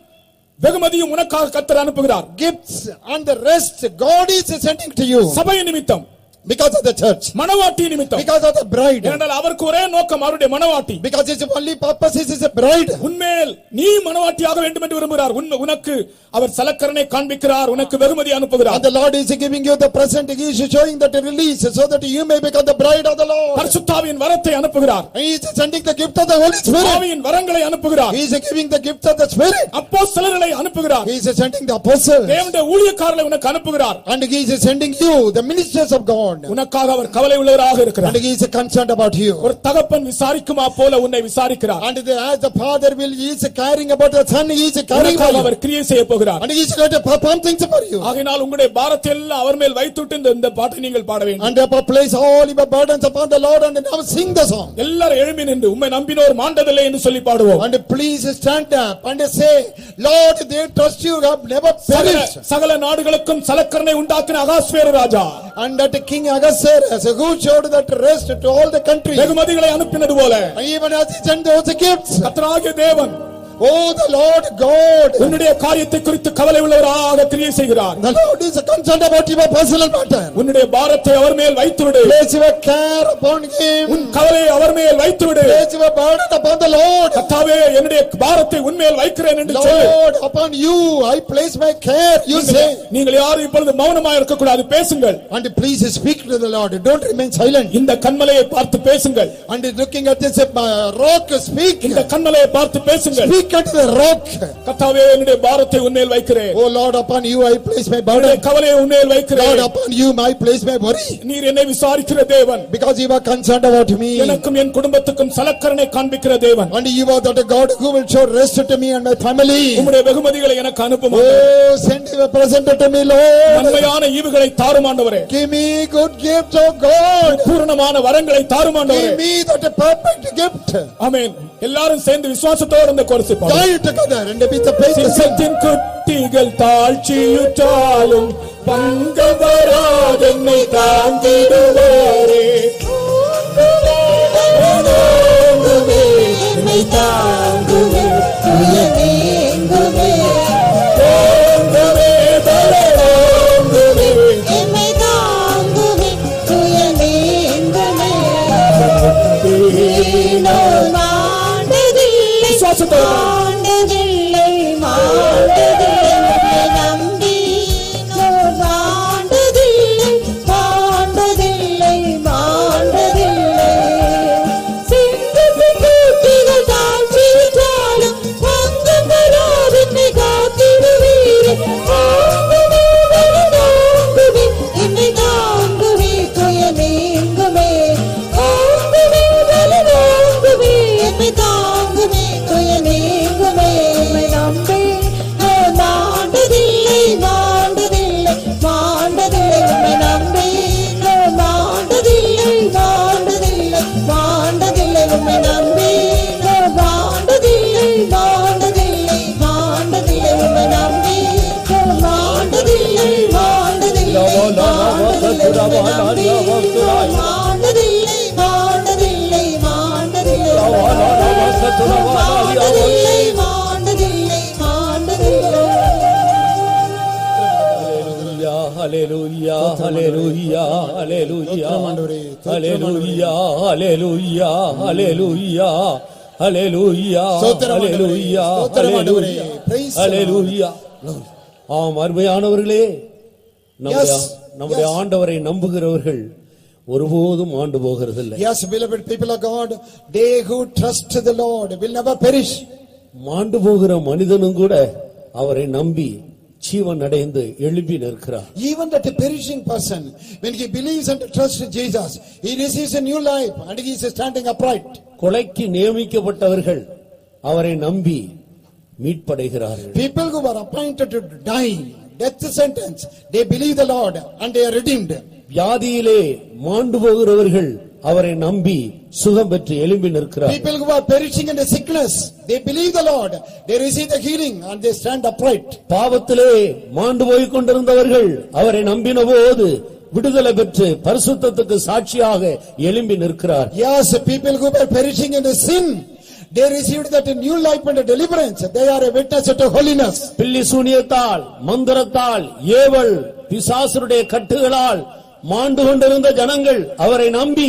வெகுமதியும் உனக்காக கர்த்தர் அனுப்புகிறார். Gifts and the rest God is sending to you. சபை நிமித்தம், because of the church, மணவாட்டி நிமித்தம், because of the bride, ஏனென்றால் அவருக்கு ஒரே நோக்கம் அவருடைய மணவாட்டி. because his only purpose is a bride. உன்மேல் நீ மணவாட்டியாக வேண்டும் என்று விரும்புகிறார். உனக்கு அவர் சலக்கரணை காண்பிக்கிறார், உனக்கு வெகுமதி அனுப்புகிறார். And the Lord is giving you the present, he is showing that release so that you may become the bride of the Lord. பரிசுத்தாவியின் வரத்தை அனுப்புகிறார். He is sending the gift of the Holy Spirit. ஆவியின் வரங்களை அனுப்புகிறார். He is giving the gift of the Spirit. அப்போஸ்தலர்களை அனுப்புகிறார். He is sending the apostles. தேவனுடைய ஊழியக்காரர்களை உனக்கு அனுப்புகிறார். And he is sending you the ministers of God. உனக்காக அவர் கவலை உள்ளவராக இருக்கிறார். And he is concerned about you. ஒரு தகப்பன் விசாரிக்குமா போல உன்னை விசாரிக்கிறார். And as the father will, he is caring about the son, he is caring for you. அவர் கிரியை செய்ய போகிறார். And he is going to perform things for you. ஆகையால் உங்களுடைய பாரத்தை எல்லாம் அவர் மேல் வைத்துட்டு இந்த பாட்டை நீங்கள் பாட வேண்டும். And place all your burdens upon the Lord and now sing the song. எல்லாரும் எழும்பி நின்று உம்மை நம்பினோர் மாண்டதில்லை என்று சொல்லி பாடுவோம். And please stand up and say, Lord, they trust you have never perished. சகல நாடுகளுக்கும் சலக்கரணை உண்டாக்கின அகாஸ்வேரு ராஜா, And that King Ahasuerus who showed that rest to all the countries, வெகுமதிகளை அனுப்பினது போல even as he sent those gifts, கர்த்தராகிய தேவன் Oh, the Lord God. உன்னுடைய காரியத்தை குறித்து கவலை உள்ளவராக கிரியை செய்கிறார். The Lord is concerned about your personal matter. உன்னுடைய பாரத்தை அவர் மேல் வைத்து விடு. Place your care upon him. உன் கவலையை அவர் மேல் வைத்து விடு. Place your burden upon the Lord. கர்த்தாவே என்னுடைய பாரத்தை உன் மேல் வைக்கிறேன் என்று சொல்லு. Lord, upon you I place my care, you say. நீங்கள் யாரும் இப்பொழுது மௌனமாக இருக்க கூடாது, பேசுங்கள். And please speak to the Lord, don't remain silent. இந்த கன்மலையை பார்த்து பேசுங்கள். And looking at this rock, speak. இந்த கன்மலையை பார்த்து பேசுங்கள். Speak at the rock. கர்த்தாவே என்னுடைய பாரத்தை உன் மேல் வைக்கிறேன். Oh Lord, upon you I place my burden. கவலையை உன் மேல் வைக்கிறேன். Lord, upon you I place my worry. நீர் என்னை விசாரிக்கிற தேவன். Because you are concerned about me. எனக்கும் என் குடும்பத்துக்கும் சலக்கரணை காண்பிக்கிற தேவன். And you are the God who will show rest to me and my family. உம்முடைய வெகுமதிகளை எனக்கு அனுப்பும். Oh, send your present to me, Lord. நன்மையான ஈவுகளை தாரும் ஆண்டவரே. Give me good gifts, oh God. பூரணமான வரங்களை தாரும் ஆண்டவரே. Give me that perfect gift. ஆமென். எல்லாரும் சேர்ந்து விசுவாசத்தோடு இந்த கோரஸை பாடுவோம். Join together and be the faith. சிங்கத்தின் குட்டிகள் தாழ்ச்சியுற்றாலும் பங்கம் வராதென்னை தாங்கிடுவாரே. என்னை தாங்குவே துயரேங்குவே. ஓங்குவே பலவோங்குவே. என்னை தாங்குவே துயரேங்குமே. நான் மாண்டதில்லை, மாண்டதில்லை, மாண்டதில்லை. உம்மை நம்பி நான் மாண்டதில்லை, மாண்டதில்லை, மாண்டதில்லை. சிங்கத்தின் குட்டிகள் தாழ்ச்சியுற்றாலும் பங்கம் வராதென்னை காத்திடுவீரே. தாங்குவே, தாங்குவே, என்னை தாங்குவே துயரேங்குமே. தாங்குவே, தாங்குவே, என்னை தாங்குவே துயரேங்குமே. உம்மை நம்பி நான் மாண்டதில்லை, மாண்டதில்லை, மாண்டதில்லை. உம்மை நம்பி நான் மாண்டதில்லை, மாண்டதில்லை, மாண்டதில்லை. உம்மை நம்பி நான் மாண்டதில்லை, மாண்டதில்லை, மாண்டதில்லை. உம்மை நம்பி நான் மாண்டதில்லை, மாண்டதில்லை, மாண்டதில்லை. உம்மை நம்பி நான் மாண்டதில்லை, மாண்டதில்லை, மாண்டதில்லை. மாண்டதில்லை, மாண்டதில்லை, மாண்டதில்லை. Hallelujah, hallelujah, hallelujah, hallelujah, hallelujah, hallelujah, hallelujah, hallelujah, hallelujah, hallelujah. ஆம் அருமையானவர்களே, நம்முடைய ஆண்டவரை நம்புகிறவர்கள் ஒருபோதும் ஆண்டு போகிறதில்லை. Yes, beloved people of God, they who trust the Lord will never perish. மாண்டு போகிற மனிதனும் கூட அவரை நம்பி ஜீவன் அடைந்து எழும்பி நிற்கிறார். Even that perishing person, when he believes and trusts Jesus, he receives a new life and he is standing upright. கொலைக்கு நியமிக்கப்பட்டவர்கள் அவரை நம்பி மீட்படைகிறார்கள். People who are appointed to die, death sentence, they believe the Lord and they are redeemed. வியாதியிலே மாண்டு போகிறவர்கள் அவரை நம்பி சுகம் பெற்று எழும்பி நிற்கிறார்கள். People who are perishing in a sickness, they believe the Lord, they receive the healing and they stand upright. பாவத்திலே மாண்டு போய்க் கொண்டிருந்தவர்கள் அவரை நம்பின போது விடுதலை பெற்று பரிசுத்தத்துக்கு சாட்சியாக எழும்பி நிற்கிறார். Yes, people who are perishing in a sin, they received that new life and deliverance. They are a witness to holiness. பில்லி சூனியத்தால், மந்திரத்தால், ஏவல், பிசாசுடைய கட்டுகளால் மாண்டு கொண்டிருந்த ஜனங்கள் அவரை நம்பி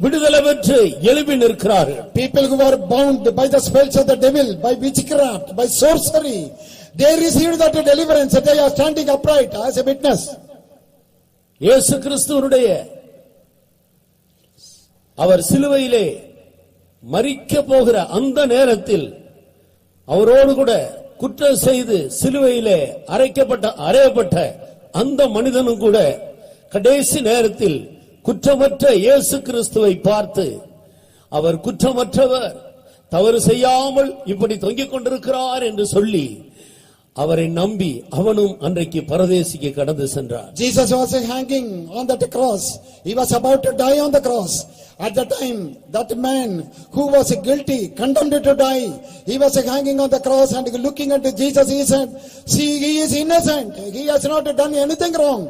விடுதலை பெற்று எழுப்பி நிற்கிறார்கள். People who are bound by the spells of the devil, by witchcraft, by sorcery, they received that deliverance. They are standing upright as a witness. இயேசு கிறிஸ்துவினுடைய அவர் சிலுவையிலே மரிக்க போகிற அந்த நேரத்தில் அவரோடு கூட குற்றம் செய்து சிலுவையிலே அறையப்பட்ட அந்த மனிதனும் கூட கடைசி நேரத்தில் குற்றமற்ற இயேசு கிறிஸ்துவை பார்த்து அவர் குற்றமற்றவர், தவறு செய்யாமல் இப்படி தொங்கிக் கொண்டிருக்கிறார் என்று சொல்லி அவரை நம்பி அவனும் அன்றைக்கு பரதேசிக்கு கடந்து சென்றார். Jesus was hanging on that cross. He was about to die on the cross. At the time, that man who was guilty, condemned to die, he was hanging on the cross and looking at Jesus. He said, see, he is innocent. He has not done anything wrong.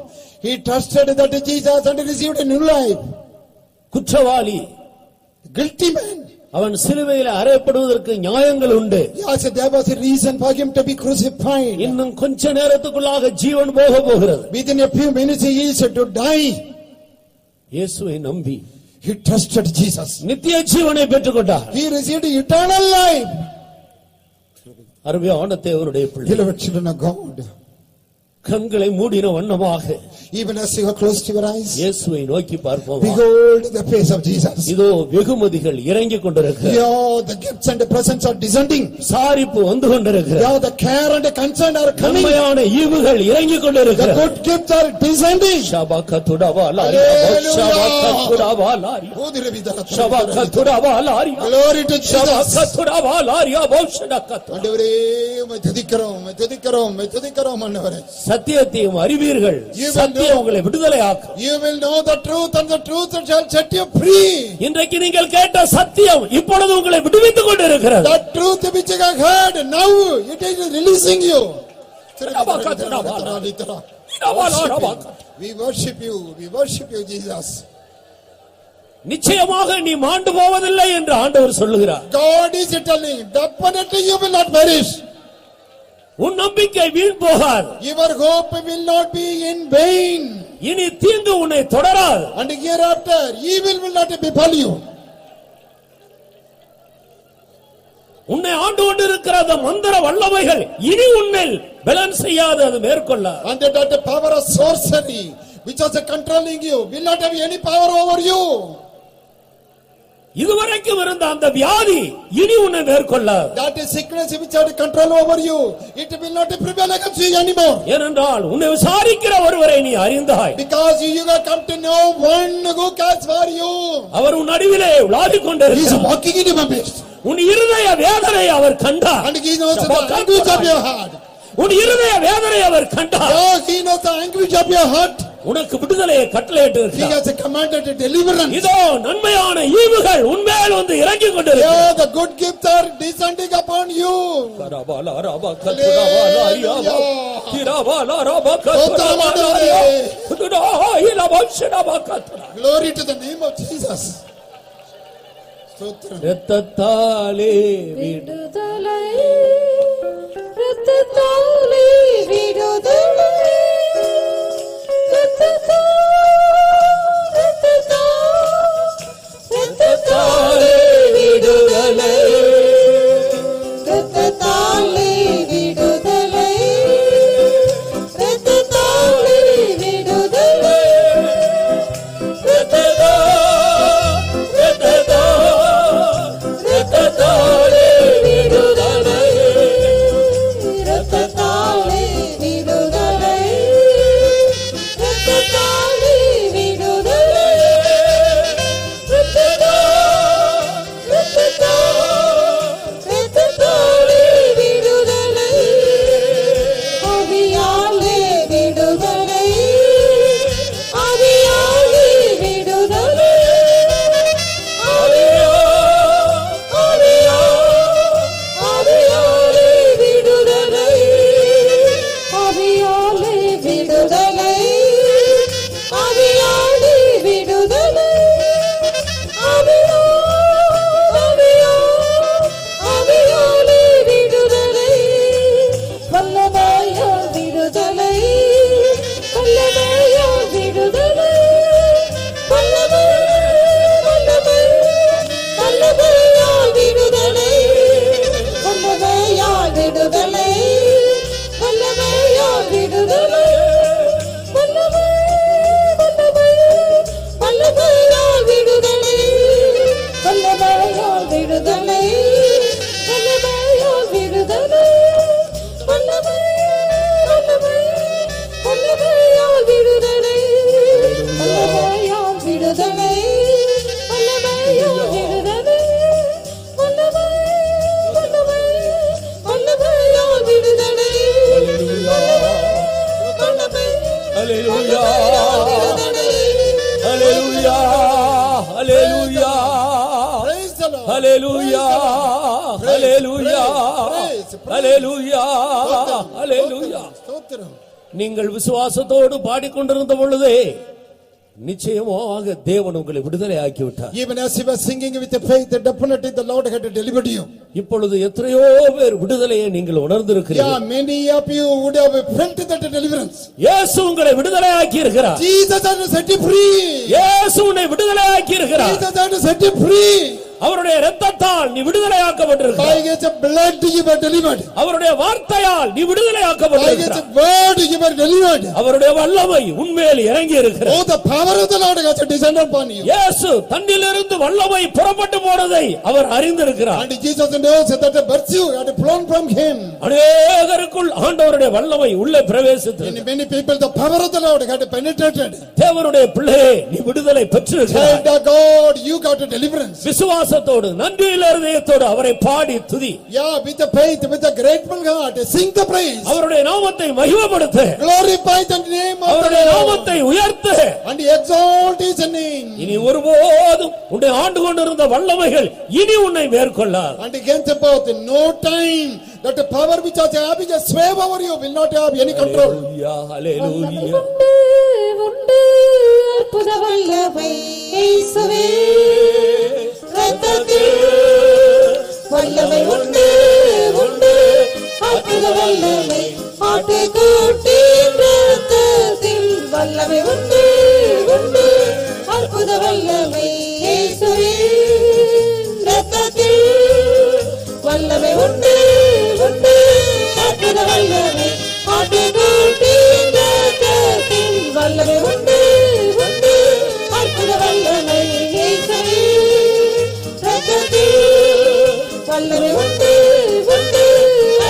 He trusted that Jesus and received a new life. குற்றவாளி, Guilty man. அவன் சிலுவையில் அறையப்படுவதற்கு நியாயங்கள் உண்டு. Yes, there was a reason for him to be crucified. இன்னும் கொஞ்ச நேரத்துக்குள்ளாக ஜீவன் போக போகிறது. Within a few minutes he is to die. இயேசுவை நம்பி He trusted Jesus. நித்திய ஜீவனை பெற்றுக்கொண்டார். He received eternal life. அருமையான தேவனுடைய பிள்ளை, Beloved children of God, கண்களை மூடின வண்ணமாக even as you are close to your eyes, இயேசுவை நோக்கி பார்ப்போம். behold the face of Jesus. இதோ வெகுமதிகள் இறங்கிக் கொண்டிருக்கிறது. Yeah, the gifts and the presents are descending. சாரிப்பு வந்து கொண்டிருக்கிறது. Yeah, the care and the concern are coming. நன்மையான ஈவுகள் இறங்கிக் The கொண்டிருக்கிறது. good gifts are descending. ஷபகதுடவாலாரி ஷபகதுடவாலாரி ஷபகதுடவாலாரி Glory to Jesus. ஷபகதுடவாலாரி அபௌஷடகது. ஆண்டவரே, உம்மை துதிக்கிறோம் ஆண்டவரே. சத்தியத்தையும் அறிவீர்கள், சத்தியம் உங்களை விடுதலையாக்கும். You will know the truth and the truth shall set you free. இன்றைக்கு நீங்கள் கேட்ட சத்தியம் இப்பொழுது உங்களை விடுவித்துக் கொண்டிருக்கிறது. The truth which you have heard, now it is releasing you. We worship you Jesus. நிச்சயமாக நீ மாண்டு போவதில்லை என்று ஆண்டவர் சொல்லுகிறார். God is telling, definitely you will not perish. உன் நம்பிக்கை வீண் போகாது. Your hope will not be in vain. இனி தீங்கு உன்னை தொடராது. And hereafter evil will not befall you. உன்னை ஆண்டு கொண்டிருக்கிற அந்த மந்திர வல்லமைகள் இனி உன்னில் பலன் செய்யாது, அது மேற்கொள்ளாது. And that power of sorcery which was controlling you will not have any power over you. இதுவரைக்கும் இருந்த அந்த வியாதி இனி உன்னை மேற்கொள்ளாது. That is sickness which had control over you, it will not prevail against you anymore. ஏனென்றால் உன்னை விசாரிக்கிற ஒருவரை நீ அறிந்தாய். Because you have come to know one who cares for you. அவர் உன் நடுவிலே உலாவிக் He is கொண்டிருக்கிறார். walking in your midst. உன் இருதய வேதனை அவர் கண்டார். And he knows the anguish of your heart. உன் இருதய வேதனை அவர் கண்டார். Oh, he knows the anguish of your heart. உனக்கு விடுதலையை கட்டளையிட்டு He இருக்கிறார். has commanded deliverance. இதோ நன்மையான ஈவுகள் உன்மேல் வந்து இறங்கிக் கொண்டிருக்கிறது. Yeah, the good gifts are descending upon you. Glory to the name of Jesus. இரத்தத்தாலே விடுதலை, இரத்தத்தாலே விடுதலை, இரத்தத்தாலே விடுதலை, இரத்தத்தாலே விடுதலை, இரத்தத்தாலே விடுதலை, இரத்தத்தாலே விடுதலை, இரத்தத்தாலே விடுதலை, இரத்தத்தாலே விடுதலை, இரத்தத்தாலே விடுதலை, ஆவியாலே விடுதலை, ஆவியாலே விடுதலை, ஆவியாலே விடுதலை, ஆவியாலே விடுதலை, ஆவியாலே விடுதலை, ஆவியாலே விடுதலை, வல்லமையால் விடுதலை, வல்லமையால் விடுதலை, வல்லமையால் விடுதலை, வல்லமையால் விடுதலை, வல்லமையால் விடுதலை, வல்லமையால் விடுதலை, வல்லமையால் விடுதலை, வல்லமையால் விடுதலை, வல்லமையால் விடுதலை, வல்லமையால் விடுதலை, வல்லமையால் விடுதலை, வல்லமையால் விடுதலை, ஹல்லேலூயா, ஹல்லேலூயா, ஹல்லேலூயா, Praise the Lord. ஹல்லேலூயா, ஹல்லேலூயா, ஹல்லேலூயா, ஹல்லேலூயா. ஸ்தோத்திரம். நீங்கள் விசுவாசத்தோடு பாடிக்கொண்டிருந்த பொழுதே நிச்சயமாக தேவன் உங்களை விடுதலை ஆக்கி விட்டார். Even as you were singing with the faith, definitely the Lord had delivered you. இப்பொழுது எத்தனையோ பேர் விடுதலையை நீங்கள் உணர்ந்திருக்கிறீர்கள். Yeah, many of you would have felt that deliverance. இயேசு உங்களை விடுதலை ஆக்கி இருக்கிறார். Jesus has set you free. இயேசு உன்னை விடுதலை ஆக்கி இருக்கிறார். Jesus has set you free. அவருடைய இரத்தத்தால் நீ விடுதலையாக்கப்பட்டிருக்கிறாய். By His blood you were delivered. அவருடைய வார்த்தையால் நீ விடுதலையாக்கப்பட்டிருக்கிறாய். By His word you were delivered. அவருடைய வல்லமை உன்மேல் இறங்கி இருக்கிறது. Oh, the power of the Lord has descended upon you. இயேசு தன்னிலிருந்து வல்லமை புறப்பட்டு போனதை அவர் அறிந்திருக்கிறார். And Jesus knows that the virtue had flown from Him. அநேகருக்குள் ஆண்டவருடைய வல்லமை உள்ளே பிரவேசித்தது. In many people the power of the Lord had penetrated. தேவனுடைய பிள்ளையே நீ விடுதலை பெற்றிருக்கிறாய். Child of God, you got a deliverance. விசுவாசத்தோடு நன்றியுள்ள இதயத்தோடு அவரை பாடி துதி. Yeah, with the faith, with a grateful heart, sing the praise. அவருடைய நாமத்தை மகிமைப்படுத்து. Glorify the name of the அவருடைய Lord. நாமத்தை உயர்த்து. And exalt His name. இனி ஒருபோதும் உன்னை ஆண்டு கொண்டிருந்த வல்லமைகள் இனி உன்னை மேற்கொள்ளாது. And against both, no time that the power which was having a sway over you will not have any control. Hallelujah, hallelujah. உண்டு அற்புத வல்லமை இயேசுவே ரத்தத்தில் வல்லமை உண்டு அற்புத வல்லமை ஆட்டுக்குட்டியின் ரத்தத்தில் வல்லமை உண்டு அற்புத வல்லமை இயேசுவே ரத்தத்தில் வல்லமை உண்டு அற்புத வல்லமை ஆட்டுக்குட்டியின் ரத்தத்தில் வல்லமை உண்டு அற்புத வல்லமை இயேசுவே ரத்தத்தில் வல்லமை உண்டு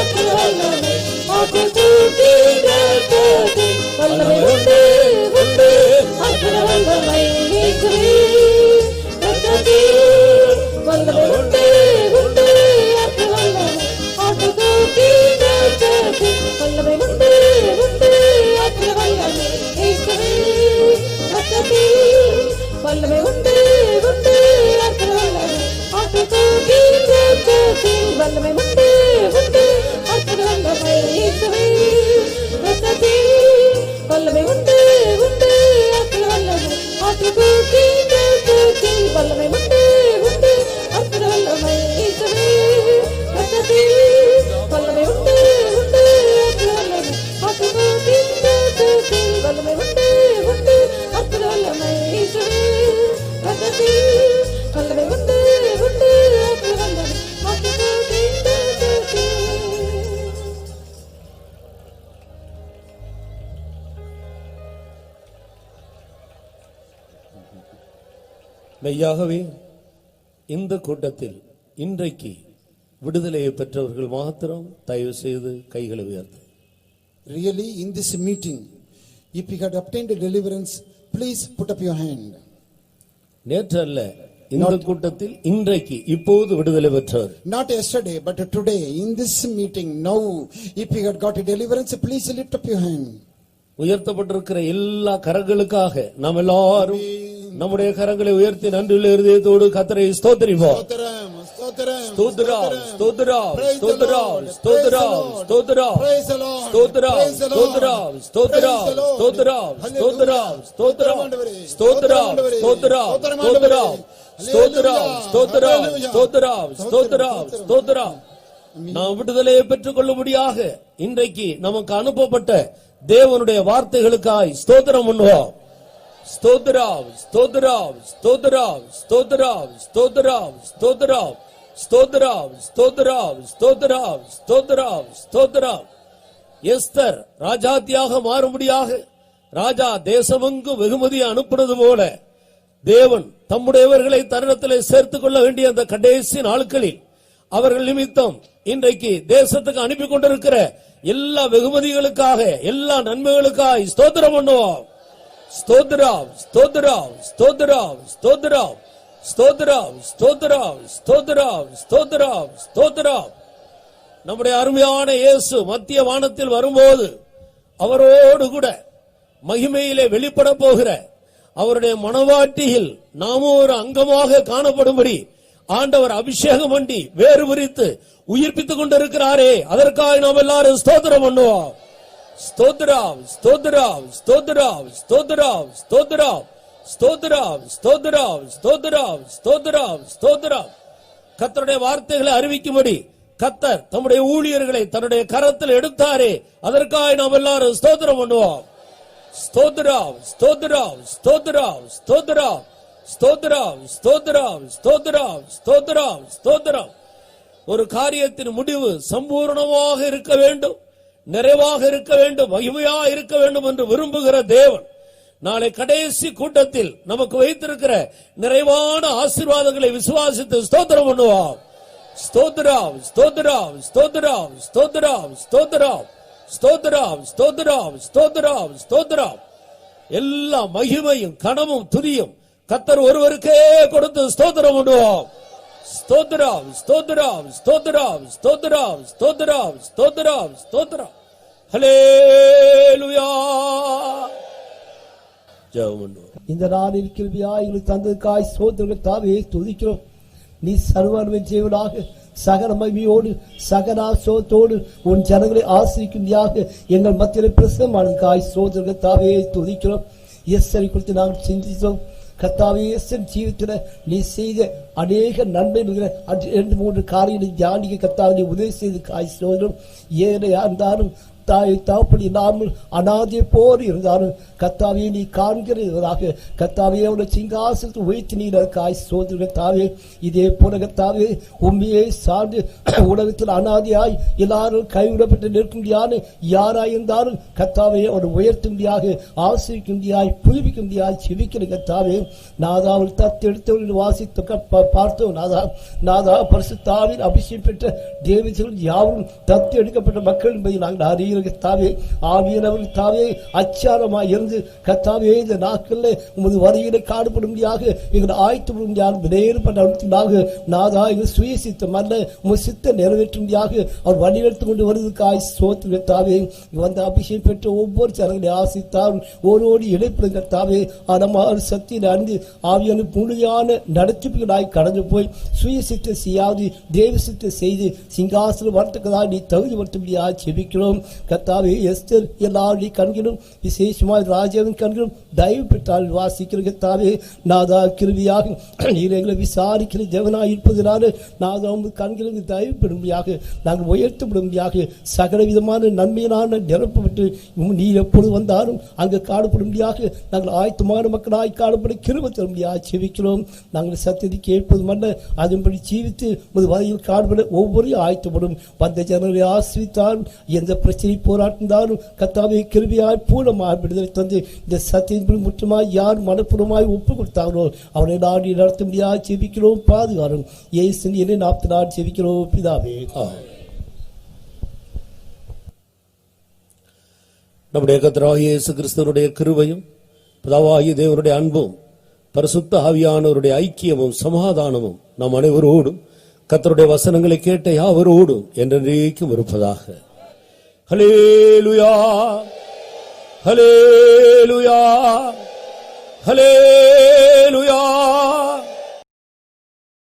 அற்புத வல்லமை ஆட்டுக்குட்டியின் ரத்தத்தில் வல்லமை உண்டு அற்புத வல்லமை இயேசுவே ரத்தத்தில் வல்லமை உண்டு அற்புத வல்லமை ஆட்டுக்குட்டியின் ரத்தத்தில் வல்லமை உண்டு அற்புத வல்லமை இயேசுவே ரத்தத்தில் வல்லமை உண்டு அற்புத வல்லமை ஆட்டுக்குட்டியின் ரத்தத்தில் வல்லமை உண்டு அற்புத வல்லமை இயேசுவே ரத்தத்தில் வல்லமை உண்டு அற்புத வல்லமை ஆட்டுக்குட்டியின் ரத்தத்தில் வல்லமை உண்டு அற்புத வல்லமை இயேசுவே ரத்தத்தில் வல்லமை உண்டு அற்புத வல்லமை ஆட்டுக்குட்டியின் ரத்தத்தில் வல்லமை உண்டு அற்புத வல்லமை இயேசுவே ரத்தத்தில் வல்லமை உண்டு அற்புத வல்லமை ஆட்டுக்குட்டியின் ரத்தத்தில். மெய்யாகவே இந்த கூட்டத்தில் இன்றைக்கு விடுதலையை பெற்றவர்கள் மாத்திரம் தயவு செய்து கைகளை உயர்த்து. Really, in this meeting, if you had obtained a deliverance, please put up your hand. நேற்று அல்ல, இந்த கூட்டத்தில் இன்றைக்கு இப்போது விடுதலை பெற்றவர். Not yesterday, but today, in this meeting, now, if you had got a deliverance, please lift up your hand. உயர்த்தப்பட்டிருக்கிற எல்லா கரங்களுக்காக நாம் எல்லாரும் நம்முடைய கரங்களை உயர்த்தி நன்றியுள்ள இருதயத்தோடு கர்த்தரை ஸ்தோத்திரிப்போம். ஸ்தோத்திரம், ஸ்தோத்திரம், ஸ்தோத்திரம், ஸ்தோத்திரம், ஸ்தோத்திரம், ஸ்தோத்திரம், ஸ்தோத்திரம், ஸ்தோத்திரம், ஸ்தோத்திரம், ஸ்தோத்திரம், ஸ்தோத்திரம், ஸ்தோத்திரம், ஸ்தோத்திரம், ஸ்தோத்திரம், ஸ்தோத்திரம், ஸ்தோத்திரம், ஸ்தோத்திரம், ஸ்தோத்திரம், ஸ்தோத்திரம். நாம் விடுதலையை பெற்றுக் கொள்ளும்படியாக இன்றைக்கு நமக்கு அனுப்பப்பட்ட தேவனுடைய வார்த்தைகளுக்காய் ஸ்தோத்திரம் பண்ணுவோம். ஸ்தோத்திரம், ஸ்தோத்திரம், ஸ்தோத்திரம், ஸ்தோத்திரம், ஸ்தோத்திரம், ஸ்தோத்திரம், ஸ்தோத்திரம், ஸ்தோத்திரம், ஸ்தோத்திரம், ஸ்தோத்திரம், ஸ்தோத்திரம். எஸ்தர் ராஜாத்தியாக மாறும்படியாக ராஜா தேசமெங்கு வெகுமதியை அனுப்புனது போல தேவன் தம்முடையவர்களை தருணத்திலே சேர்த்துக் கொள்ள வேண்டிய அந்த கடைசி நாட்களில் அவர்கள் நிமித்தம் இன்றைக்கு தேசத்துக்கு அனுப்பி கொண்டிருக்கிற எல்லா வெகுமதிகளுக்காக எல்லா நன்மைகளுக்காக ஸ்தோத்திரம் பண்ணுவோம். ஸ்தோத்திரம், ஸ்தோத்திரம், ஸ்தோத்திரம், ஸ்தோத்திரம், ஸ்தோத்திரம், ஸ்தோத்திரம், ஸ்தோத்திரம், ஸ்தோத்திரம், ஸ்தோத்திரம். நம்முடைய அருமையான இயேசு மத்திய வானத்தில் வரும்போது அவரோடு கூட மகிமையிலே வெளிப்பட போகிற அவருடைய மனவாட்டியில் நாமும் ஒரு அங்கமாக காணப்படும்படி ஆண்டவர் அபிஷேகம் பண்ணி வேறு விரித்து உயிர்ப்பித்துக் கொண்டிருக்கிறாரே, அதற்காக நாம் எல்லாரும் ஸ்தோத்திரம் பண்ணுவோம். ஸ்தோத்திரம், ஸ்தோத்திரம், ஸ்தோத்திரம், ஸ்தோத்திரம், ஸ்தோத்திரம், ஸ்தோத்திரம், ஸ்தோத்திரம், ஸ்தோத்திரம், ஸ்தோத்திரம், ஸ்தோத்திரம். கர்த்தருடைய வார்த்தைகளை அறிவிக்கும்படி கர்த்தர் தம்முடைய ஊழியர்களை தன்னுடைய கரத்தில் எடுத்தாரே, அதற்காக நாம் எல்லாரும் ஸ்தோத்திரம் பண்ணுவோம். ஸ்தோத்திரம், ஸ்தோத்திரம், ஸ்தோத்திரம், ஸ்தோத்திரம், ஸ்தோத்திரம், ஸ்தோத்திரம், ஸ்தோத்திரம், ஸ்தோத்திரம், ஸ்தோத்திரம். ஒரு காரியத்தின் முடிவு சம்பூர்ணமாக இருக்க வேண்டும், நிறைவாக இருக்க வேண்டும், மகிமையாக இருக்க வேண்டும் என்று விரும்புகிற தேவன் நாளை கடைசி கூட்டத்தில் நமக்கு வைத்திருக்கிற நிறைவான ஆசீர்வாதங்களை விசுவாசித்து ஸ்தோத்திரம் பண்ணுவோம். ஸ்தோத்திரம், ஸ்தோத்திரம், ஸ்தோத்திரம், ஸ்தோத்திரம், ஸ்தோத்திரம், ஸ்தோத்திரம், ஸ்தோத்திரம், ஸ்தோத்திரம், ஸ்தோத்திரம். எல்லா மகிமையும் கனமும் துதியும் கர்த்தர் ஒருவருக்கே கொடுத்து ஸ்தோத்திரம் பண்ணுவோம். ஸ்தோத்திரம், ஸ்தோத்திரம், ஸ்தோத்திரம், ஸ்தோத்திரம், ஸ்தோத்திரம், ஸ்தோத்திரம், ஸ்தோத்திரம். ஹல்லேலூயா. ஜெபம் பண்ணுவோம். இந்த நாளில் கிருபையாய் எங்களுக்கு தந்ததுக்காய் ஸ்தோத்திரம் தாவே துதிக்கிறோம். நீ சர்வ ஜீவனாக சகல மகிமையோடு சகல சோத்தோடு உன் ஜனங்களை ஆசிரிக்கும்படியாக எங்கள் மத்தியில் பிரசமானதுக்காய் ஸ்தோத்திரம் தாவே துதிக்கிறோம். எஸ்ஸரை குறித்து நாங்கள் சிந்தித்தோம். கர்த்தாவே, எஸ்ஸர் ஜீவித்தில நீ செய்த அநேக நன்மைகள் 2-3 காரியங்களை தியானிக்க கர்த்தாவே நீ உதவி செய்து காய் ஸ்தோத்திரம். ஏழையா இருந்தாலும் தாய் தாப்படி இல்லாமல் அநாதை போர் இருந்தாலும் கர்த்தாவே நீ காண்கிறதாக கர்த்தாவே அவருடைய சிங்காசனத்தை உயர்த்தி நீக்காய் சோதனை தாவே. இதே போல கர்த்தாவே உண்மையை சார்ந்து உலகத்தில் அநாதியாய் எல்லாரும் கைவிடப்பட்டு நிற்கும்படியான யாராயிருந்தாலும் கர்த்தாவே அவர் உயர்த்தும்படியாக ஆசிரிக்கும்படியாய் புதுப்பிக்கும்படியாய் செபிக்கிற கர்த்தாவே. நாதா அவள் தத்தெடுத்தவர்கள் வாசித்த பார்த்தோம். நாதா பரிசுத்தாவின் அபிஷேகம் பெற்ற தேவர்கள் யாவும் தத்து எடுக்கப்பட்ட மக்கள் என்பதை நாங்கள் அறிய தாவே. ஆவியானவர் தாவே அச்சாரமாய் இருந்து கர்த்தாவே இந்த நாட்களில் உமது வருகையிலே காணப்படும்படியாக எங்களை ஆயத்தப்படும்படியாக விடையேற்பட்ட நாதா எங்கள் சுயசித்தம் அல்ல உமது சித்த நிறைவேற்றும்படியாக அவர் வழிநடத்தி கொண்டு வருவதற்காய் ஸ்தோத்திரம் தாவே. வந்த அபிஷேகம் பெற்ற ஒவ்வொரு ஜனங்களை ஆசித்தார் ஓரோடு இடைப்படுங்க தாவே. அடமாறு சக்தியில் அணிந்து ஆவியான முழுமையான நடத்திப்புகளாய் கடந்து போய் சுயசித்த செய்யாது தேவசித்த செய்து சிங்காசனம் வரத்துக்கதாக நீ தகுதிப்படுத்தும்படியாக செபிக்கிறோம். கர்த்தாவே, எஸ்தர் எல்லாருடைய கண்களும் விசேஷமாய் ராஜாவின் கண்களும் தயவு பெற்றால் வாசிக்கிற கர்த்தாவே நாதா கிருபியாக நீர் எங்களை விசாரிக்கிற தேவனாய் இருப்பதனால நாதா கண்களுக்கு தயவு பெறும்படியாக நாங்கள் உயர்த்தப்படும்படியாக சகல விதமான நன்மையினான நிரப்பப்பட்டு நீர் எப்பொழுது வந்தாலும் அங்கு காணப்படும்படியாக நாங்கள் ஆயத்தமான மக்களாய் காணப்பட கிருபை தரும்படியாக செபிக்கிறோம். நாங்கள் சத்தியத்தை கேட்பது மன்ன அதன்படி ஜீவித்து வகையில் காணப்பட ஒவ்வொரு ஆயத்தப்படும் வந்த ஜனங்களை ஆசிரித்தால் எந்த பிரச்சனை போராட்டினாலும் கர்த்தாவே கிருபையாய் பூர்ணமாய் விடுதலை தந்து இந்த சத்தியத்தின் முற்றுமாய் யார் மனப்பூர்வமாய் ஒப்பு கொடுத்தாங்களோ அவனை நாடி நடத்தும்படியாக ஜெபிக்கிறோம். பாதுகாரும் இயேசுவின் என்னை நாமத்தினால் ஜெபிக்கிறோம் பிதாவே. நம்முடைய கர்த்தராகிய இயேசு கிறிஸ்துவினுடைய கிருபையும் பிதாவாகிய தேவனுடைய அன்பும் பரிசுத்த ஆவியானவருடைய ஐக்கியமும் சமாதானமும் நம் அனைவரோடும் கர்த்தருடைய வசனங்களை கேட்ட யாவரோடும் என்றென்றைக்கும் இருப்பதாக. ஹல்லேலூயா, ஹல்லேலூயா, ஹல்லேலூயா.